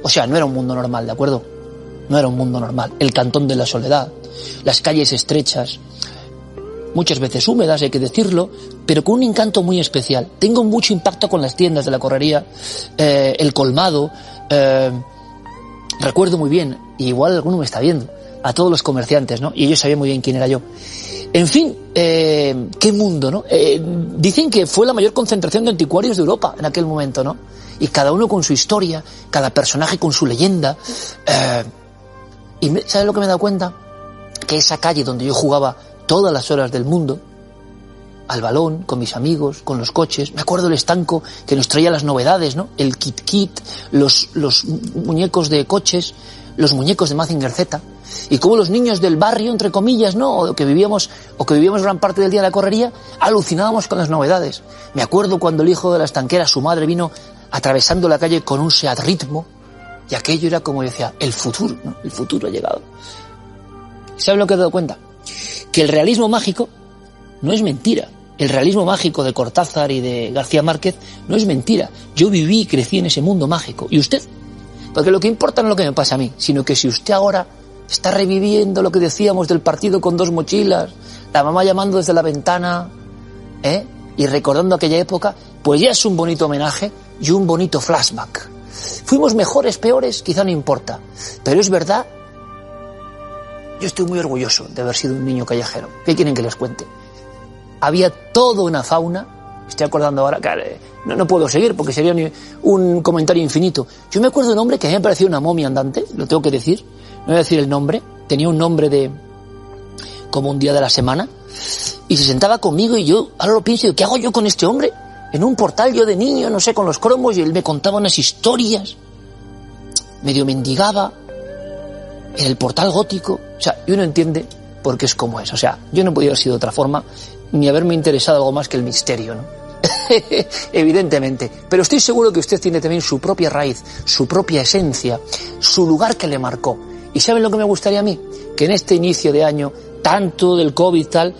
O sea, no era un mundo normal, ¿de acuerdo? No era un mundo normal. El cantón de la soledad, las calles estrechas, muchas veces húmedas, hay que decirlo, pero con un encanto muy especial. Tengo mucho impacto con las tiendas de la Correría, el colmado. Recuerdo muy bien, y igual alguno me está viendo, a todos los comerciantes, ¿no? Y ellos sabían muy bien quién era yo. En fin, qué mundo, ¿no? Dicen que fue la mayor concentración de anticuarios de Europa en aquel momento, ¿no? Y cada uno con su historia, cada personaje con su leyenda. Y ¿sabes lo que me he dado cuenta? Que esa calle donde yo jugaba todas las horas del mundo, al balón, con mis amigos, con los coches, me acuerdo del estanco que nos traía las novedades, ¿no? El kit, los muñecos de coches, los muñecos de Mazinger Z, y cómo los niños del barrio, entre comillas, ¿no?, o que vivíamos gran parte del día de la Correría, alucinábamos con las novedades. Me acuerdo cuando el hijo de la estanquera, su madre, vino atravesando la calle con un Seat Ritmo, y aquello era como decía, el futuro, ¿no? El futuro ha llegado. ¿Saben lo que he dado cuenta? Que el realismo mágico no es mentira. El realismo mágico de Cortázar y de García Márquez no es mentira. Yo viví y crecí en ese mundo mágico. ¿Y usted? Porque lo que importa no es lo que me pasa a mí, sino que si usted ahora está reviviendo lo que decíamos del partido con 2 mochilas, la mamá llamando desde la ventana, y recordando aquella época, pues ya es un bonito homenaje y un bonito flashback. Fuimos mejores, peores, quizá no importa, pero es verdad, yo estoy muy orgulloso de haber sido un niño callejero. ¿Qué quieren que les cuente? Había toda una fauna estoy acordando ahora, claro, no puedo seguir porque sería un comentario infinito. Yo me acuerdo de un hombre que a mí me parecía una momia andante, lo tengo que decir, no voy a decir el nombre, tenía un nombre como un día de la semana, y se sentaba conmigo y yo ahora lo pienso y digo, ¿qué hago yo con este hombre? En un portal yo de niño, no sé, con los cromos, y él me contaba unas historias, medio mendigaba, en el portal gótico, o sea, y uno entiende por qué es como es, o sea, yo no podía haber sido de otra forma, ni haberme interesado algo más que el misterio, ¿no? Evidentemente, pero estoy seguro que usted tiene también su propia raíz, su propia esencia, su lugar que le marcó. ¿Y saben lo que me gustaría a mí? Que en este inicio de año, tanto del COVID tal,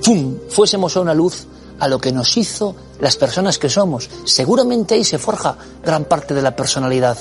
¡fum!, fuésemos a una luz a lo que nos hizo las personas que somos. Seguramente ahí se forja gran parte de la personalidad.